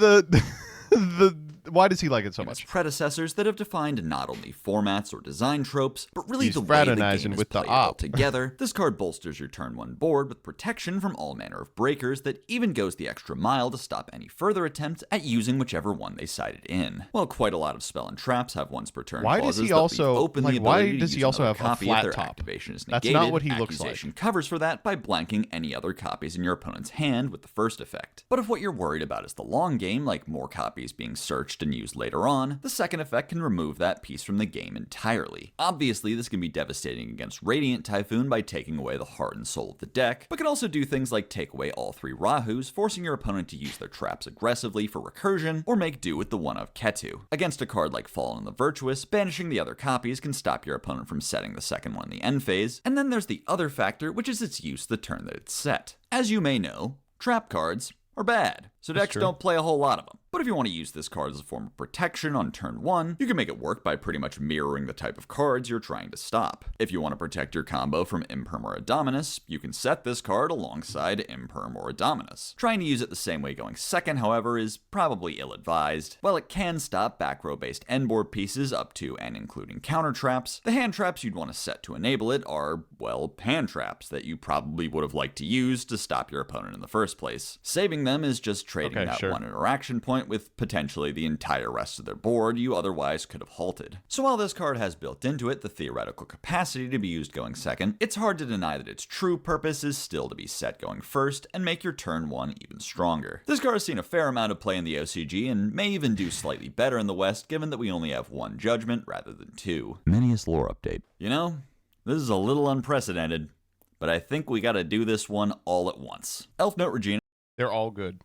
why does he like it so much? Predecessors that have defined not only formats or design tropes, but really He's the way the game is with played all together. This card bolsters your turn 1 board with protection from all manner of breakers that even goes the extra mile to stop any further attempts at using whichever one they sided in. While quite a lot of spell and traps have once per turn clauses that leave open the ability to use another copy if their activation is negated, that's not what he looks like. Accusation covers for that by blanking any other copies in your opponent's hand with the first effect. But if what you're worried about is the long game, like more copies being searched and used later on, the second effect can remove that piece from the game entirely. Obviously, this can be devastating against Radiant Typhoon by taking away the heart and soul of the deck, but can also do things like take away all 3 Rahus, forcing your opponent to use their traps aggressively for recursion, or make do with the one of Ketu. Against a card like Fallen the Virtuous, banishing the other copies can stop your opponent from setting the second one in the end phase, and then there's the other factor, which is its use the turn that it's set. As you may know, trap cards are bad, so decks don't play a whole lot of them. But if you want to use this card as a form of protection on turn 1, you can make it work by pretty much mirroring the type of cards you're trying to stop. If you want to protect your combo from Imperm or Adominus, you can set this card alongside Imperm or Adominus. Trying to use it the same way going second, however, is probably ill-advised. While it can stop back row-based endboard pieces up to and including counter traps, the hand traps you'd want to set to enable it are, well, hand traps that you probably would have liked to use to stop your opponent in the first place. Saving them is just trading that one interaction point with potentially the entire rest of their board you otherwise could have halted. So while this card has built into it the theoretical capacity to be used going second, it's hard to deny that its true purpose is still to be set going first and make your turn 1 even stronger. This card has seen a fair amount of play in the OCG and may even do slightly better in the West given that we only have 1 judgment rather than 2. Minius lore update. You know, this is a little unprecedented, but I think we gotta do this one all at once. Elf Note Regina. They're all good.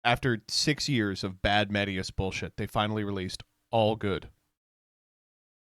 After 6 years of bad Medius bullshit, they finally released All Good.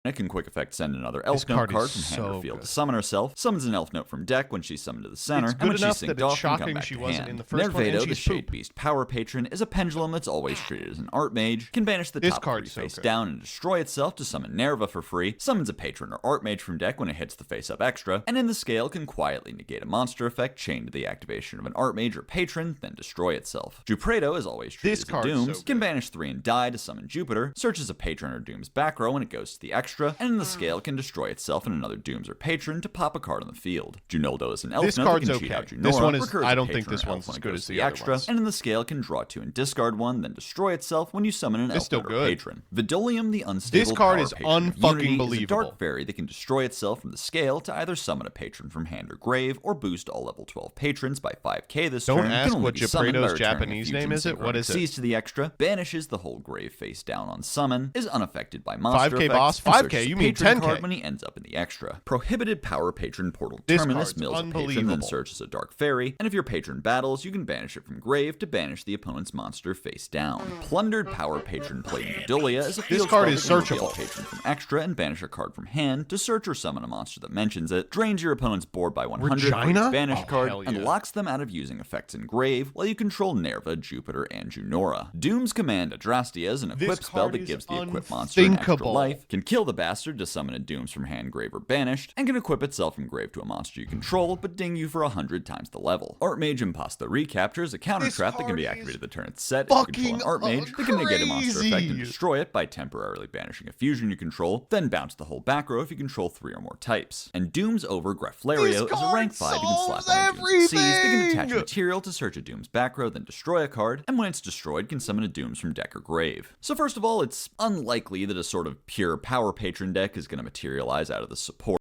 It can quick effect send another Elf Note card from hand or field to summon herself, summons an Elf Note from deck when she's summoned to the center, and when she's synced off, can come back to hand. Nervedo, the Shade Beast Power Patron, is a pendulum that's always treated as an art mage, can banish the top 3 face down and destroy itself to summon Nerva for free, summons a patron or art mage from deck when it hits the face up extra, and in the scale can quietly negate a monster effect chained to the activation of an art mage or patron, then destroy itself. Jupredo is always treated as a Dooms, can banish 3 and die to summon Jupiter, searches a patron or Dooms back row when it goes to the extra, and in the scale can destroy itself and another Dooms or patron to pop a card on the field. Junoldo is an Elf Note that can cheat out Junora. This one is, I don't think this one's as good as the extra, other ones. and in the scale can draw 2 and discard 1, then destroy itself when you summon an Elf Note or patron. Vidolium, the unstable this card is unfucking believable. Is a dark fairy that can destroy itself from the scale to either summon a patron from hand or grave, or boost all level 12 patrons by 5k this turn. Don't ask what Jupredo's Japanese name is. What is it? Sees to the extra, banishes the whole grave face down on summon, is unaffected by monster 5k effects, boss, 5k. You mean 10k? Card when he ends up in the extra. Prohibited Power Patron Portal Terminus mills a patron, then searches a dark fairy, and if your patron battles, you can banish it from grave to banish the opponent's monster face down. Plundered Power Patron Plating Vidulia is a field card spell is that can searchable. reveal a patron from extra and banish a card from hand to search or summon a monster that mentions it, drains your opponent's board by 100 for each banished card, and locks them out of using effects in grave while you control Nerva, Jupiter, and Junora. Doom's Command Adrastea is an equip spell that gives the equipped monster an extra life, can kill the bastard to summon a Dooms from hand, grave, or banished, and can equip itself from grave to a monster you control, but ding you for 100 times the level. Archmage Impasta Recapture is a counter trap that can be activated the turn it's set if you control an Archmage that can negate a monster effect and destroy it by temporarily banishing a fusion you control, then bounce the whole back row if you control 3 or more types. And Doom's Over Greflario is a rank 5 you can slap on a Doom's Seas that can attach material to search a Doom's back row, then destroy a card, and when it's destroyed can summon a Dooms from deck or grave. So first of all, it's unlikely that a sort of pure power patron deck is going to materialize out of the support.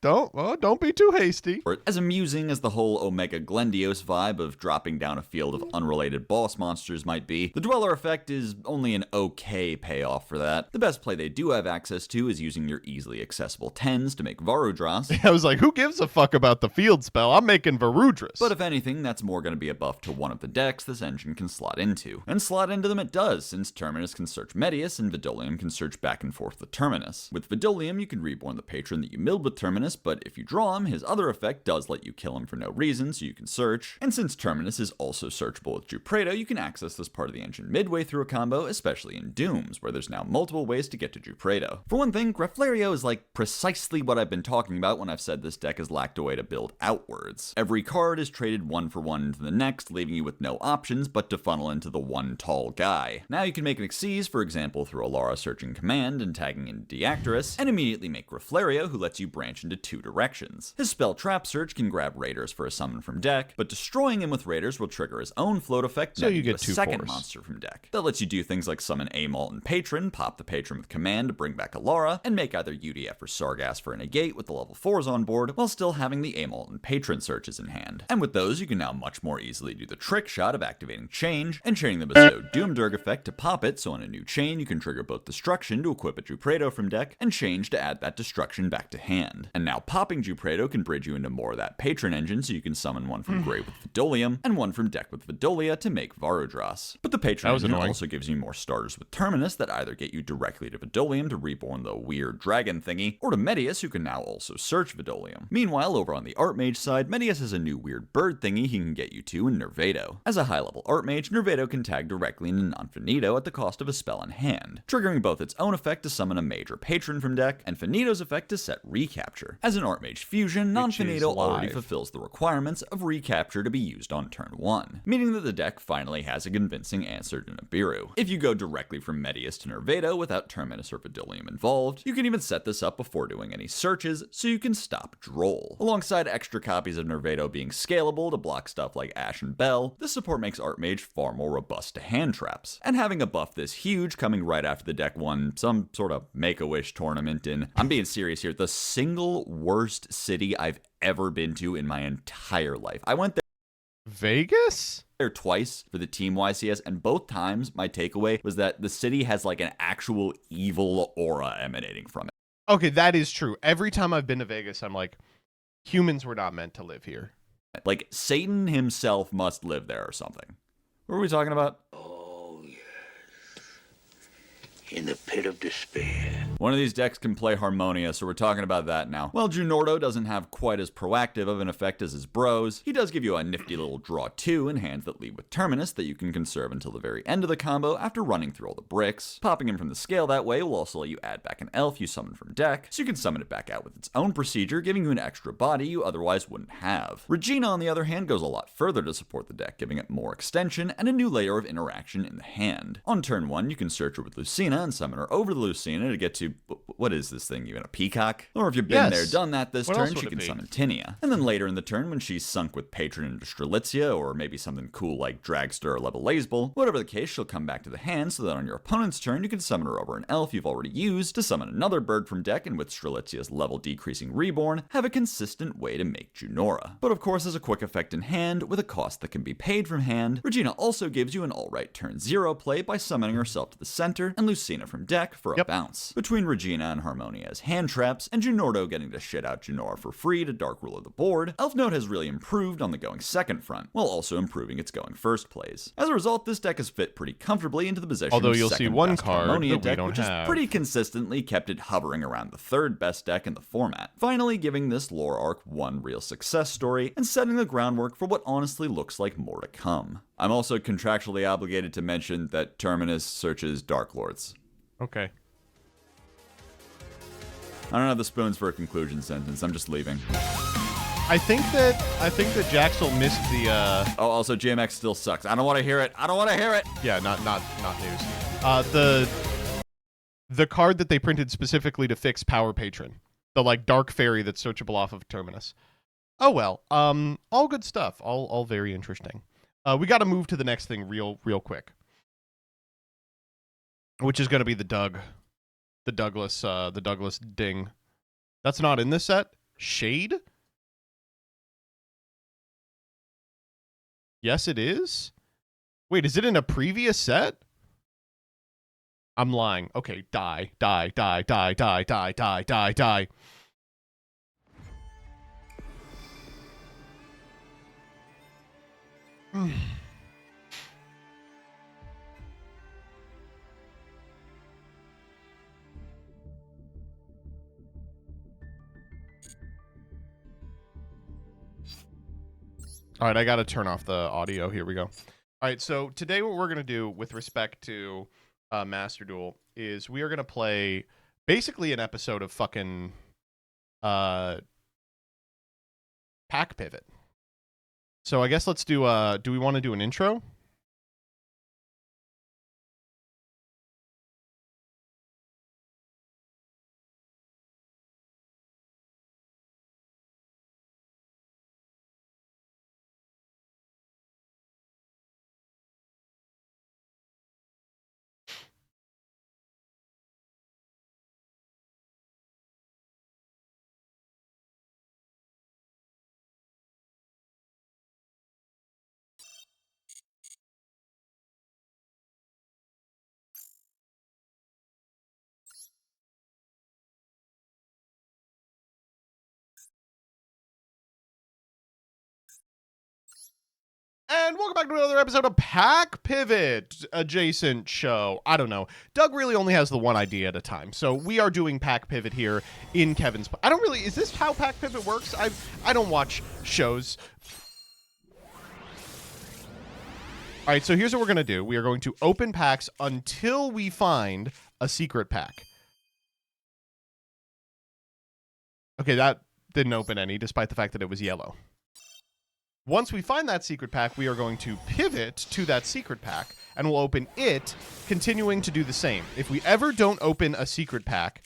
Don't be too hasty. Or as amusing as the whole Omega Glendios vibe of dropping down a field of unrelated boss monsters might be, the Dweller effect is only an okay payoff for that. The best play they do have access to is using your easily accessible 10s to make Varudras. I was like, who gives a fuck about the field spell? I'm making Varudras. But if anything, that's more going to be a buff to one of the decks this engine can slot into. And slot into them it does, since Terminus can search Medius and Vidolium can search back and forth with Terminus. With Vidolium, you can reborn the patron that you milled with Terminus, but if you draw him, his other effect does let you kill him for no reason, so you can search. And since Terminus is also searchable with Jupredo, you can access this part of the engine midway through a combo, especially in Dooms, where there's now multiple ways to get to Jupredo. For one thing, Graflario is like precisely what I've been talking about when I've said this deck has lacked a way to build outwards. Every card is traded one for one into the next, leaving you with no options but to funnel into the one tall guy. Now you can make an Xyz, for example, through Alara searching command and tagging in Deactorus, and immediately make Graflario, who lets you branch into two directions. His spell Trap Search can grab Raiders for a summon from deck, but destroying him with Raiders will trigger his own float effect, so you get a second monster from deck. That lets you do things like summon Amalt and Patron, pop the Patron with command to bring back Alara, and make either UDF or Sargass for a negate with the level 4s on board, while still having the Amalt and Patron searches in hand. And with those, you can now much more easily do the trick shot of activating Change, and chaining the bestowed Doomdirg effect to pop it, so on a new chain you can trigger both Destruction to equip a Jupredo from deck, and Change to add that Destruction back to hand. And now popping Jupredo can bridge you into more of that Patron engine, so you can summon one from Grave with Vidolium, and one from deck with Vidolia to make Varudras. But the Patron engine also gives you more starters with Terminus that either get you directly to Vidolium to reborn the weird dragon thingy, or to Medius, who can now also search Vidolium. Meanwhile, over on the Archmage side, Medius has a new weird bird thingy he can get you to in Nervado. As a high-level Archmage, Nervado can tag directly into Nonfinito at the cost of a spell in hand, triggering both its own effect to summon a major patron from deck, and Finito's effect to set Recapture. As an Archmage fusion, Nonfinito already fulfills the requirements of Recapture to be used on turn 1, meaning that the deck finally has a convincing answer to Nibiru. If you go directly from Medius to Nervado without Terminus or Vidolium involved, you can even set this up before doing any searches, so you can stop Droll. Alongside extra copies of Nervado being scalable to block stuff like Ash and Bell, this support makes Archmage far more robust to hand traps. And having a buff this huge coming right after the deck won some sort of Make-A-Wish tournament in, I'm being serious here, the single worst city I've ever been to in my entire life. I went there Vegas? There twice for the Team YCS, and both times my takeaway was that the city has like an actual evil aura emanating from it. Okay, that is true. Every time I've been to Vegas, I'm like, humans were not meant to live here. Like, Satan himself must live there or something. What are we talking about? Oh, yes. In the pit of despair. One of these decks can play Harmonia, so we're talking about that now. While Junordo doesn't have quite as proactive of an effect as his bros, he does give you a nifty little draw 2 in hands that lead with Terminus that you can conserve until the very end of the combo after running through all the bricks. Popping him from the scale that way will also let you add back an elf you summon from deck, so you can summon it back out with its own procedure, giving you an extra body you otherwise wouldn't have. Regina, on the other hand, goes a lot further to support the deck, giving it more extension and a new layer of interaction in the hand. On turn 1, you can search her with Lucina and summon her over to Lucina to get to, what is this thing, even a peacock? Or if you've been there, done that this turn, she can summon Tinia. And then later in the turn, when she's sunk with Patron into Strelitzia, or maybe something cool like Dragster or Levelazebul, whatever the case, she'll come back to the hand so that on your opponent's turn, you can summon her over an elf you've already used to summon another bird from deck, and with Strelitzia's level decreasing reborn, have a consistent way to make Junora. But of course, as a quick effect in hand, with a cost that can be paid from hand, Regina also gives you an alright turn 0 play by summoning herself to the center and Lucina from deck for a bounce. Between Regina and Harmonia as hand traps, and Junordo getting to shit out Junora for free to dark rule of the board, Elf Note has really improved on the going second front, while also improving its going first plays. As a result, this deck has fit pretty comfortably into the possession Although of you'll see one card Harmonia that we deck, don't which have. has pretty consistently kept it hovering around the third best deck in the format, finally giving this lore arc one real success story, and setting the groundwork for what honestly looks like more to come. I'm also contractually obligated to mention that Terminus searches Dark Lords. Okay. I don't have the spoons for a conclusion sentence. I'm just leaving. I think that Jaxel missed the. Oh, also GMX still sucks. I don't want to hear it. I don't want to hear it. Yeah, not news. The card that they printed specifically to fix Power Patron, the like Dark Fairy that's searchable off of Terminus. Oh well. All good stuff. All very interesting. We got to move to the next thing real quick, which is going to be the Douglas Ding. That's not in this set. Shade? Yes, it is. Wait, is it in a previous set? I'm lying. Okay, die. All right, I got to turn off the audio. Here we go. All right, so today what we're going to do with respect to Master Duel is we are going to play basically an episode of fucking Pack Pivot. So I guess let's do we want to do an intro? And welcome back to another episode of Pack Pivot adjacent show. I don't know. Doug really only has the one idea at a time. So we are doing Pack Pivot here in Kevin's... I don't really... Is this how Pack Pivot works? I don't watch shows. All right, so here's what we're going to do. We are going to open packs until we find a secret pack. Okay, that didn't open any, despite the fact that it was yellow. Once we find that secret pack, we are going to pivot to that secret pack, and we'll open it, continuing to do the same. If we ever don't open a secret pack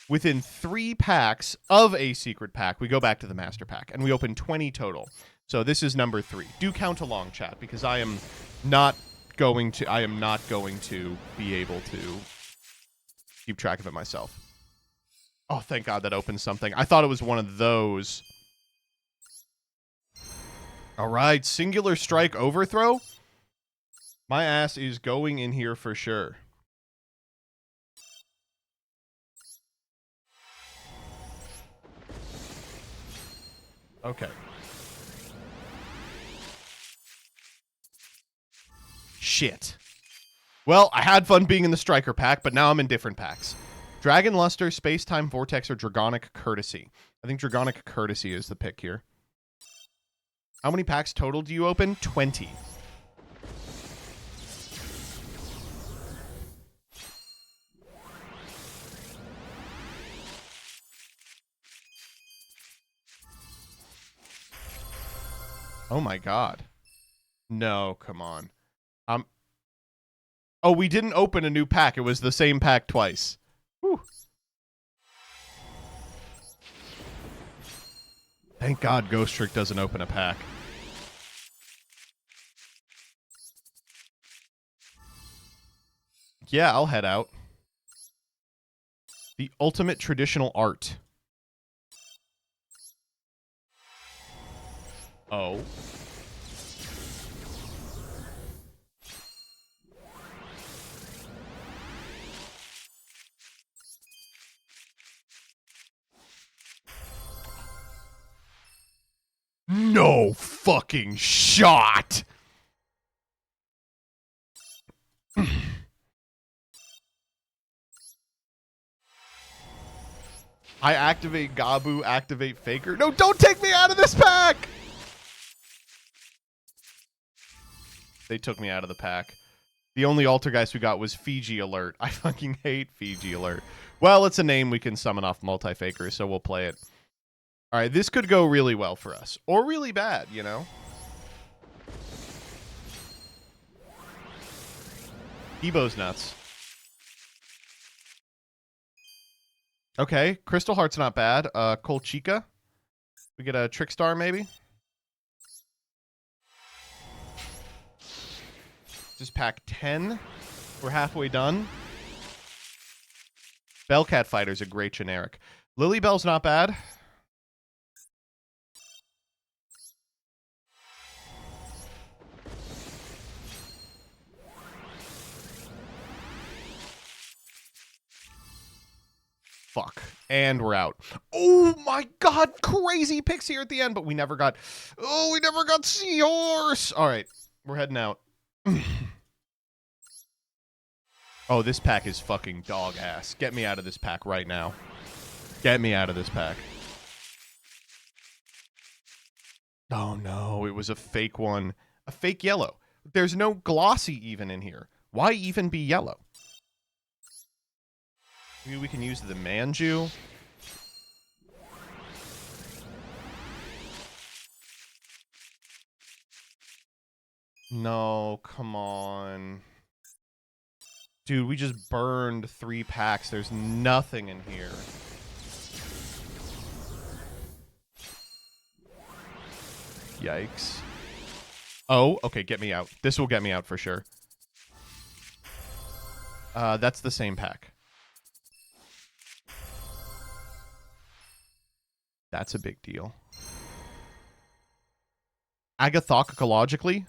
within 3 packs of a secret pack, we go back to the master pack, and we open 20 total. So this is number 3. Do count along, chat, because I am not going to be able to keep track of it myself. Oh, thank God that opens something. I thought it was one of those. All right, singular strike overthrow. My ass is going in here for sure. Okay. Shit. Well, I had fun being in the striker pack, but now I'm in different packs. Dragon Luster, Space-Time Vortex, or Dragonic Courtesy. I think Dragonic Courtesy is the pick here. How many packs total do you open? 20. Oh my God. No, come on. Oh, we didn't open a new pack. It was the same pack twice. Whew. Thank God Ghost Trick doesn't open a pack. Yeah, I'll head out. The ultimate traditional art. Oh. No fucking shot. I activate Gabu, activate Faker. No, don't take me out of this pack! They took me out of the pack. The only Altergeist we got was Fiji Alert. I fucking hate Fiji Alert. Well, it's a name we can summon off multi-fakers, so we'll play it. All right, this could go really well for us. Or really bad, you know? Ebo's nuts. Okay, Crystal Heart's not bad. Colchica. We get a Trickstar, maybe? Just pack 10. We're halfway done. Bellcat Fighter's a great generic. Lilybell's not bad. Fuck. And we're out. Oh my god, crazy picks here at the end, but we never got... Oh, we never got Seahorse! Alright, we're heading out. Oh, this pack is fucking dog ass. Get me out of this pack right now. Get me out of this pack. Oh no, it was a fake one. A fake yellow. There's no glossy even in here. Why even be yellow? Maybe we can use the Manju. No, come on. Dude, we just burned 3 packs. There's nothing in here. Yikes. Oh, okay, get me out. This will get me out for sure. That's the same pack. That's a big deal. Agathocologically,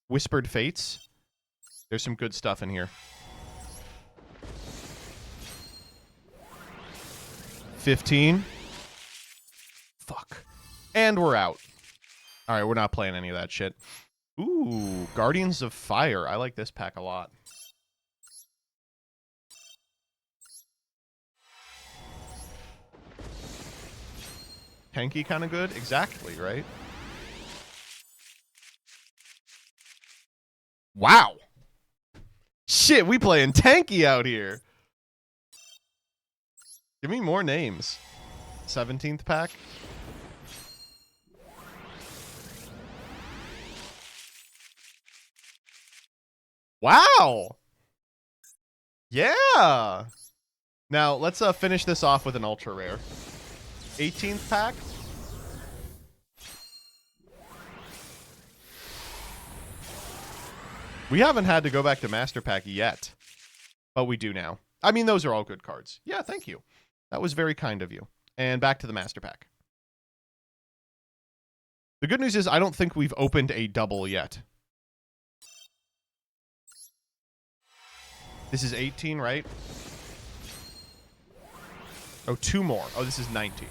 Whispered Fates. There's some good stuff in here. 15. Fuck. And we're out. All right, we're not playing any of that shit. Ooh, Guardians of Fire. I like this pack a lot. Tanky kind of good? Exactly, right? Wow. Shit, we playing tanky out here. Give me more names. 17th pack. Wow. Yeah. Now, let's finish this off with an ultra rare. 18th pack. We haven't had to go back to Master Pack yet, but we do now. I mean, those are all good cards. Yeah, thank you. That was very kind of you. And back to the Master Pack. The good news is I don't think we've opened a double yet. This is 18, right? Oh, 2 more. Oh, this is 19.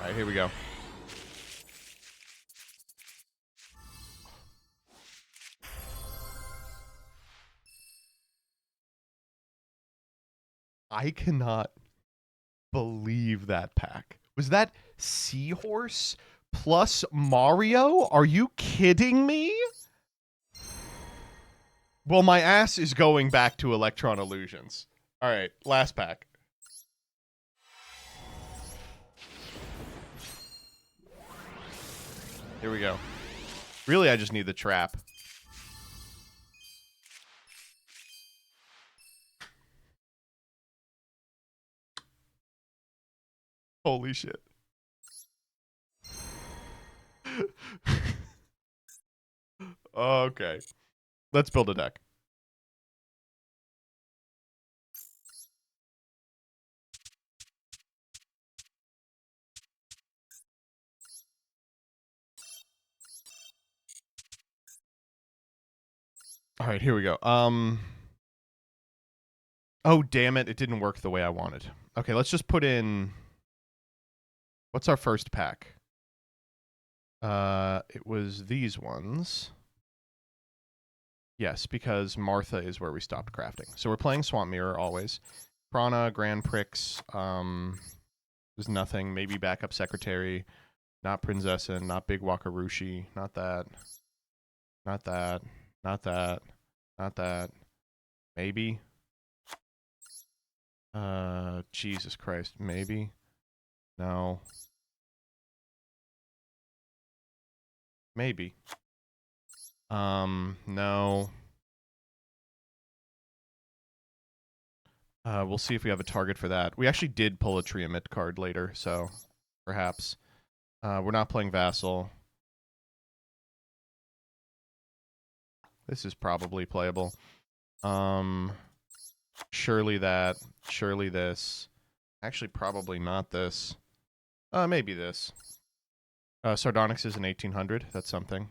All right, here we go. I cannot believe that pack. Was that Seahorse plus Mario? Are you kidding me? Well, my ass is going back to Electron Illusions. All right, last pack. Here we go. Really, I just need the trap. Holy shit. Okay. Let's build a deck. All right, here we go. Oh, damn it. It didn't work the way I wanted. Okay, let's just put in... What's our first pack? It was these ones. Yes, because Martha is where we stopped crafting. So we're playing Swamp Mirror always. Prana, Grand Prix. There's nothing. Maybe Backup Secretary. Not Prinzessin. Not Big Wakarushi. Not that. Not that. Not that. Not that. Maybe. Jesus Christ. Maybe. No. Maybe. No. We'll see if we have a target for that. We actually did pull a Triomit card later, so perhaps. We're not playing Vassal. This is probably playable. Surely that. Surely this. Actually, probably not this. Maybe this. Sardonyx is an 1800. That's something.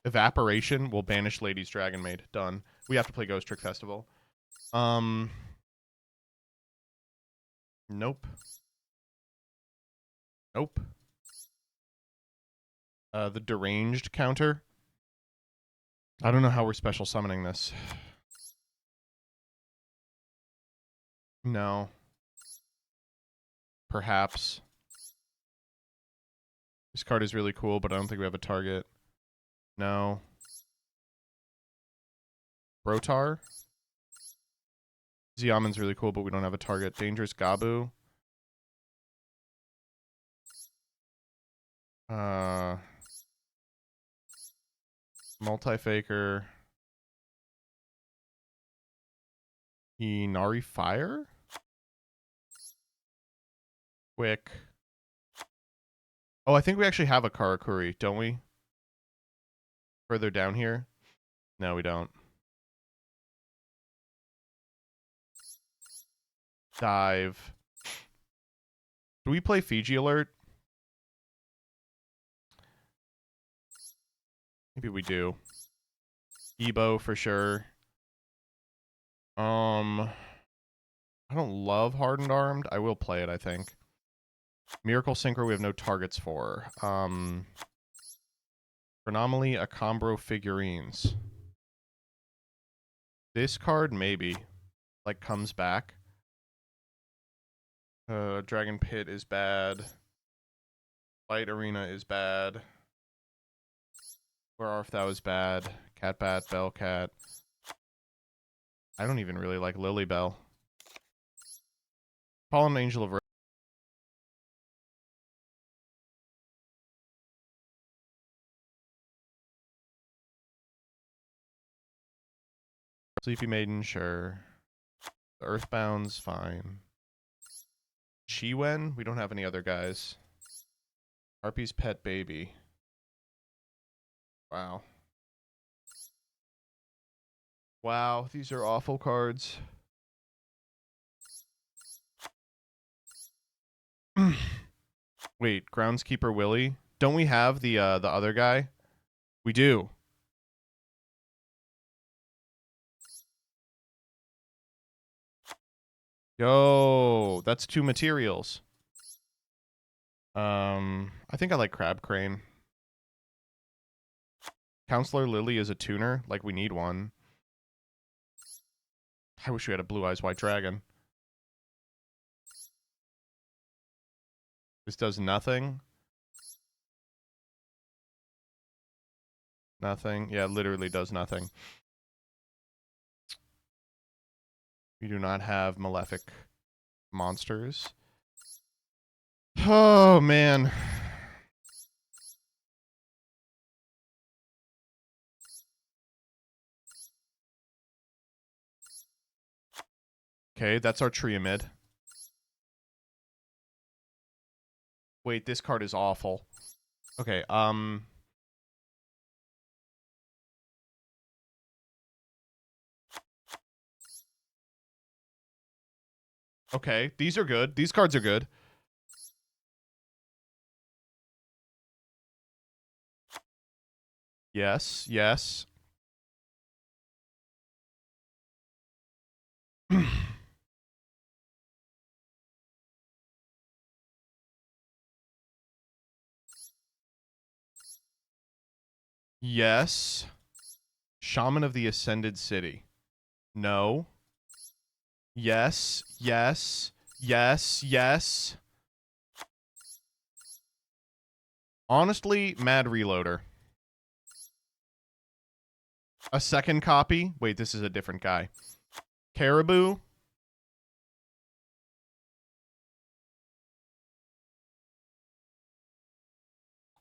Evaporation will banish Lady's Dragon Maid. Done. We have to play Ghost Trick Festival. Nope. Nope. The deranged counter. I don't know how we're special summoning this. No. Perhaps. This card is really cool, but I don't think we have a target. No. Brotar. Ziamon's really cool, but we don't have a target. Dangerous Gabu. Multi-faker. Inari Fire? Quick. Oh, I think we actually have a Karakuri, don't we? Further down here? No, we don't. Dive. Do we play Fiji Alert? Maybe we do. Ebo for sure. I don't love Hardened Armed. I will play it, I think. Miracle Synchro we have no targets for. Anomaly Acombro Figurines. This card maybe. Like comes back. Dragon Pit is bad. Light Arena is bad. Where Art Thou is bad. Catbat, Bellcat. I don't even really like Lilybell. Fallen Angel of Sleepy Maiden, sure. The Earthbound's fine. Chiwen? We don't have any other guys. Harpy's Pet Baby. Wow. Wow, these are awful cards. Wait, Groundskeeper Willie? Don't we have the other guy? We do. Yo, that's 2 materials. I think I like Crab Crane. Counselor Lily is a tuner. Like, we need one. I wish we had a Blue Eyes White Dragon. This does nothing. Nothing. Yeah, it literally does nothing. We do not have Malefic monsters. Oh, man. Okay, that's our Triamid. Wait, this card is awful. Okay, okay, these are good. These cards are good. Yes, yes. Yes. Shaman of the Ascended City. No. Yes, yes, yes, yes. Honestly, Mad Reloader. A second copy? Wait, this is a different guy. Caribou?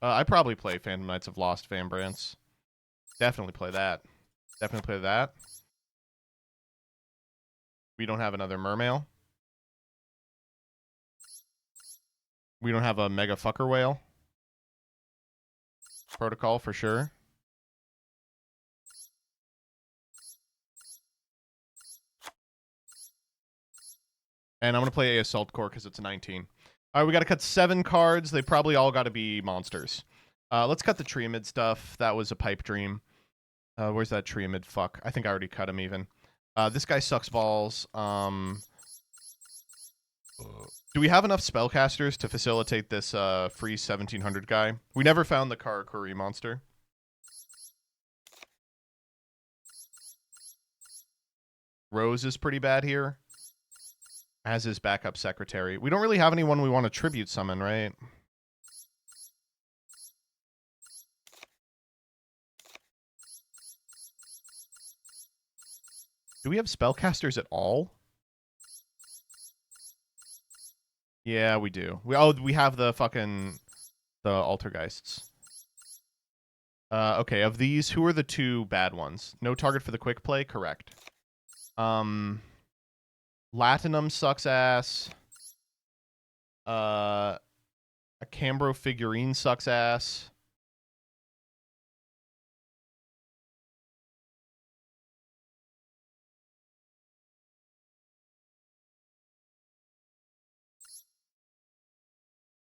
I probably play Phantom Knights of Lost Fambrance. Definitely play that. Definitely play that. We don't have another Mermail. We don't have a Mega Fucker Whale. Protocol for sure. And I'm going to play a Assault Core because it's a 19. All right, we got to cut 7 cards. They probably all got to be monsters. Let's cut the Triamid stuff. That was a pipe dream. Where's that Triamid? Fuck. I think I already cut him even. This guy sucks balls. Do we have enough spellcasters to facilitate this free 1700 guy? We never found the Karakuri monster. Rose is pretty bad here, as his backup secretary. We don't really have anyone we want to tribute summon, right? Do we have spellcasters at all? Yeah, we do. We have the fucking Altergeists. Okay, of these, who are the two bad ones? No target for the quick play, correct. Latinum sucks ass. A Cambro figurine sucks ass.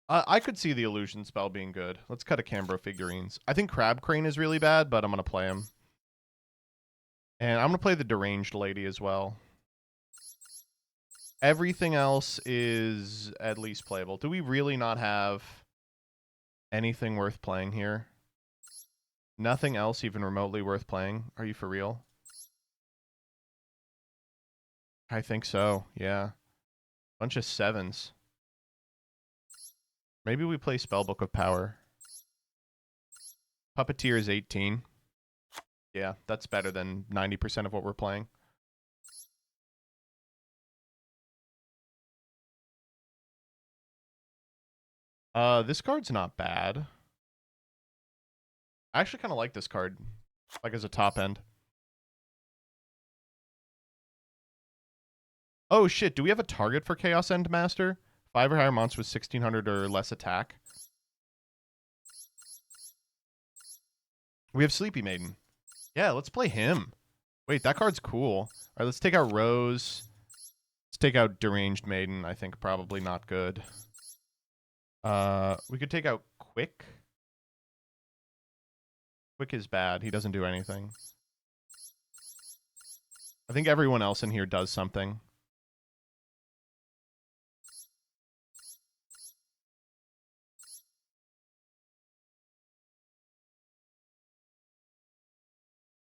I could see the illusion spell being good. Let's cut a Cambro figurines. I think Crab Crane is really bad, but I'm going to play him. And I'm going to play the deranged lady as well. Everything else is at least playable. Do we really not have anything worth playing here? Nothing else even remotely worth playing? Are you for real? I think so, yeah. Bunch of 7s. Maybe we play Spellbook of Power. Puppeteer is 18. Yeah, that's better than 90% of what we're playing. This card's not bad. I actually kind of like this card, like as a top end. Oh shit, do we have a target for Chaos End Master? 5 or higher monsters with 1600 or less attack. We have Sleepy Maiden. Yeah, let's play him. Wait, that card's cool. All right, let's take out Rose. Let's take out Deranged Maiden. I think probably not good. We could take out Quick. Quick is bad. He doesn't do anything. I think everyone else in here does something.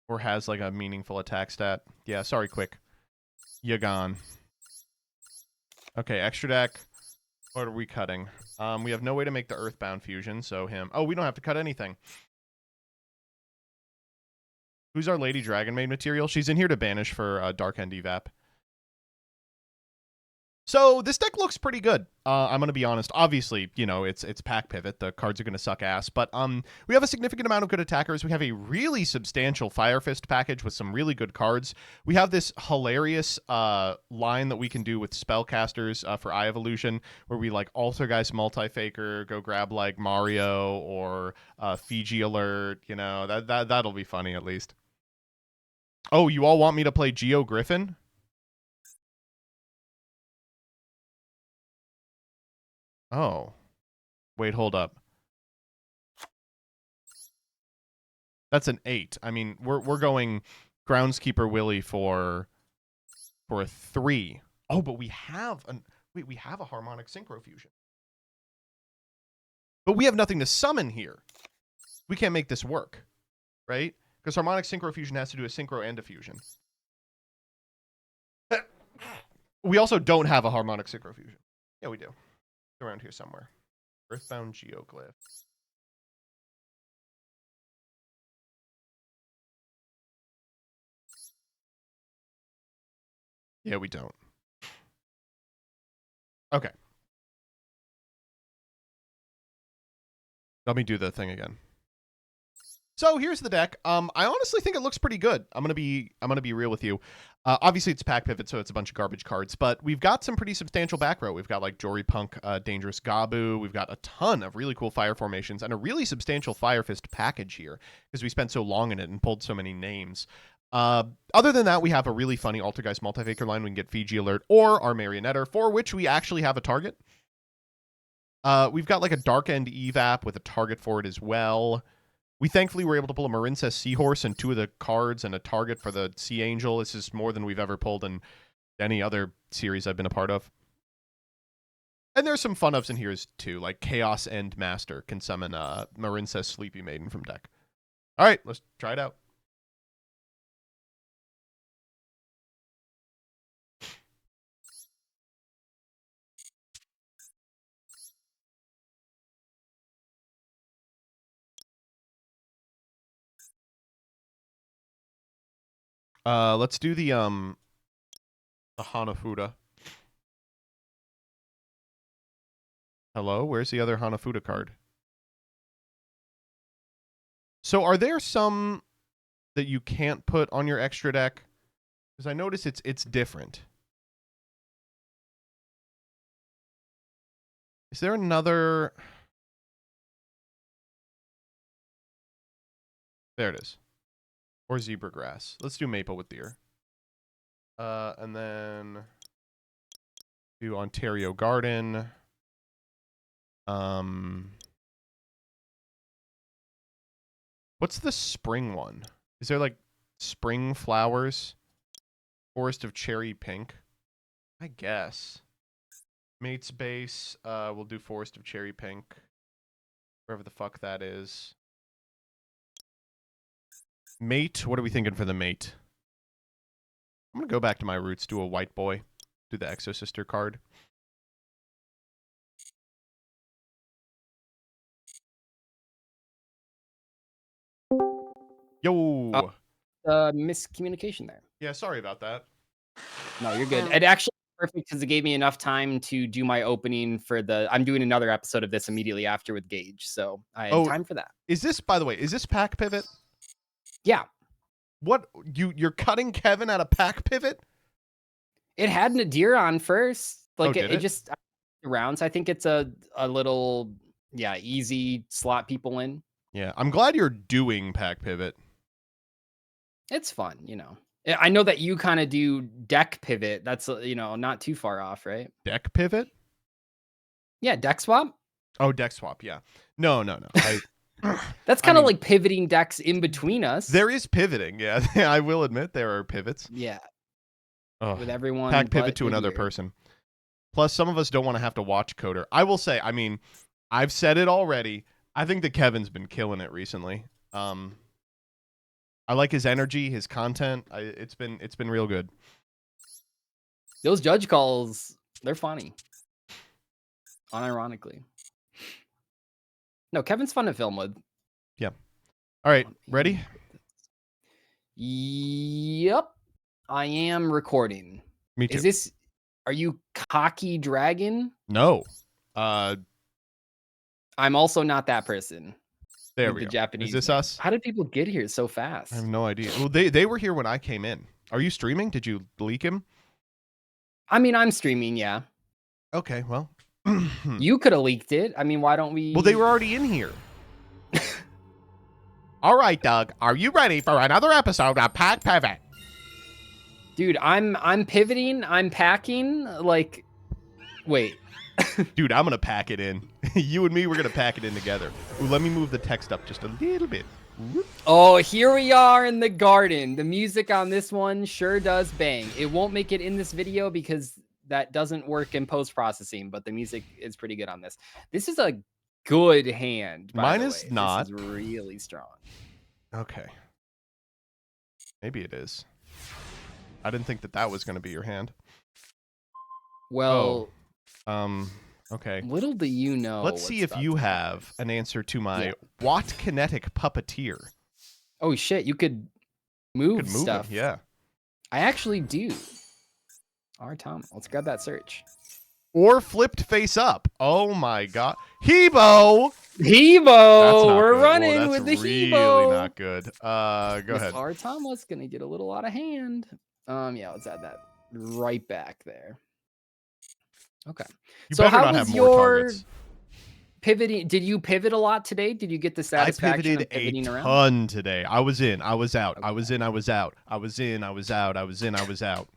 Or has like a meaningful attack stat. Yeah, sorry, Quick. You gone. Okay, extra deck. What are we cutting? We have no way to make the Earthbound fusion, so him. Oh, we don't have to cut anything. Who's our Lady Dragon Maid material? She's in here to banish for Dark End Evap. So this deck looks pretty good. I'm going to be honest. Obviously, you know, it's pack pivot. The cards are going to suck ass. But we have a significant amount of good attackers. We have a really substantial Fire Fist package with some really good cards. We have this hilarious line that we can do with spellcasters for Eye of Illusion, where we like Altergeist Multi-Faker, go grab like Mario or Fiji Alert. You know, that'll be funny at least. Oh, you all want me to play Geo Griffin? Oh. Wait, hold up. That's an 8. I mean, we're going Groundskeeper Willie for a 3. Oh, but we have we have a Harmonic Synchro Fusion. But we have nothing to summon here. We can't make this work, right? Because Harmonic Synchro Fusion has to do a Synchro and a Fusion. We also don't have a Harmonic Synchro Fusion. Yeah, we do. Around here somewhere. Earthbound Geoglyph. Yeah, we don't. Okay. Let me do the thing again. So here's the deck. I honestly think it looks pretty good. I'm gonna be real with you. Obviously it's pack pivot, so it's a bunch of garbage cards, but we've got some pretty substantial back row. We've got like Jory Punk, Dangerous Gabu. We've got a ton of really cool fire formations and a really substantial Fire Fist package here because we spent so long in it and pulled so many names. Other than that, we have a really funny Altergeist Multi-Faker line. We can get Fiji Alert or our Marionetter, for which we actually have a target. We've got like a Dark End Evap with a target for it as well. We thankfully were able to pull a Marincess Seahorse and 2 of the cards and a target for the Sea Angel. This is more than we've ever pulled in any other series I've been a part of. And there's some fun ups in here too, like Chaos End Master can summon Marinsa's Sleepy Maiden from deck. All right, let's try it out. Let's do the Hanafuda. Hello, where's the other Hanafuda card? So are there some that you can't put on your extra deck? Because I notice it's different. Is there another? There it is. Or zebra grass. Let's do maple with deer. And then do Ontario Garden. What's the spring one? Is there like spring flowers? Forest of Cherry Pink? I guess. Mate's base. We'll do Forest of Cherry Pink. Wherever the fuck that is. Mate, what are we thinking for the mate? I'm going to go back to my roots, do a white boy. Do the Exosister card. Yo! Miscommunication there. Yeah, sorry about that. No, you're good. It actually perfect because it gave me enough time to do my opening for the. I'm doing another episode of this immediately after with Gage, so I had time for that. Is this, by the way, is this pack pivot? Yeah. What you're cutting Kevin at a pack pivot? It had Nadir on first. Like did it just rounds. I think it's a little easy slot people in. Yeah, I'm glad you're doing pack pivot. It's fun, you know. I know that you kind of do deck pivot. That's not too far off, right? Deck pivot? Yeah, deck swap. Oh, deck swap. Yeah. No. That's kind of like pivoting decks in between us. There is pivoting. Yeah, I will admit there are pivots. Yeah. Oh, with everyone. Pack pivot to another person. Plus, some of us don't want to have to watch Coder. I will say, I mean, I've said it already. I think that Kevin's been killing it recently. I like his energy, his content. It's been real good. Those judge calls, they're funny. Unironically. No, Kevin's fun to film with. Yeah. All right, ready? Yep. I am recording. Me too. Are you Cocky Dragon? No. I'm also not that person. There we go. Japanese. Is this us? How did people get here so fast? I have no idea. Well, they were here when I came in. Are you streaming? Did you leak him? I mean, I'm streaming, yeah. Okay, well. You could have leaked it. I mean, why don't we? Well, they were already in here. All right, Doug. Are you ready for another episode of Pack Pivot? Dude, I'm pivoting. I'm packing. Like, wait. Dude, I'm gonna pack it in. You and me, we're gonna pack it in together. Ooh, let me move the text up just a little bit. Whoop. Oh, here we are in the garden. The music on this one sure does bang. It won't make it in this video because that doesn't work in post-processing, but the music is pretty good on this. This is a good hand. Mine is not. This is really strong. Okay. Maybe it is. I didn't think that was going to be your hand. Well, okay. Little do you know. Let's see if you have an answer to my Watt Kinetic Puppeteer. Oh shit, you could move stuff. It, yeah. I actually do. All right, Tom, let's grab that search. Or flipped face up. Oh my god. Hebo! We're running with the really Hebo. Not good. Go ahead. Our Thomas gonna get a little out of hand. Yeah, let's add that right back there. Okay. So how was your pivoting? Did you pivot a lot today? Did you get the satisfaction of pivoting around? I pivoted a ton today. I was in, I was out. Okay. I was in, I was out. I was in, I was out. I was in, I was out.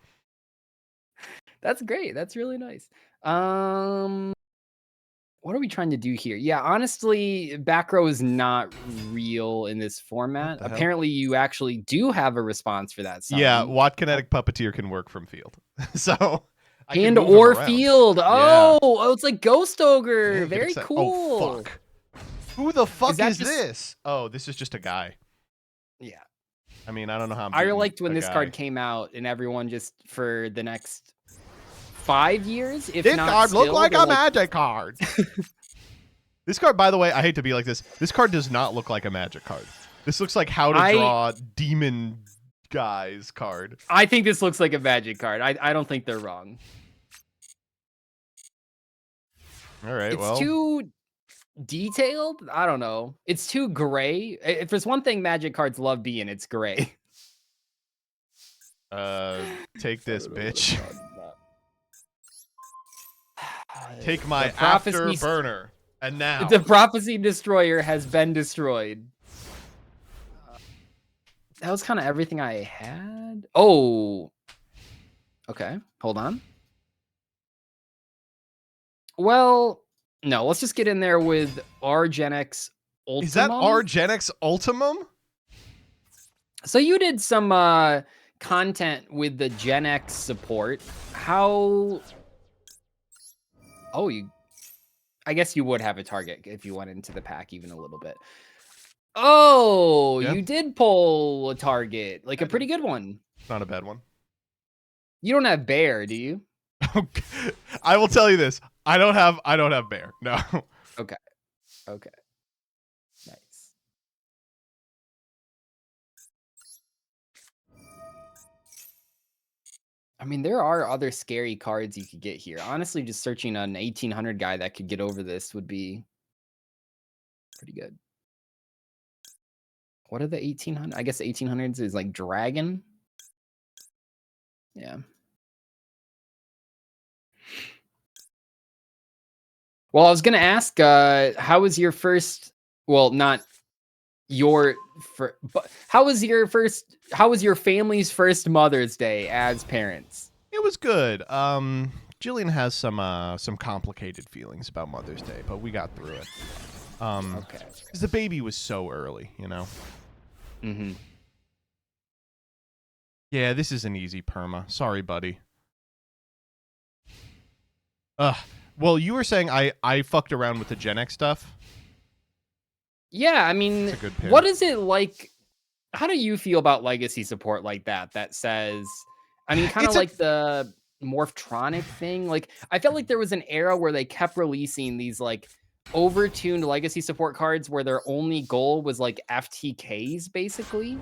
That's great. That's really nice. What are we trying to do here? Yeah, honestly, back row is not real in this format. Apparently, you actually do have a response for that song. Yeah, Watt Kinetic Puppeteer can work from field. So, I can Hand move him or around. field. Yeah. Oh, it's like Ghost Ogre. Yeah, get Very excited. cool. Oh, fuck. Who the fuck that is just- this? Oh, this is just a guy. Yeah. I mean, I don't know how I'm I beating liked when a this guy. card came out and everyone just for the next 5 years, if This not card look still, like they're a magic card. This card, by the way, I hate to be like this. This card does not look like a magic card. This looks like how to draw demon guys card. I think this looks like a magic card. I don't think they're wrong. All right, It's too detailed. I don't know. It's too gray. If there's one thing magic cards love being, it's gray. Take this, bitch. Take my The prophecy- afterburner. And now The Prophecy Destroyer has been destroyed. That was kind of everything I had. Oh. Okay, hold on. Well, no, let's just get in there with our Gen X Ultimum. Is that our Gen X Ultimum? So you did some content with the Gen X support. How... Oh, I guess you would have a target if you went into the pack even a little bit. Oh, Yeah. you did pull a target. Like a pretty good one. Not a bad one. You don't have bear, do you? I will tell you this. I don't have bear. No. Okay. Okay. Nice. I mean, there are other scary cards you could get here. Honestly, just searching an 1800 guy that could get over this would be pretty good. What are the 1800? I guess the 1800s is like dragon. Yeah. Well, I was gonna ask, how was your first? Well, not your, but how was your family's first Mother's Day as parents? It was good. Jillian has some complicated feelings about Mother's Day, but we got through it. Okay. Because the baby was so early, you know. Mm-hmm. Yeah, this is an easy perma. Sorry, buddy. Well, you were saying I fucked around with the Gen X stuff. Yeah, I mean, It's a good pick. what is it like? How do you feel about legacy support like that? That says, I mean, kind of like the Morphtronic thing. Like, I felt like there was an era where they kept releasing these like overtuned legacy support cards where their only goal was like FTKs, basically.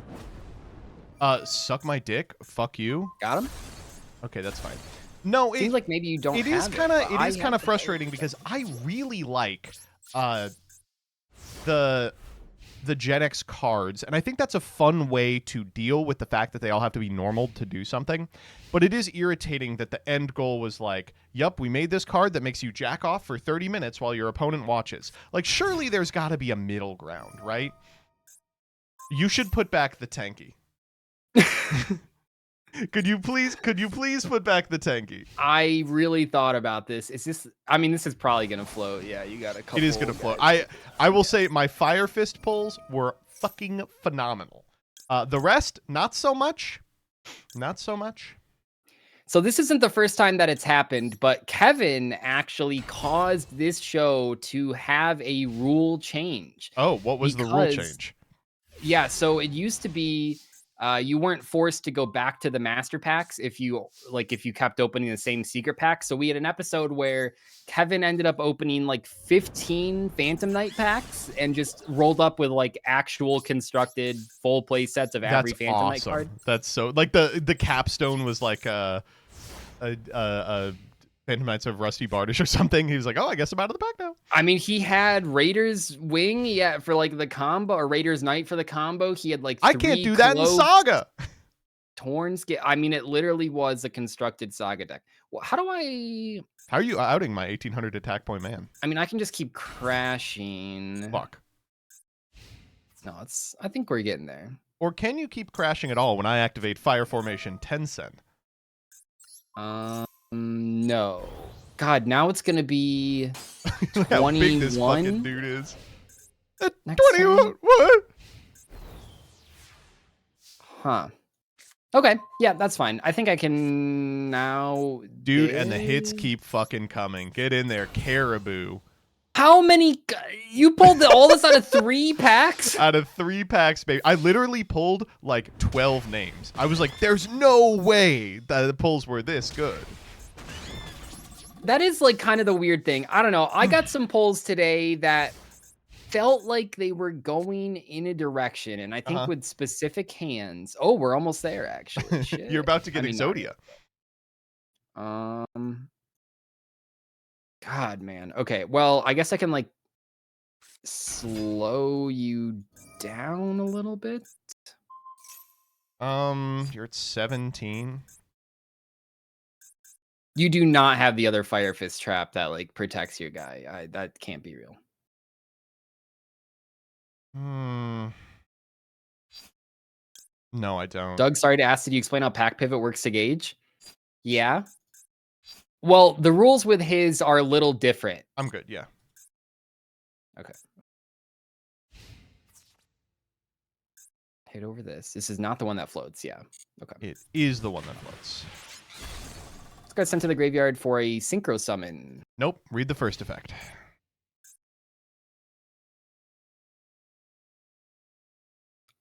Suck my dick. Fuck you. Got him. Okay, that's fine. No, Seems like maybe you don't. It is kind of frustrating because I really like the Gen X cards, and I think that's a fun way to deal with the fact that they all have to be normal to do something. But it is irritating that the end goal was like, yup, we made this card that makes you jack off for 30 minutes while your opponent watches. Like, surely there's got to be a middle ground, right? You should put back the tanky. Could you please put back the tanky? I really thought about this. Is this? I mean, this is probably gonna float. Yeah, you got a couple. It is gonna float. I will say my Fire Fist pulls were fucking phenomenal. The rest, not so much. Not so much. So this isn't the first time that it's happened, but Kevin actually caused this show to have a rule change. Oh, what was the rule change? Yeah, so it used to be you weren't forced to go back to the master packs if you kept opening the same secret pack. So we had an episode where Kevin ended up opening like 15 Phantom Knight packs and just rolled up with like actual constructed full play sets of every Phantom Knight card. That's so like the capstone was like a Phantom Knights of Rusty Bardish or something. He was like, oh, I guess I'm out of the pack now. I mean, he had Raiders Wing, yeah, for like the combo, or Raiders Knight for the combo. He had like I can't do that in Saga. Torn skin. I mean, it literally was a constructed Saga deck. Well, how are you outing my 1800 attack point man? I mean, I can just keep crashing. Fuck. No, I think we're getting there. Or can you keep crashing at all when I activate Fire Formation 10 cent? No. God, now it's gonna be 21. How big this fucking dude is. 21. What? Huh. Okay, yeah, that's fine. I think I can now. Dude, and the hits keep fucking coming. Get in there, Caribou. How many? You pulled all this out of 3 packs? Out of 3 packs, baby. I literally pulled like 12 names. I was like, there's no way that the pulls were this good. That is like kind of the weird thing. I don't know. I got some pulls today that felt like they were going in a direction, and I think with specific hands. Oh, we're almost there, actually. Shit. You're about to get Exodia. God, man. Okay, well, I guess I can like slow you down a little bit. You're at 17. You do not have the other Fire Fist trap that like protects your guy. That can't be real. No, I don't. Doug, sorry to ask, did you explain how pack pivot works to gauge? Yeah. Well, the rules with his are a little different. I'm good, yeah. Okay. Hit over this. This is not the one that floats, yeah. Okay. It is the one that floats. This got sent to the graveyard for a synchro summon. Nope, read the first effect.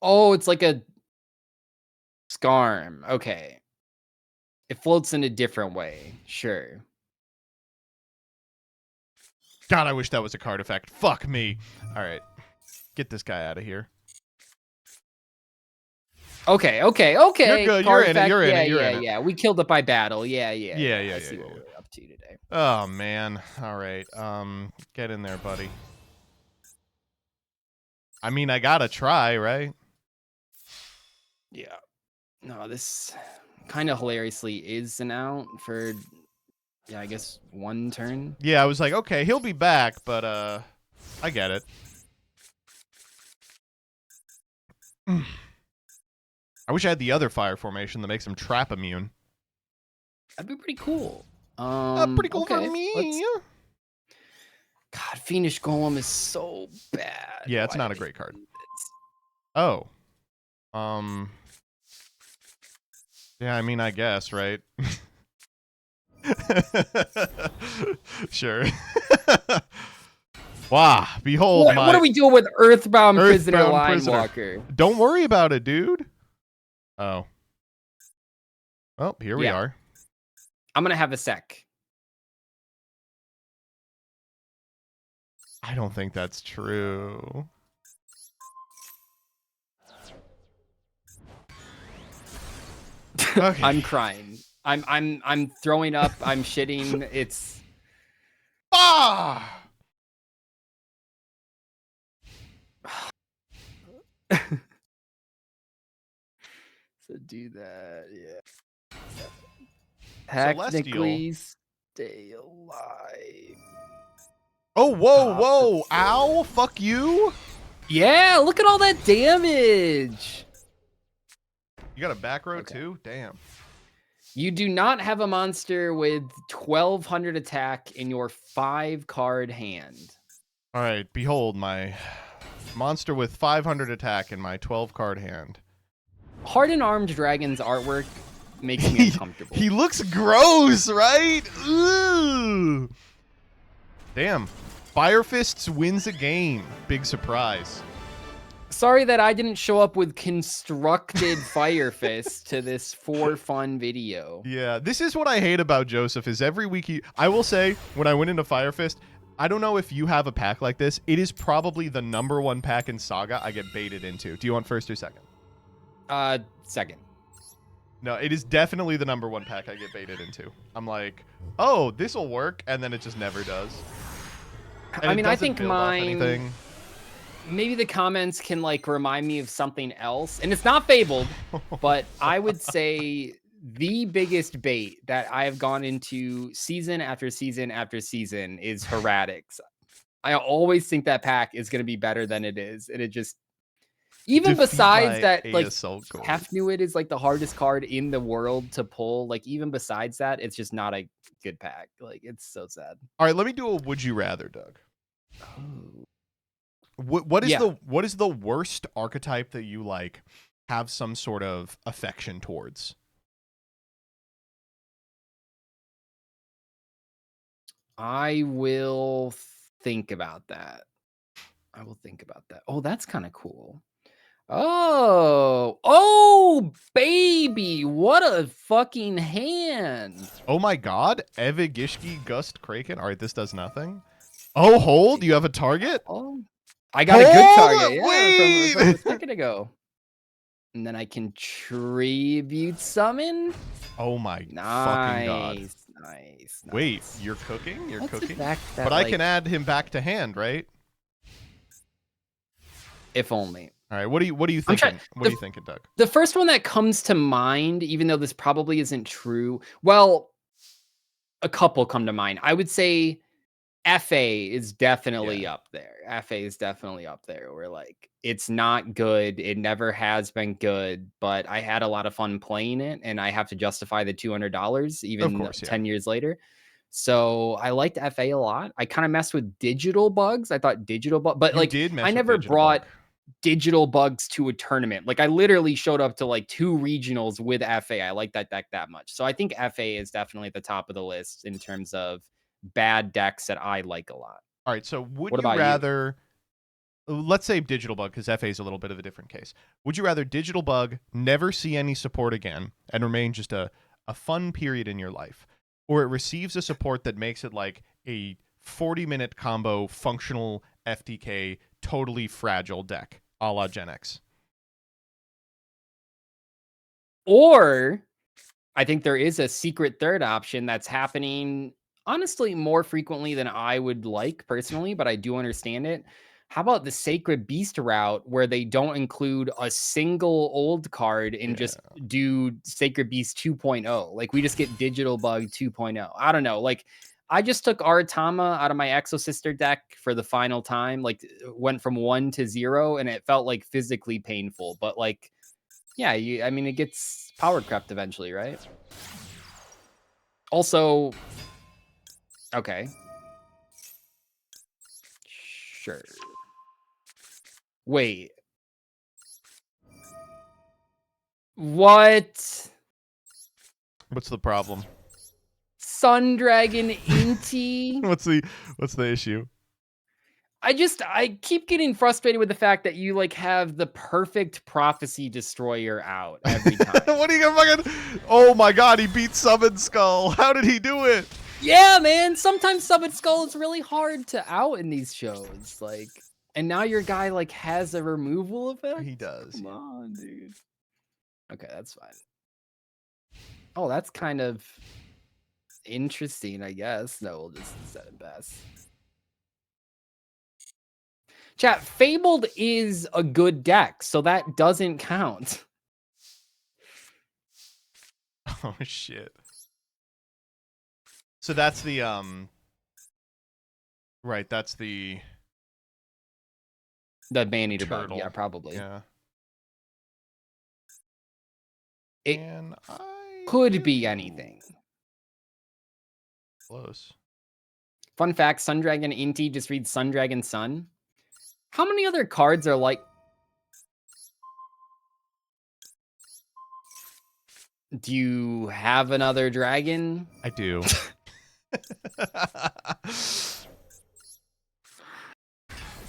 Oh, it's like a Scarm. Okay. It floats in a different way. Sure. God, I wish that was a card effect. Fuck me. All right. Get this guy out of here. Okay. You're good. You're in it. You're in it. You're in it. Yeah. We killed it by battle. Yeah. I see what we're up to today. Oh, man. All right. Get in there, buddy. I mean, I gotta try, right? Yeah. No, this kind of hilariously is an out for, yeah, I guess 1 turn. Yeah, I was like, okay, he'll be back, but I get it. I wish I had the other fire formation that makes him trap immune. That'd be pretty cool. Pretty cool for me. God, Fiendish Golem is so bad. Yeah, it's not a great card. Oh. Yeah, I mean, I guess, right? Sure. Wow, behold what are we doing with Earthbound Prisoner Linewalker? Don't worry about it, dude. Oh. Well, here we are. I'm going to have a sec. I don't think that's true. Okay. I'm crying. I'm throwing up. I'm shitting. It's So do that, yeah. Technically stay alive. Oh, whoa. Ow, fuck you. Yeah, look at all that damage. You got a back row too? Damn. You do not have a monster with 1200 attack in your 5-card hand. All right, behold my monster with 500 attack in my 12-card hand. Hardened Armed Dragon's artwork makes me uncomfortable. He looks gross, right? Ooh. Damn. Fire Fists wins a game. Big surprise. Sorry that I didn't show up with constructed Fire Fist to this for fun video. Yeah, this is what I hate about Joseph is every week I will say when I went into Fire Fist, I don't know if you have a pack like this. It is probably the #1 pack in Saga I get baited into. Do you want first or second? Second. No, it is definitely the #1 pack I get baited into. I'm like, oh, this'll work, and then it just never does. And I mean, I think build off mine. anything. Maybe the comments can like remind me of something else, and it's not Fabled, but I would say the biggest bait that I have gone into season after season after season is Heretics. I always think that pack is going to be better than it is, and it just even besides that, like Hefnuit is like the hardest card in the world to pull. Like even besides that, it's just not a good pack. Like it's so sad. All right, let me do a would you rather, Doug. Oh. What is the worst archetype that you like have some sort of affection towards? I will think about that. I will think about that. Oh, that's kind of cool. Oh, baby. What a fucking hand. Oh my god. Evigishki Gust Kraken. All right, this does nothing. Oh, hold. You have a target? Oh, I got a good Hold target. it, Yeah, from wait! a second ago. And then I can tribute summon. Oh my fucking god. Nice. Wait, you're cooking? You're That's a cooking? deck that, But I like, can add him back to hand, right? if only. All right, what are you thinking? What are you thinking, Doug? The first one that comes to mind, even though this probably isn't true, well, a couple come to mind. I would say FA is definitely up there. FA is definitely up there. Where like it's not good. It never has been good, but I had a lot of fun playing it, and I have to justify the $200 even 10 years later. So I liked FA a lot. I kind of messed with digital bugs. I thought digital bug, but You like did mess I with never digital brought bug. digital bugs to a tournament. Like I literally showed up to like 2 regionals with FA. I like that deck that much. So I think FA is definitely at the top of the list in terms of bad decks that I like a lot. All right, so would What you about you? rather let's say digital bug, because FA is a little bit of a different case. Would you rather digital bug, never see any support again, and remain just a fun period in your life, or it receives a support that makes it like a 40-minute combo functional FTK totally fragile deck, a la Gen X? Or I think there is a secret third option that's happening honestly more frequently than I would like personally, but I do understand it. How about the Sacred Beast route where they don't include a single old card and just do Sacred Beast 2.0? Like we just get Digital Bug 2.0. I don't know. Like I just took Aratama out of my Exo Sister deck for the final time. Like went from 1 to 0 and it felt like physically painful. But like, yeah, I mean, it gets power crept eventually, right? Also, okay. Sure. Wait. What? What's the problem? Sun Dragon Inti? What's the issue? I keep getting frustrated with the fact that you like have the perfect Prophecy Destroyer out every time. What are you gonna fucking? Oh my god, he beat Summon Skull. How did he do it? Yeah, man. Sometimes Summon Skull is really hard to out in these shows. Like, and now your guy like has a removal effect. He does. Come on, dude. Okay, that's fine. Oh, that's kind of interesting, I guess. No, we'll just set it best. Chat, Fabled is a good deck, so that doesn't count. Oh shit. So that's the right, that's the Maneater bug, turtle. yeah, probably. Yeah. It could be anything. Close. Fun fact, Sun Dragon Inti just reads Sun Dragon Sun. How many other cards are like... Do you have another dragon? I do.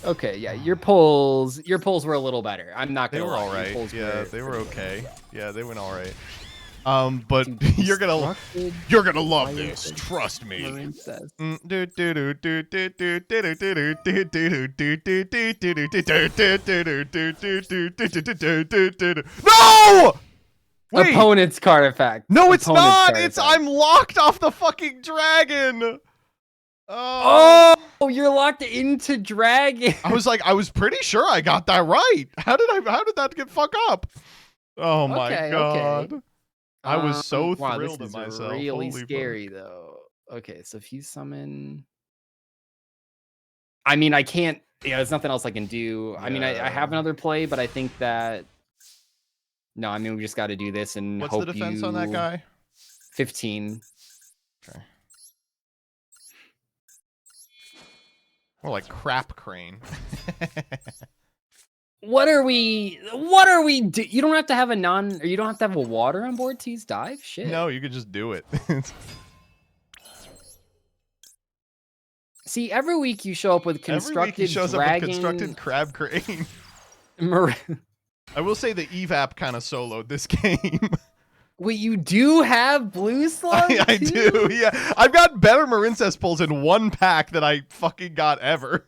Okay, yeah, your polls were a little better. I'm not gonna They were lie. all right. Your polls Yeah, were they were pretty okay. good. Yeah, they went all right. But you're gonna love this. Trust me. No! Wait. Opponent's card effect. No, it's Opponent's not. card It's effect. I'm locked off the fucking dragon. Oh, you're locked into dragon. I was pretty sure I got that right. How did that get fucked up? Oh my god. Okay. I was so wow, thrilled this at is myself. really Holy scary fuck. though. Okay, so if you summon, I mean, I can't. Yeah, there's nothing else I can do. I mean, I have another play, but I think that no. I mean, we just got to do this and What's hope the defense on that guy? 15. Okay. More like crap crane. What are we you don't have to have you don't have to have a water on board to use dive? Shit. No, you could just do it. See, every week you show up with constructed Every week he shows dragon... up with constructed crab crane. I will say the evap kind of soloed this game. Wait, you do have blue slug? I do, yeah. I've got better Marincess pulls in one pack than I fucking got ever.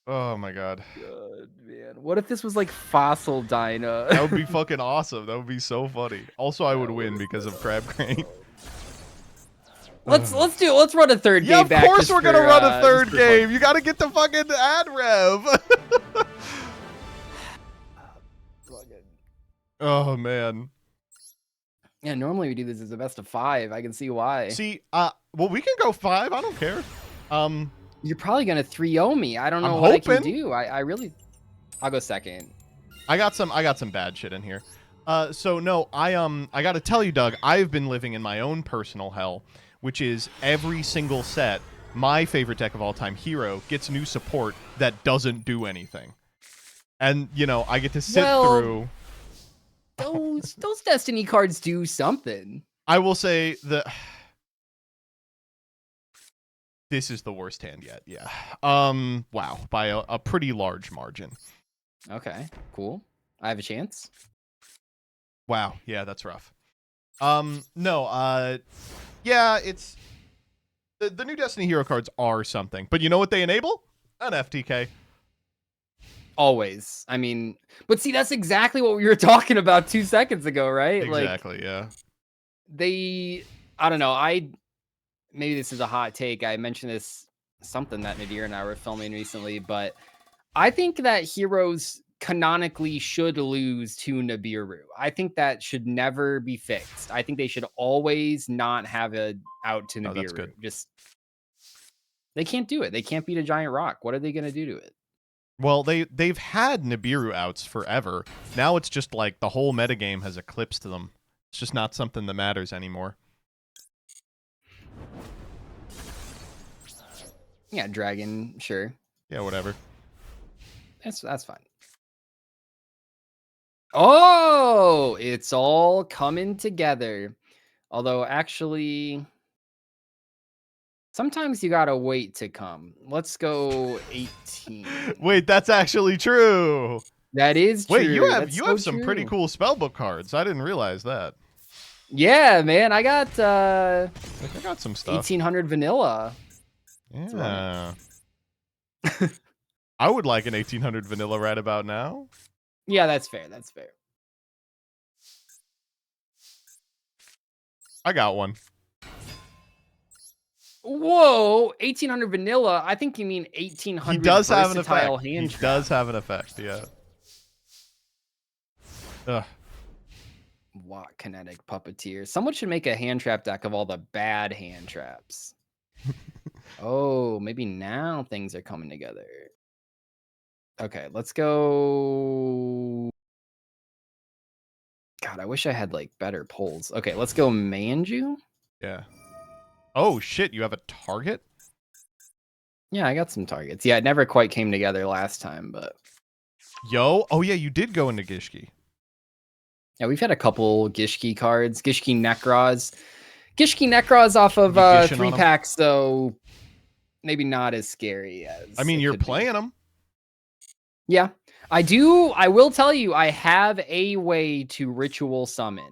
Oh my god. God, man. What if this was like Fossil Dyna? That would be fucking awesome. That would be so funny. Also, I would win because of crab crane. Let's run a third game back. Yeah, of course we're gonna run a third game. You gotta get the fucking ad rev. Oh man. Yeah, normally we do this as a best of 5. I can see why. See, well, we can go 5. I don't care. You're probably gonna 3-0 me. I don't know I'm what hoping. I can do. I'll go second. I got some bad shit in here. So no, I gotta tell you, Doug, I've been living in my own personal hell, which is every single set, my favorite deck of all time, Hero, gets new support that doesn't do anything. And, you know, I get to sit through... Those Destiny cards do something. I will say that... This is the worst hand yet, yeah. Wow, by a pretty large margin. Okay, cool. I have a chance. Wow, yeah, that's rough. No, yeah, it's... The new Destiny Hero cards are something. But you know what they enable? An FTK. Always. I mean, but see, that's exactly what we were talking about 2 seconds ago, right? Exactly, yeah. I don't know, maybe this is a hot take. I mentioned this, something that Nadir and I were filming recently, but I think that Heroes canonically should lose to Nibiru. I think that should never be fixed. I think they should always not have a out to Nibiru. Oh, that's good. Just they can't do it. They can't beat a giant rock. What are they going to do to it? Well, they've had Nibiru outs forever. Now it's just like the whole metagame has eclipsed them. It's just not something that matters anymore. Yeah, dragon, sure. Yeah, whatever. That's fine. Oh, it's all coming together. Although, actually, sometimes you gotta wait to come. Let's go 18. Wait, that's actually true. That is true. Wait, you have so some true. pretty cool spellbook cards. I didn't realize that. Yeah, man, I got I got some stuff. 1800 vanilla. Yeah. I would like an 1800 vanilla right about now. Yeah, that's fair. That's fair. I got one. Whoa, 1800 vanilla. I think you mean 1800. He does have an effect. Hand he does have an effect. Yeah. Ugh. What kinetic puppeteer? Someone should make a hand trap deck of all the bad hand traps. Oh, maybe now things are coming together. Okay, let's go. God, I wish I had like better pulls. Okay, let's go Manju. Yeah. Oh shit, you have a target? Yeah, I got some targets. Yeah, it never quite came together last time, but Yo, oh yeah, you did go into Gishki. yeah, we've had a couple Gishki cards. Gishki Necros. Gishki Necros off of Gishing on 3 'em? packs, so maybe not as scary as I mean, it you're could be. playing them. Yeah, I do. I will tell you, I have a way to ritual summon.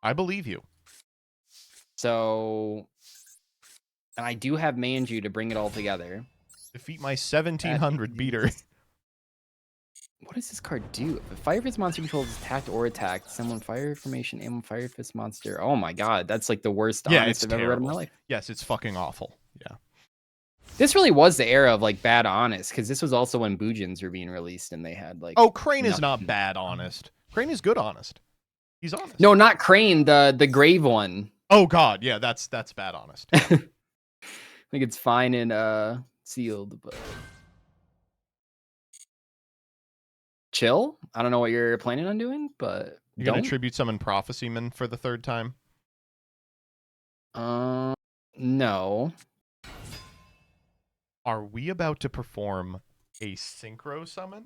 I believe you. So, and I do have Manju to bring it all together. Defeat my 1700 beater. What does this card do? If a Fire Fist monster controls is attacked or attacked, summon Fire Formation and Fire Fist monster. Oh my god, that's like the worst Yeah, honest it's I've ever read in my terrible. life. Yes, it's fucking awful. Yeah. This really was the era of like bad honest, because this was also when Boojins were being released and they had like Oh, Crane is nothing. not bad honest. Crane is good honest. He's honest. No, not Crane, the grave one. Oh god, yeah, that's bad honest. I think it's fine in sealed, but chill. I don't know what you're planning on doing, but You're gonna tribute summon Prophecy Man for the 3rd time? No. Are we about to perform A synchro summon?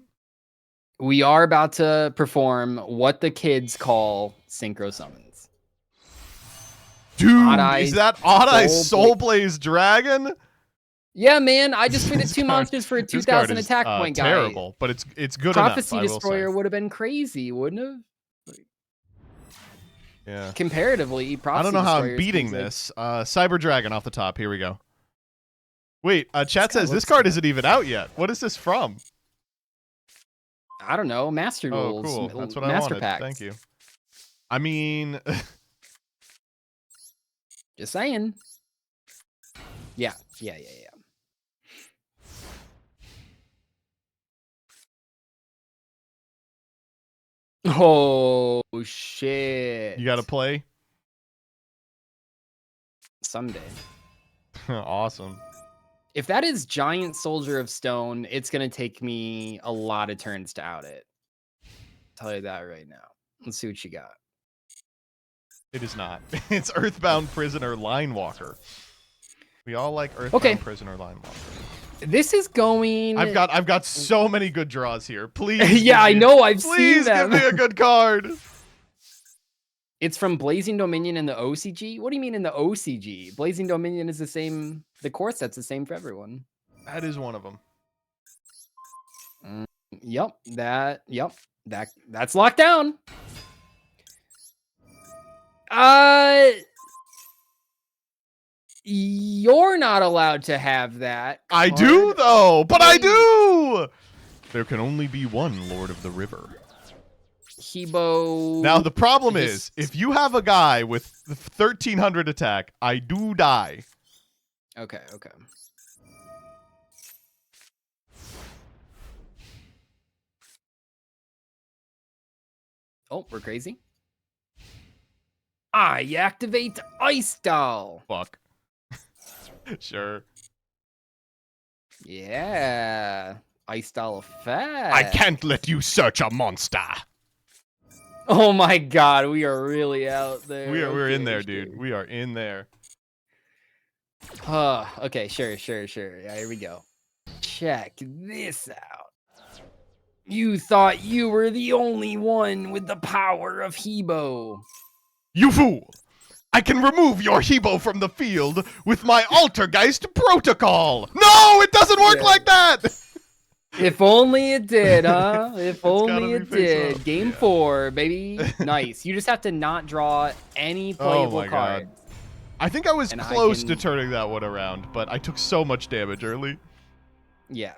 We are about to perform what the kids call synchro summons. Dude, Odd is Eyes that Odd Eyes Soul Soul Blaze Dragon? Yeah, man. I just traded This 2 card- monsters for a this card 2000 is, attack point guy. terrible, but it's good Prophecy enough, I will say. Destroyer would have been crazy, wouldn't it? Yeah. Comparatively, Prophecy I don't know how Destroyer I'm beating seems like- this. Cyber Dragon off the top. Here we go. Wait, chat guy says this looks card good. isn't even out yet. What is this from? I don't know. Master Oh, Duels. cool. That's what I Master wanted. Packs. Thank you. I mean, Just saying. Yeah. Oh shit. you got to play. Someday. Awesome. If that is Giant Soldier of Stone, it's gonna take me a lot of turns to out it. Tell you that right now. Let's see what you got. It is not. It's Earthbound Prisoner Line Walker. We all like Earthbound Prisoner Line Walker. This is going. I've got so many good draws here. Please. Yeah, I know. I've seen Please them. give me a good card. It's from Blazing Dominion in the OCG. What do you mean in the OCG? Blazing Dominion is the same. The core set's the same for everyone. That is one of them. Yep. That's locked down. You're not allowed to have that. I card. do though, but I do. There can only be one Lord of the River. Hebo. Now the problem is, if you have a guy with 1300 attack, I do die. Okay. Oh, we're crazy. I activate Ice Doll. Fuck. Sure. Yeah. Ice Doll effect. I can't let you search a monster. Oh my god, we are really out there. We're in there, sure. dude. We are in there. Okay, sure. Yeah, here we go. Check this out. You thought you were the only one with the power of Hebo. You fool! I can remove your Hebo from the field with my Altergeist protocol! No, it doesn't work like that! If only it did, huh? If only gotta it be face did. up. Game 4, baby. Nice. You just have to not draw any playable my cards. God. I think I was And I close can- to turning that one around, but I took so much damage early. Yeah.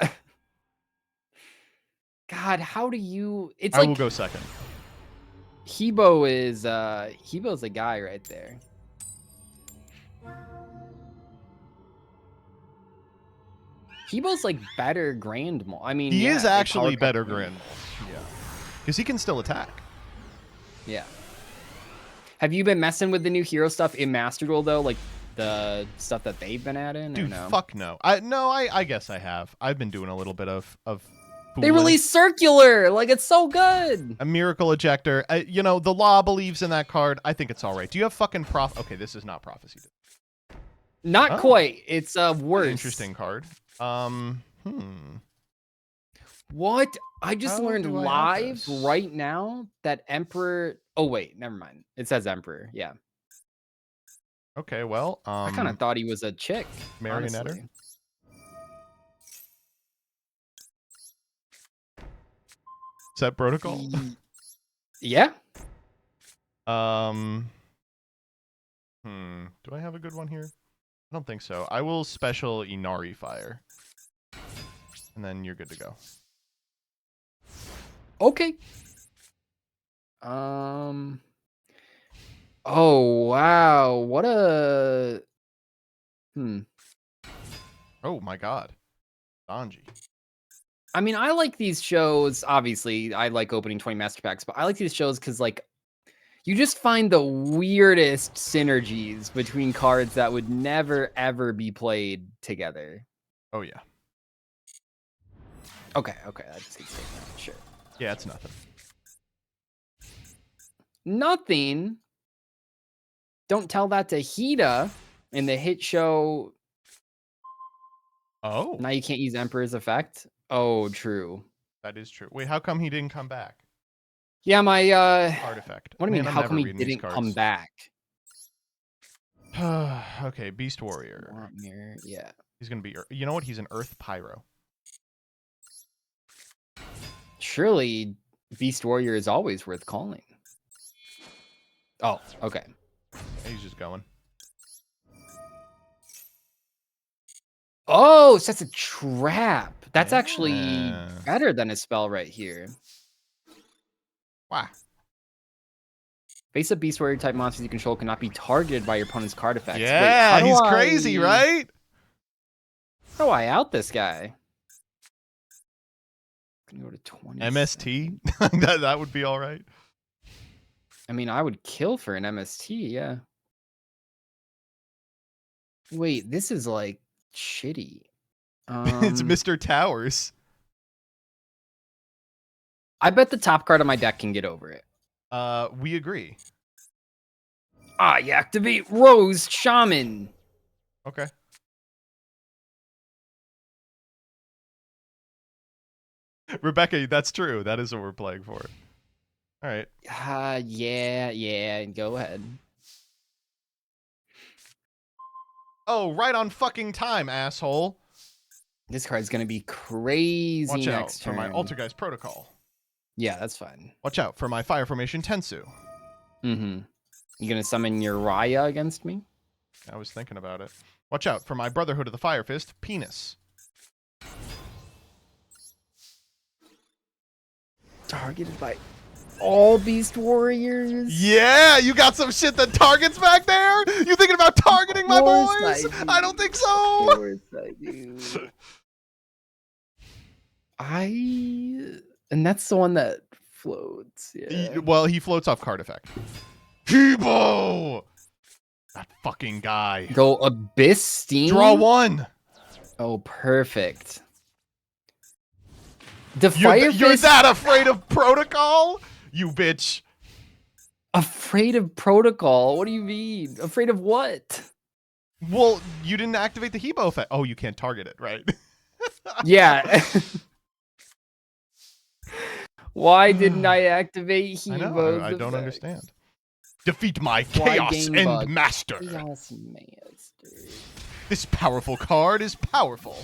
God, how do you... It's I like... will go second. Hebo's a guy right there. Hebo's like better Grand Mole. I mean, He yeah, is they actually power better cut him. Grand. Yeah. Because he can still attack. Yeah. Have you been messing with the new hero stuff in Master Duel though? Like the stuff that they've been adding? Dude, no? fuck no. I guess I have. I've been doing a little bit of They fooling. released Circular. Like it's so good. A Miracle Ejector. You know, the law believes in that card. I think it's all right. Do you have fucking Okay, this is not Prophecy. Not Oh. quite. It's worse. Interesting card. What? I just How learned do I have live this? right now that Emperor. Oh wait, never mind. It says Emperor. Yeah. Okay, well, I kind of thought he was a chick. Marionetter? honestly. Set protocol. Yeah. Do I have a good one here? I don't think so. I will special Inari Fire. And then you're good to go. Okay. Oh wow. What a. Oh my god. Sanji. I mean, I like these shows. Obviously, I like opening 20 master packs, but I like these shows because, like, you just find the weirdest synergies between cards that would never ever be played together. Oh yeah. Okay, that's sure. Yeah, it's nothing. Nothing. Don't tell that to Hida in the hit show. Oh. Now you can't use Emperor's effect. Oh, true. That is true. Wait, how come he didn't come back? Yeah, my Artifact. What do you mean? Man, I'm How never come he reading these didn't come cards. back? Okay, Beast Warrior. Yeah. He's gonna be. You know what? He's an Earth Pyro. Surely, Beast Warrior is always worth calling. Oh, okay. He's just going. Oh, so that's a trap. That's actually Yeah. better than a spell right here. Wow. Face up Beast Warrior type monsters you control cannot be targeted by your opponent's card effects. Yeah, Wait, he's crazy, right? How do I out this guy? Can go to 20. MST? that would be all right. I mean, I would kill for an MST, yeah. Wait, this is like shitty. It's Mr. Towers. I bet the top card of my deck can get over it. We agree. You activate Rose Shaman. Okay. Rebecca, that's true. That is what we're playing for. All right. Yeah, go ahead. Oh, right on fucking time, asshole. This card's gonna be crazy Watch out next for turn. my Altergeist Protocol. Yeah, that's fine. Watch out for my Fire Formation Tensu. Mm-hmm. You gonna summon your Raya against me? I was thinking about it. Watch out for my Brotherhood of the Fire Fist, Penis. Targeted by all Beast Warriors? Yeah, you got some shit that targets back there? You thinking about targeting my boys? I don't think so. Of course I do. And that's the one that floats. Yeah. Well, he floats off card effect. Hebo! That fucking guy. Go Abyss Steam. Draw one. Oh, perfect. The Fire You're Fist. that afraid of protocol? You bitch. Afraid of protocol? What do you mean? Afraid of what? Well, you didn't activate the Hebo effect. Oh, you can't target it, right? Yeah. Why didn't I activate Hebo? I know, I don't understand. Defeat my Why Chaos Game End Bug? Master. Chaos Master. This powerful card is powerful.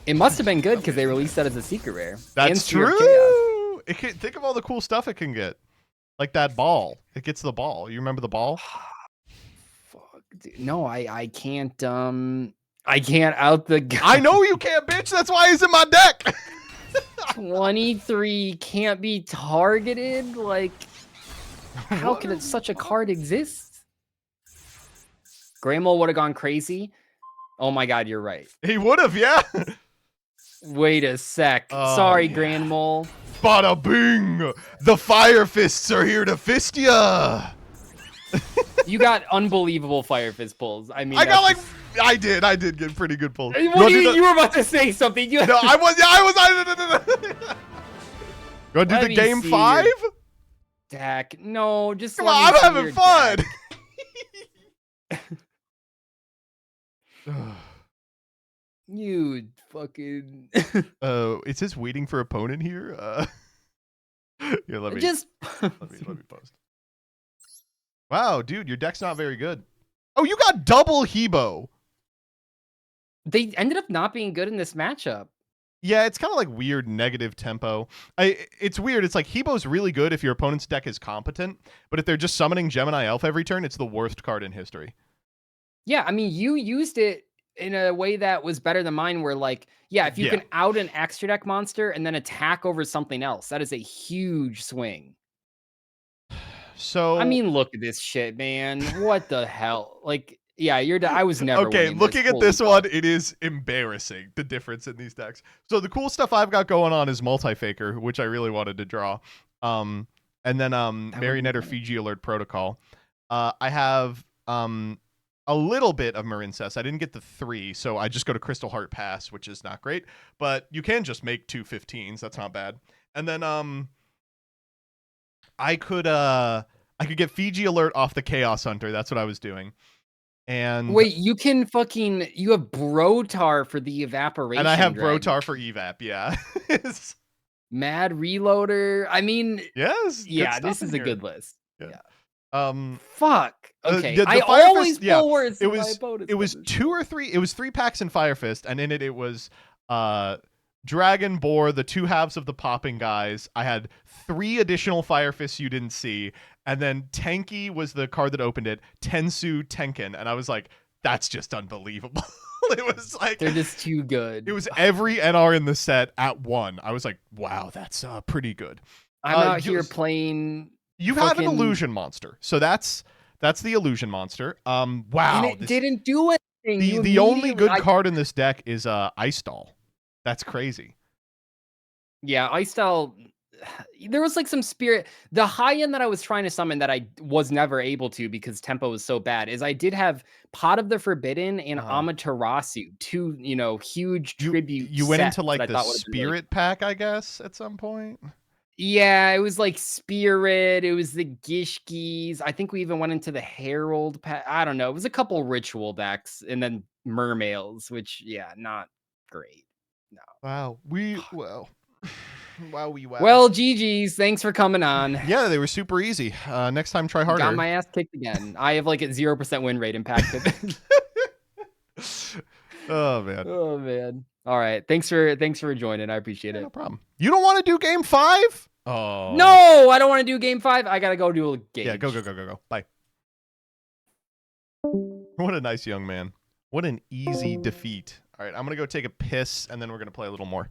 It must have been good because they released that as a secret rare. And That's Sphere of true. Chaos. It can, think of all the cool stuff it can get. Like that ball. It gets the ball. You remember the ball? Fuck, dude. No, I can't I can't out the guy. I know you can't, bitch. That's why he's in my deck. 23 can't be targeted? Like, how can such a card exist? Graymole would have gone crazy. Oh my god, you're right. He would have, yeah. Wait a sec. Oh, Sorry, yeah. Grand Mole. Bada bing! The Fire Fists are here to fist ya. You got unbelievable Fire Fist pulls. I mean, I got like, I did get pretty good pulls. What you were about to say something. No, I was. You want to do the game 5? Deck. No, just come let on. me I'm see having your fun. deck. You fucking. It says waiting for opponent here. Here, let me just let me post. Wow, dude, your deck's not very good. Oh, you got double Hebo. They ended up not being good in this matchup. Yeah, it's kind of like weird negative tempo. It's weird. It's like Hebo's really good if your opponent's deck is competent, but if they're just summoning Gemini Elf every turn, it's the worst card in history. Yeah, I mean, you used it in a way that was better than mine, where like, yeah, if you can out an extra deck monster and then attack over something else, that is a huge swing. So I mean, look at this shit, man. What the hell? Like, yeah, I was never okay. Looking at this one, it is embarrassing the difference in these decks. So the cool stuff I've got going on is Multi-Faker, which I really wanted to draw. And then Marionette Fiji Alert Protocol. I have a little bit of Marincess. I didn't get the 3, so I just go to Crystal Heart Pass, which is not great. But you can just make 2 15s. That's not bad. And then I could get Fiji Alert off the Chaos Hunter. That's what I was doing. And Wait, you can fucking you have Brotar for the evaporation. I have dragon. Brotar for evap. Yeah. Mad Reloader. I mean, yes. yeah, this is a good list. Yeah. Fuck. Okay. I Fire always Fist, yeah, pull worse it than my was opponents. it was on this two show. or three. It was 3 packs in Fire Fist, and in it was Dragon Boar, the 2 halves of the popping guys. I had 3 additional Fire Fists you didn't see, and then Tenki was the card that opened it. Tensu Tenken, and I was like, that's just unbelievable. It was like They're just too good. It was every NR in the set at 1. I was like, wow, that's pretty good. I'm out here playing. You have an illusion monster, so that's the illusion monster. Wow, and it didn't do anything. The only good card in this deck is Ice Doll. That's crazy. Yeah, Ice Doll. There was like some spirit. The high end that I was trying to summon that I was never able to because tempo was so bad is I did have Pot of the Forbidden and Amaterasu, 2 huge tribute. You went into like that I the thought would've been really spirit pack, I guess, at some point. Yeah, it was like Spirit. It was the Gishkis. I think we even went into the Herald pack. I don't know. It was a couple ritual decks and then Mermails, which not great. No. Wow. Wow. Wow. Well, GG's. Thanks for coming on. Yeah, they were super easy. Next time, try harder. Got my ass kicked again. I have like a 0% win rate impact. Oh man. Oh man. All right. Thanks for joining. I appreciate it. No problem. You don't want to do game 5? Oh. No, I don't want to do game 5. I gotta go do a game. Yeah, go. Bye. What a nice young man. What an easy defeat. All right, I'm gonna go take a piss, and then we're gonna play a little more.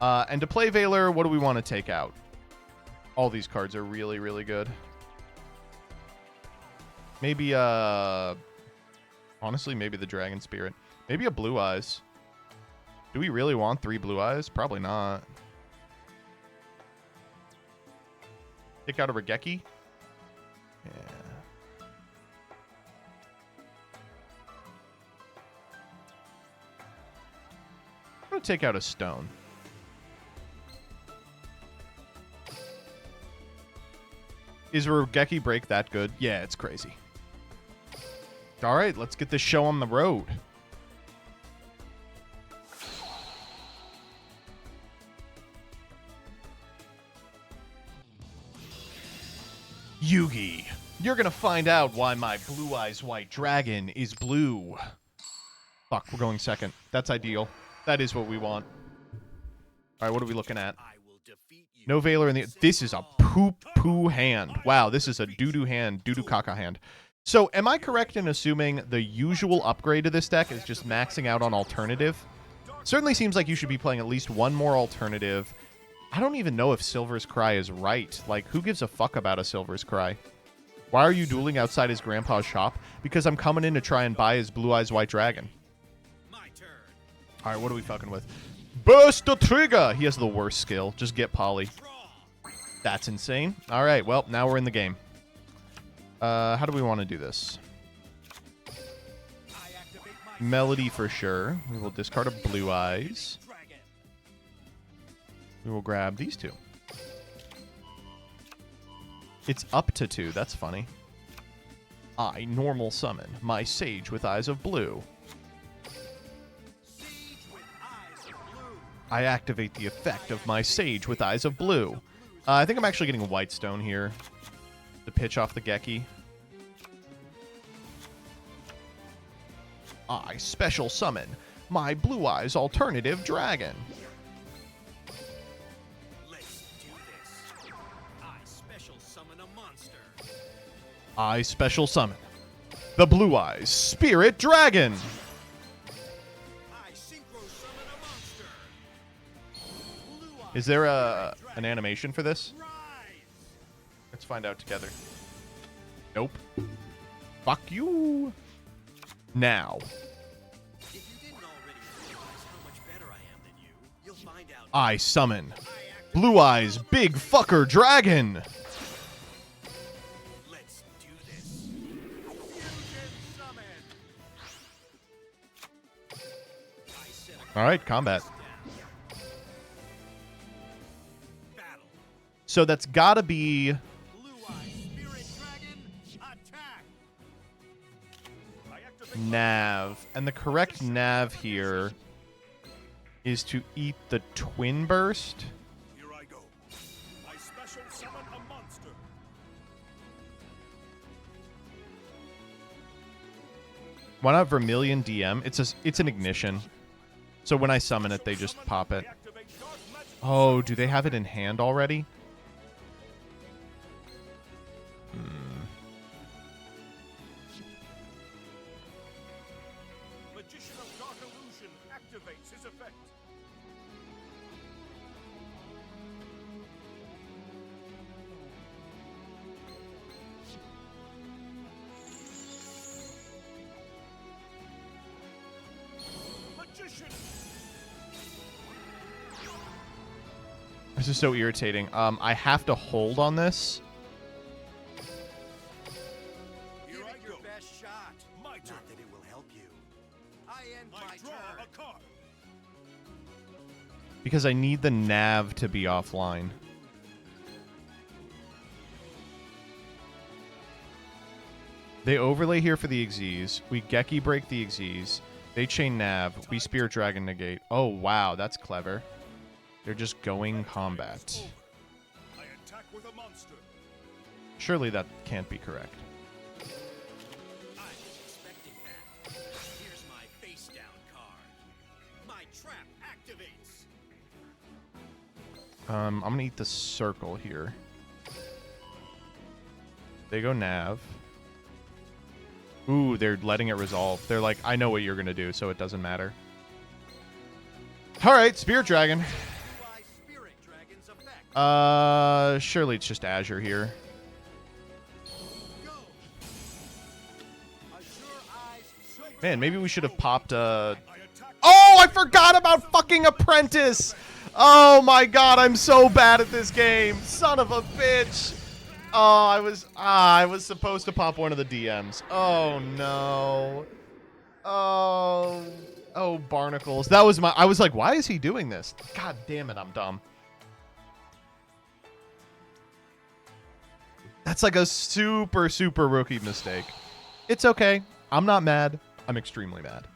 And to play Valor, what do we want to take out? All these cards are really, really good. Maybe, honestly, maybe the Dragon Spirit. Maybe a Blue Eyes. Do we really want 3 Blue Eyes? Probably not. Take out a Regeki? Yeah. I'm going to take out a Stone. Is Regeki break that good? Yeah, it's crazy. All right, let's get this show on the road. Yugi, you're gonna find out why my Blue Eyes White Dragon is blue. Fuck, we're going second. That's ideal. That is what we want. All right, what are we looking at? No Valor in the... This is a poo-poo hand. Wow, this is a doo-doo hand, doo-doo caca hand. So, am I correct in assuming the usual upgrade to this deck is just maxing out on alternative? Certainly seems like you should be playing at least one more alternative. I don't even know if Silver's Cry is right. Like, who gives a fuck about a Silver's Cry? Why are you dueling outside his grandpa's shop? Because I'm coming in to try and buy his Blue Eyes White Dragon. All right, what are we fucking with? Burst the trigger! He has the worst skill. Just get Poly. That's insane. All right, well, now we're in the game. How do we want to do this? Melody for sure. We will discard a Blue Eyes. We will grab these 2. It's up to 2. That's funny. I normal summon my Sage with Eyes of Blue. I activate the effect of my Sage with Eyes of Blue. I think I'm actually getting a White Stone here to pitch off the Geki. I special summon my Blue Eyes Alternative Dragon. Let's do this. I special summon a monster. I special summon the Blue Eyes Spirit Dragon. Is there an animation for this? Let's find out together. Nope. Fuck you. Now. I summon Blue Eyes Big Fucker Dragon. Let's do this. All right, combat. So that's gotta be... Nav. And the correct nav here is to eat the Twin Burst. Here I go. I special summon a monster. Why not Vermilion DM? It's an ignition. So when I summon it, they just pop it. Oh, do they have it in hand already? Magician of Dark Illusion activates his effect. Magician. This is so irritating. I have to hold on this. Here I go. Best shot. My turn. Not that it will help you. I end my turn. A card. Because I need the nav to be offline. They overlay here for the Xyz. We Geki break the Xyz. They chain nav. We Spirit Dragon negate. Oh, wow. That's clever. They're just going combat. I attack with a monster. Surely that can't be correct. I was expecting that. Here's my face down card. My trap activates. I'm gonna eat the circle here. They go nav. Ooh, they're letting it resolve. They're like, I know what you're gonna do, so it doesn't matter. All right, Spirit Dragon. Surely it's just Azure here. Man, maybe we should have popped Oh, I forgot about fucking Apprentice! Oh my god, I'm so bad at this game. Son of a bitch. Oh, I was supposed to pop one of the DMs. Oh no. Oh, Barnacles. That was I was like, why is he doing this? God damn it, I'm dumb. That's like a super, super rookie mistake. It's okay. I'm not mad. I'm extremely mad.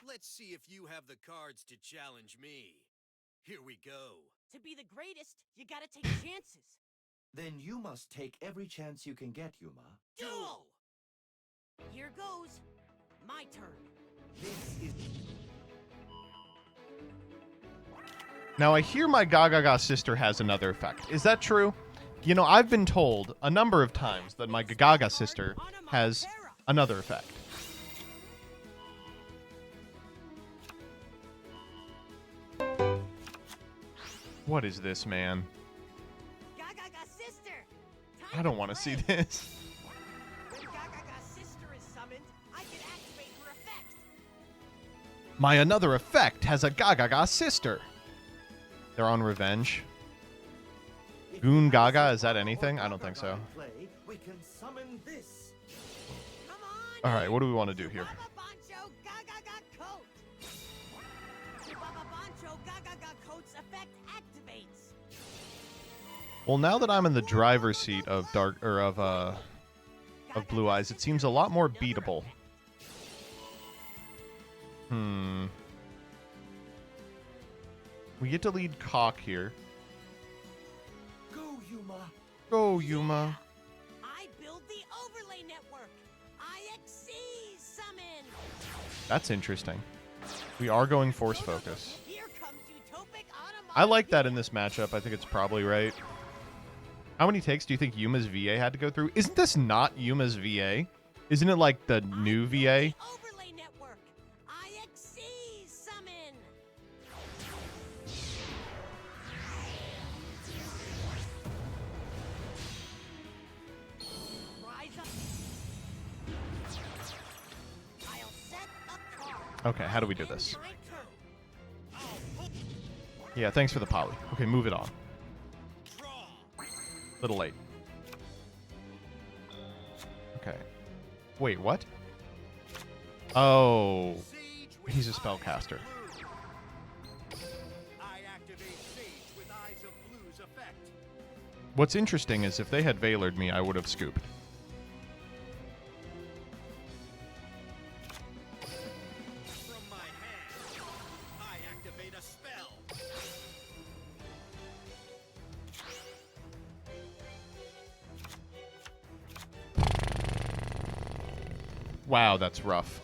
Let's see if you have the cards to challenge me. Here we go. To be the greatest, you gotta take chances. Then you must take every chance you can get, Yuma. Duel! Here goes. My turn. This is... Now, I hear my Gagaga sister has another effect. Is that true? You know, I've been told a number of times that my Gagaga sister has another effect. What is this, man? Gagaga sister. I don't want to see this. When Gagaga sister is summoned, I can activate her effect. My another effect has a Gagaga sister. They're on revenge. Goon Gaga, is that anything? I don't think so. We can summon this. All right, what do we want to do here? Baba Bancho Gagaga coat. Baba Bancho Gagaga coat's effect activates. Well, now that I'm in the driver's seat of of Blue Eyes, it seems a lot more beatable. We get to lead Cock here. Go, Yuma. Go, Yuma. I build the overlay network. IXC summon. That's interesting. We are going Force Focus. Here comes utopic I like that in this matchup. I think it's probably right. How many takes do you think Yuma's VA had to go through? Isn't this not Yuma's VA? Isn't it like the new VA? overlay network. IXC summon. Rise up. I'll set a card. Okay, how do we do this? My turn. Yeah, thanks for the poly. Okay, move it on. Little late. Okay. Wait, what? Oh. He's a spellcaster. I activate Sage with Eyes of Blue's effect. What's interesting is if they had Veilered me, I would have scooped. From my hand, I activate a spell. Wow, that's rough.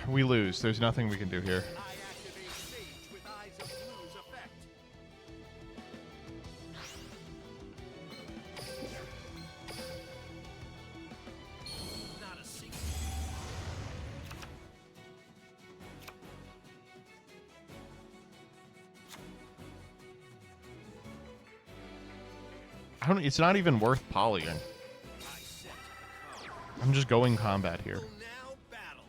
We lose. There's nothing we can do here. I activate Sage with Eyes of Blue's effect. Not a secret. I don't. It's not even worth polying. I set a card. I'm just going combat here. Will now battle.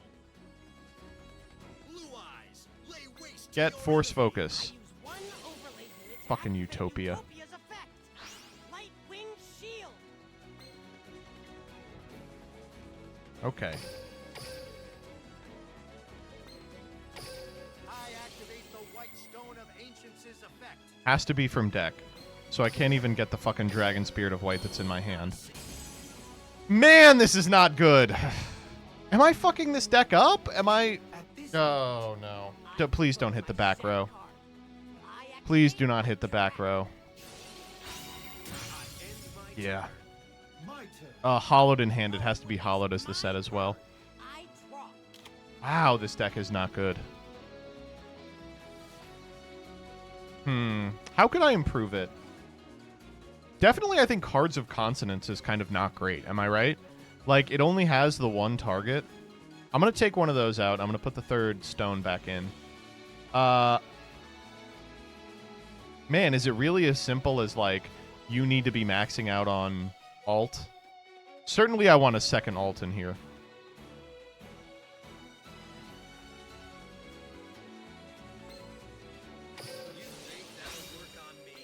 Blue Eyes, lay waste to Get your Force enemy. Focus. Use one overlay unit to Fucking activate Utopia. Utopia's effect. Light Wing Shield. Okay. I activate the White Stone of Ancients' effect. Has to be from deck. So I can't even get the fucking Dragon Spirit of White that's in my hand. Man, this is not good. Am I fucking this deck up? Am I... Oh, no. Please don't hit the back row. Please do not hit the back row. Yeah. Hollowed in hand. It has to be hollowed as the set as well. I Wow, this deck is not good. How could I improve it? Definitely, I think Cards of Consonance is kind of not great. Am I right? Like, it only has the one target. I'm going to take one of those out. I'm going to put the third stone back in. Man, is it really as simple as, like, you need to be maxing out on alt? Certainly, I want a second alt in here.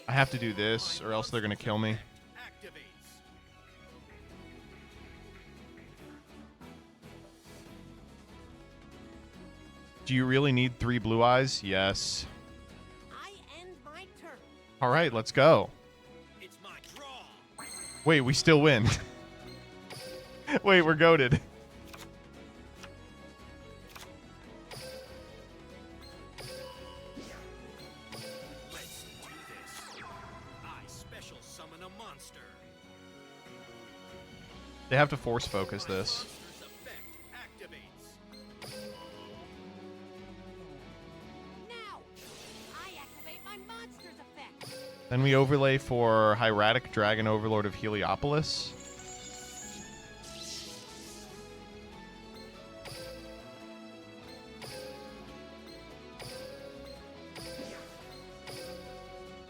I have to do this, or else they're going to kill me. Do you really need 3 blue eyes? Yes. All right, let's go. Wait, we still win. Wait, we're goated. They have to force focus this. Then we overlay for Hieratic Dragon Overlord of Heliopolis.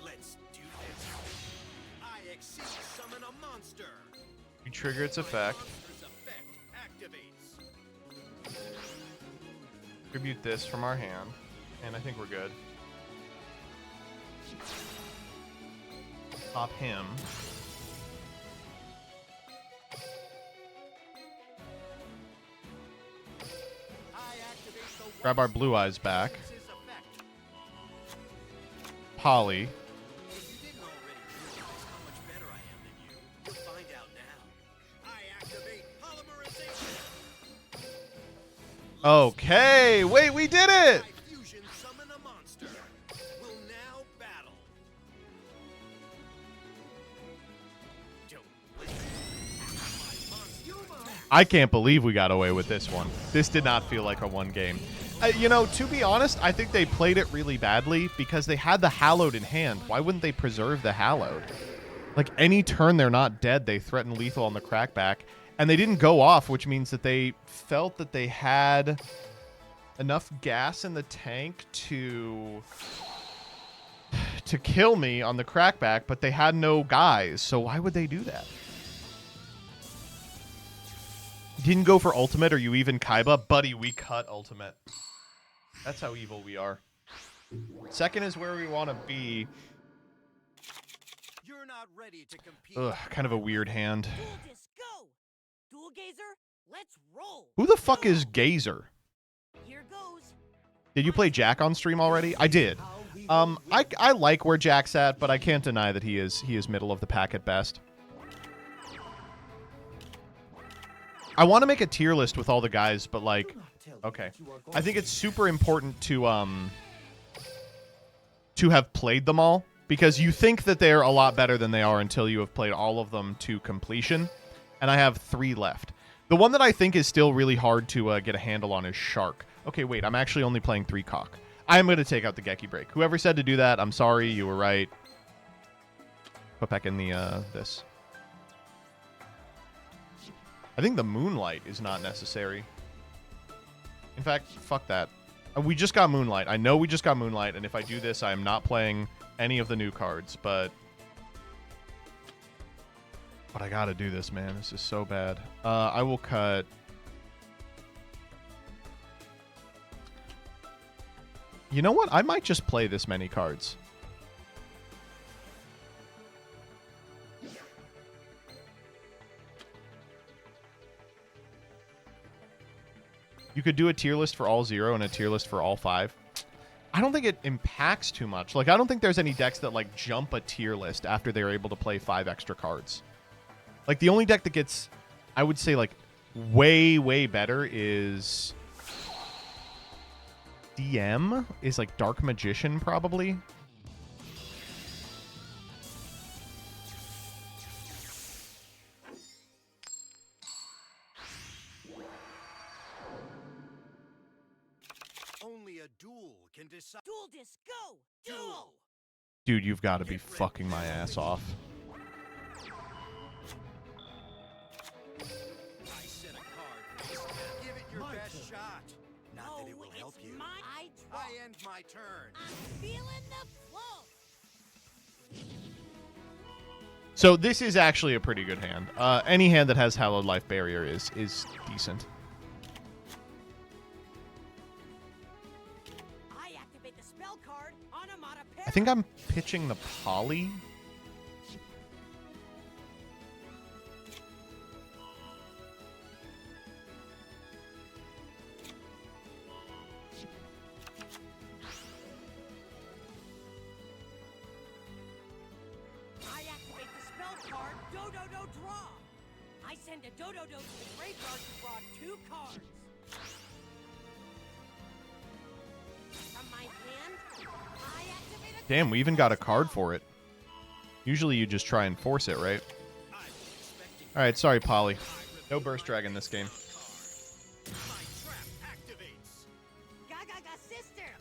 Let's do this. I exceed summon a monster. You trigger its effect. Tribute this from our hand, and I think we're good. Pop him. Grab our blue eyes back. Polly. Okay, wait, we did it! I can't believe we got away with this one. This did not feel like a one game. You know, to be honest, I think they played it really badly because they had the Hallowed in hand. Why wouldn't they preserve the Hallowed? Like, any turn they're not dead, they threaten lethal on the crackback. And they didn't go off, which means that they felt that they had enough gas in the tank to kill me on the crackback, but they had no guys. So why would they do that? Didn't go for ultimate, or you even Kaiba? Buddy, we cut ultimate. That's how evil we are. Second is where we want to be. You're not ready to compete. Ugh, kind of a weird hand. Duel Gazer, let's roll. Who the fuck is Gazer? Here goes. Did you play Jack on stream already? I did. I like where Jack's at, but I can't deny that he is middle of the pack at best. I want to make a tier list with all the guys, but like, okay. I think it's super important to have played them all, because you think that they're a lot better than they are until you have played all of them to completion. And I have 3 left. The one that I think is still really hard to get a handle on is Shark. Okay, wait, I'm actually only playing 3 Cock. I'm going to take out the Geki Break. Whoever said to do that, I'm sorry, you were right. Put back in the this. I think the Moonlight is not necessary. In fact, fuck that. We just got Moonlight. I know we just got Moonlight, and if I do this, I am not playing any of the new cards, but I gotta do this, man. This is so bad. I will cut... You know what? I might just play this many cards. You could do a tier list for all 0 and a tier list for all 5. I don't think it impacts too much. Like, I don't think there's any decks that, like, jump a tier list after they're able to play 5 extra cards. Like, the only deck that gets, I would say, like, way, way better is... DM? Is, like, Dark Magician, probably? Only a duel can decide. Duel disc, go! Duel! Dude, you've got to be fucking my ass off. I set a card face down. Give it your best shot. Not that it will help you. I end my turn. I'm feeling the flow. So this is actually a pretty good hand. Any hand that has Hallowed Life Barrier is decent. I activate the spell card on Amada pair. I think I'm pitching the Poly. I activate the spell card Do-Do-Do Draw. I send a Do-Do-Do to the graveyard to draw 2 cards. From my hand, I activate a Damn, we even got a card for it. Usually you just try and force it, right? Alright, sorry, Poly. No Burst Dragon this game.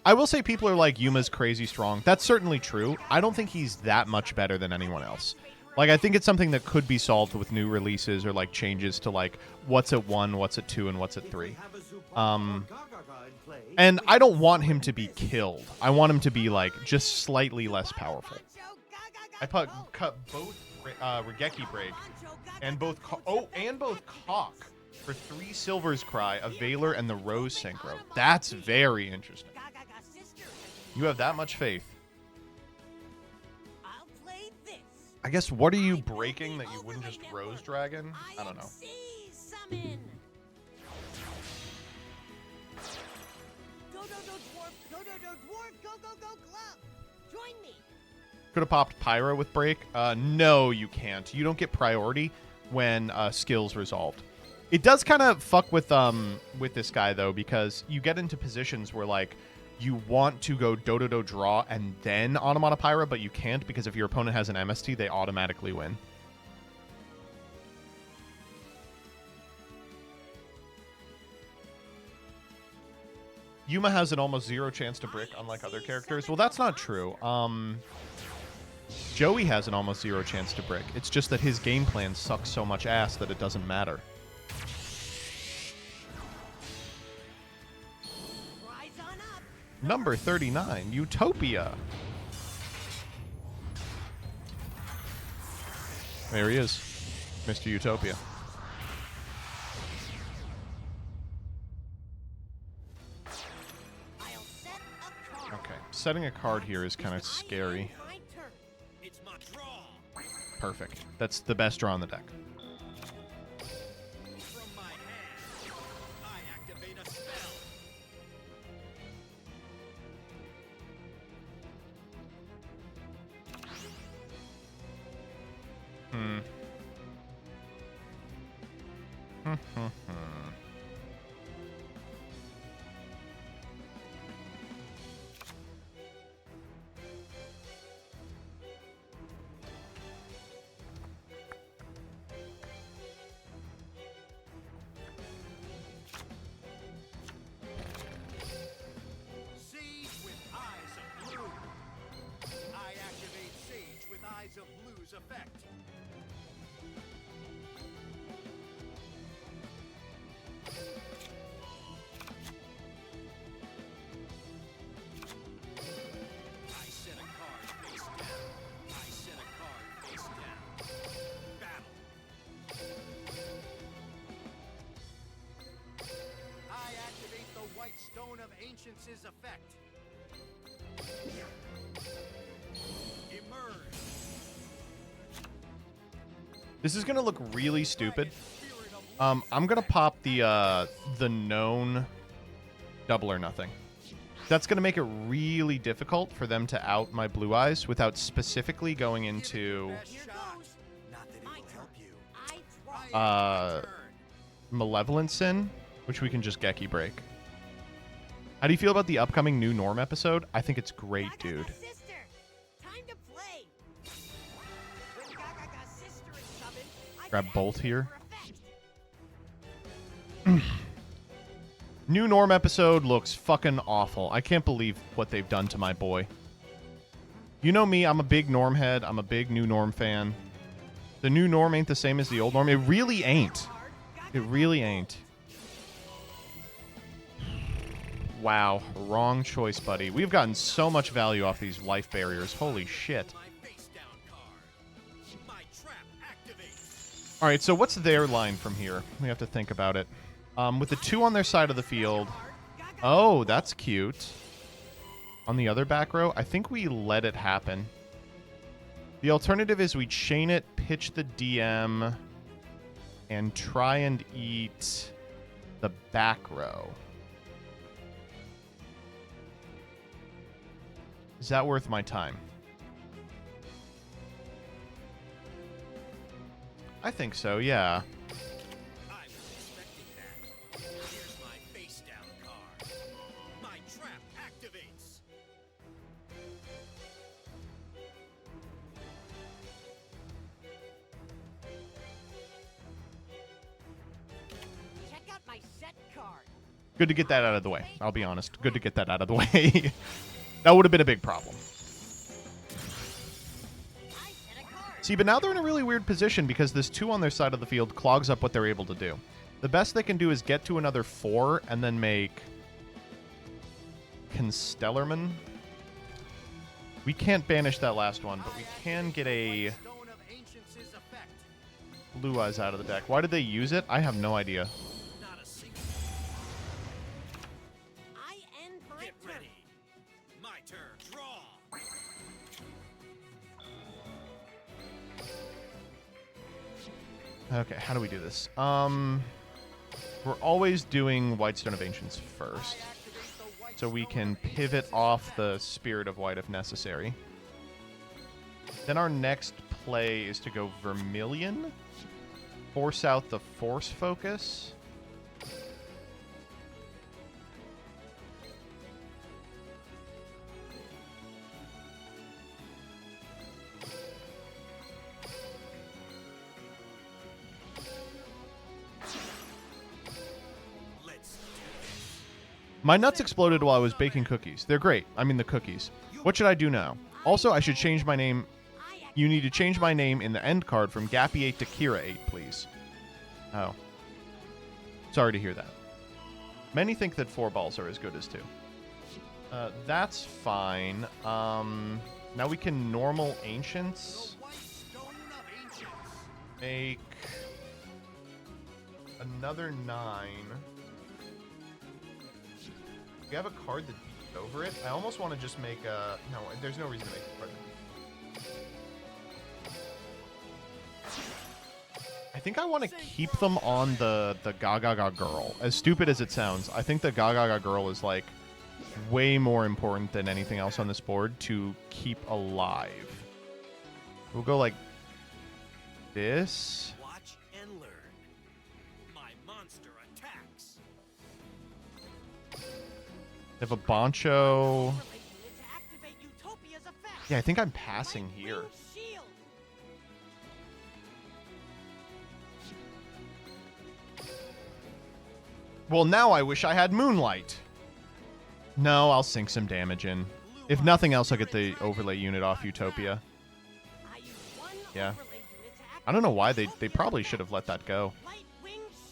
I will say people are like, Yuma's crazy strong. That's certainly true. I don't think he's that much better than anyone else. Like, I think it's something that could be solved with new releases or, like, changes to, like, what's at 1, what's at 2, and what's at 3. And I don't want him to be killed. I want him to be, like, just slightly less powerful. I cut both Regeki Break and both both Cock for 3 Silver's Cry, a Valor, and the Rose Synchro. That's very interesting. You have that much faith. I guess, what are you breaking that you wouldn't just Rose Dragon? I don't know. summon. Do-Do-Do Dwarf, Do-Do-Do Dwarf, go glove. Join me. Could have popped Pyro with Break. No, you can't. You don't get priority when skills resolved. It does kind of fuck with this guy, though, because you get into positions where, like, you want to go Do-Do-Do draw and then Automata Pyra, but you can't because if your opponent has an MST, they automatically win. Yuma has an almost 0 chance to brick, unlike other characters. Well, that's not true. Joey has an almost 0 chance to brick. It's just that his game plan sucks so much ass that it doesn't matter. Number 39, Utopia. There he is, Mr. Utopia. Okay, setting a card here is kind of scary. Perfect. That's the best draw on the deck. Effect. I set a card face down. I set a card face down. Battle. I activate the White Stone of Ancients' effect. Emerge. This is gonna look really stupid. I'm gonna pop the known double or nothing. That's gonna make it really difficult for them to out my Blue Eyes without specifically going into Malevolent Sin, which we can just Geki break. How do you feel about the upcoming new Norm episode? I think it's great, dude. Grab Bolt here. New Norm episode looks fucking awful. I can't believe what they've done to my boy. You know me, I'm a big Norm head. I'm a big New Norm fan. The new Norm ain't the same as the old Norm. It really ain't. It really ain't. Wow, wrong choice, buddy. We've gotten so much value off these life barriers. Holy shit. All right, so what's their line from here? We have to think about it. With the 2 on their side of the field. Oh, that's cute. On the other back row, I think we let it happen. The alternative is we chain it, pitch the DM, and try and eat the back row. Is that worth my time? I think so, yeah. I was expecting that. Here's my face down card. My trap activates. Check out my set card. Good to get that out of the way. I'll be honest. Good to get that out of the way. That would have been a big problem. See, but now they're in a really weird position because this 2 on their side of the field clogs up what they're able to do. The best they can do is get to another 4 and then make Constellarman. We can't banish that last one, but we can get a Blue Eyes out of the deck. Why did they use it? I have no idea. Get ready. My turn. Draw. Okay, how do we do this? We're always doing Whitestone of Ancients first. So we can pivot off the Spirit of White if necessary. Then our next play is to go Vermilion. Force out the Force Focus. My nuts exploded while I was baking cookies. They're great. I mean the cookies. What should I do now? Also, I should change my name. You need to change my name in the end card from Gappy 8 to Kira 8, please. Oh. Sorry to hear that. Many think that 4 balls are as good as 2. That's fine. Now we can normal Ancients. Make another 9. We have a card that beats over it. I almost want to just make a... No, there's no reason to make a card that beats. I think I want to keep them on the Gaga Girl. As stupid as it sounds, I think the Gaga Girl is, like, way more important than anything else on this board to keep alive. We'll go like this. Watch and learn. My monster attacks. They have a Boncho. Yeah, I think I'm passing here. Well, now I wish I had Moonlight. No, I'll sink some damage in. If nothing else, I'll get the overlay unit off Utopia. Yeah. I don't know why they probably should have let that go.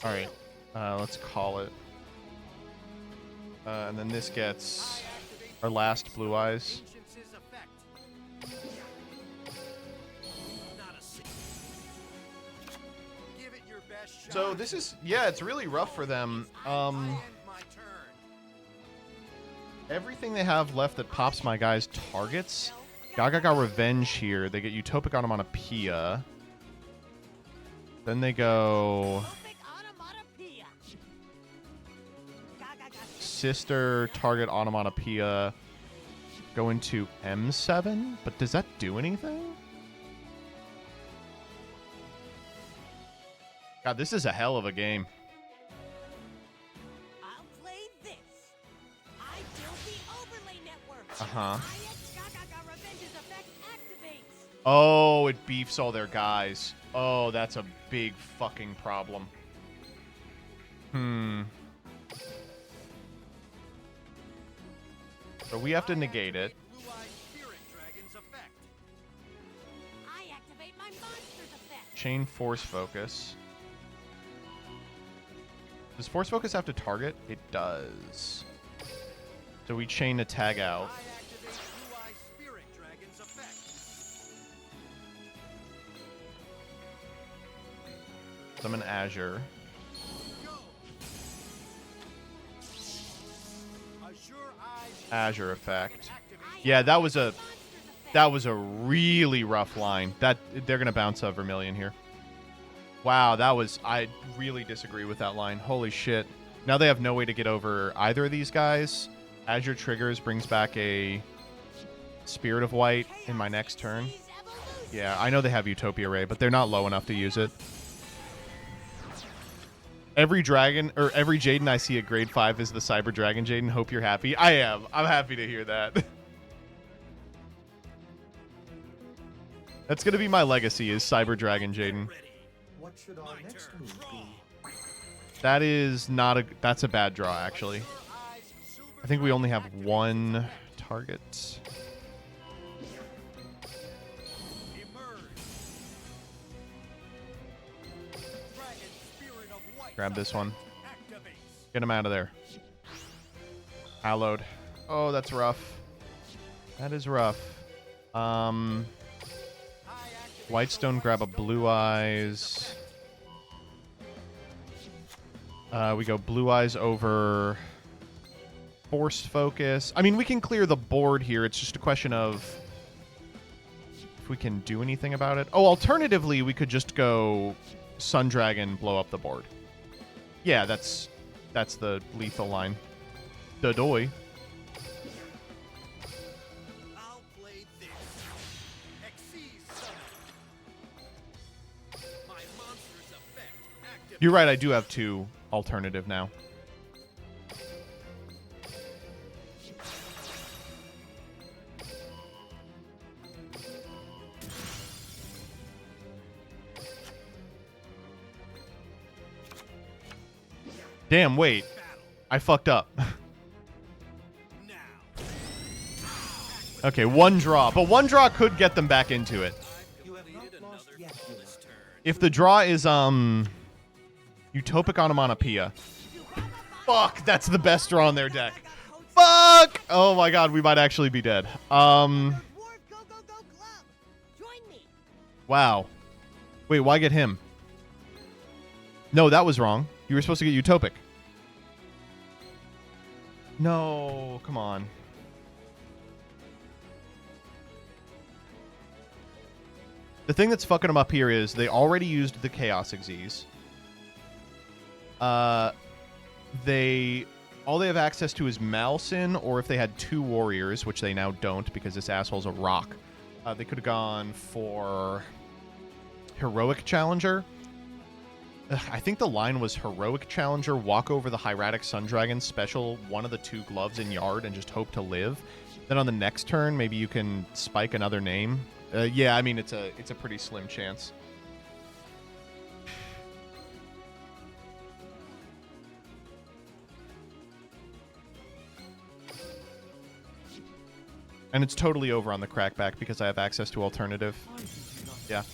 All right, let's call it. And then this gets our last Blue Eyes. So this is, yeah, it's really rough for them. Everything they have left that pops my guys' targets. Gaga got Revenge here. They get Utopic Onomatopoeia. Then they go... Sister, target Onomatopoeia. Go into M7? But does that do anything? God, this is a hell of a game. I'll play this. I built the overlay network. Uh-huh. Gaga Revenge's effect activates. Oh, it beefs all their guys. Oh, that's a big fucking problem. So we have to negate it. Blue-eyed spirit dragon's effect. I activate my monster's effect. Chain force focus. Does force focus have to target? It does. So we chain a tag out. I activate blue-eyed spirit dragon's effect. Summon Azure. Azure effect. Yeah, that was a really rough line. That they're gonna bounce a Vermilion here. Wow, I really disagree with that line. Holy shit. Now they have no way to get over either of these guys. Azure triggers, brings back a Spirit of White in my next turn. Yeah, I know they have Utopia Ray, but they're not low enough to use it. Every dragon, or every Jaden I see at grade 5 is the Cyber Dragon Jaden. Hope you're happy. I am. I'm happy to hear that. That's going to be my legacy, is Cyber Dragon Jaden. What should our next move be? That is not a... That's a bad draw, actually. I think we only have one target. Grab this one. Get him out of there. Hallowed. Oh, that's rough. That is rough. Whitestone, grab a Blue Eyes. We go Blue Eyes over Forced Focus. I mean, we can clear the board here. It's just a question of if we can do anything about it. Oh, alternatively, we could just go Sun Dragon, blow up the board. Yeah, that's the lethal line. Dodoy. I'll play this. Exceed summon. My monster's effect activates. You're right, I do have two alternative now. Damn, wait. I fucked up. Okay, one draw. But one draw could get them back into it. If the draw is, Utopic Onomatopoeia. Fuck, that's the best draw in their deck. Fuck! Oh my god, we might actually be dead. Wow. Wait, why get him? No, that was wrong. You were supposed to get Utopic. No, come on. The thing that's fucking them up here is they already used the Chaos Xyz. All they have access to is Malsin, or if they had two warriors, which they now don't because this asshole's a rock. They could have gone for Heroic Challenger. I think the line was Heroic Challenger, walk over the Hieratic Sun Dragon, special one of the two gloves in yard, and just hope to live. Then on the next turn, maybe you can spike another name. Yeah, I mean, it's a pretty slim chance. And it's totally over on the crackback because I have access to alternative. Yeah.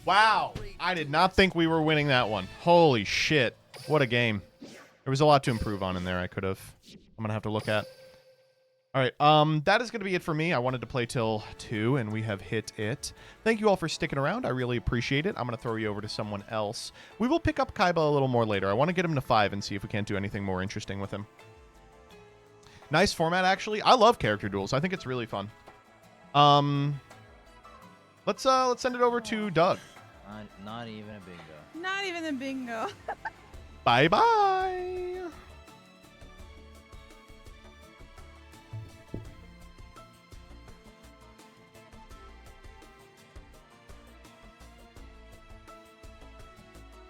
Wow. I did not think we were winning that one. Holy shit. What a game. There was a lot to improve on in there. I'm going to have to look at. All right. That is going to be it for me. I wanted to play till 2, and we have hit it. Thank you all for sticking around. I really appreciate it. I'm going to throw you over to someone else. We will pick up Kaiba a little more later. I want to get him to 5 and see if we can't do anything more interesting with him. Nice format, actually. I love character duels. I think it's really fun. Let's send it over to Doug. Not even a bingo. Not even a bingo. Bye-bye.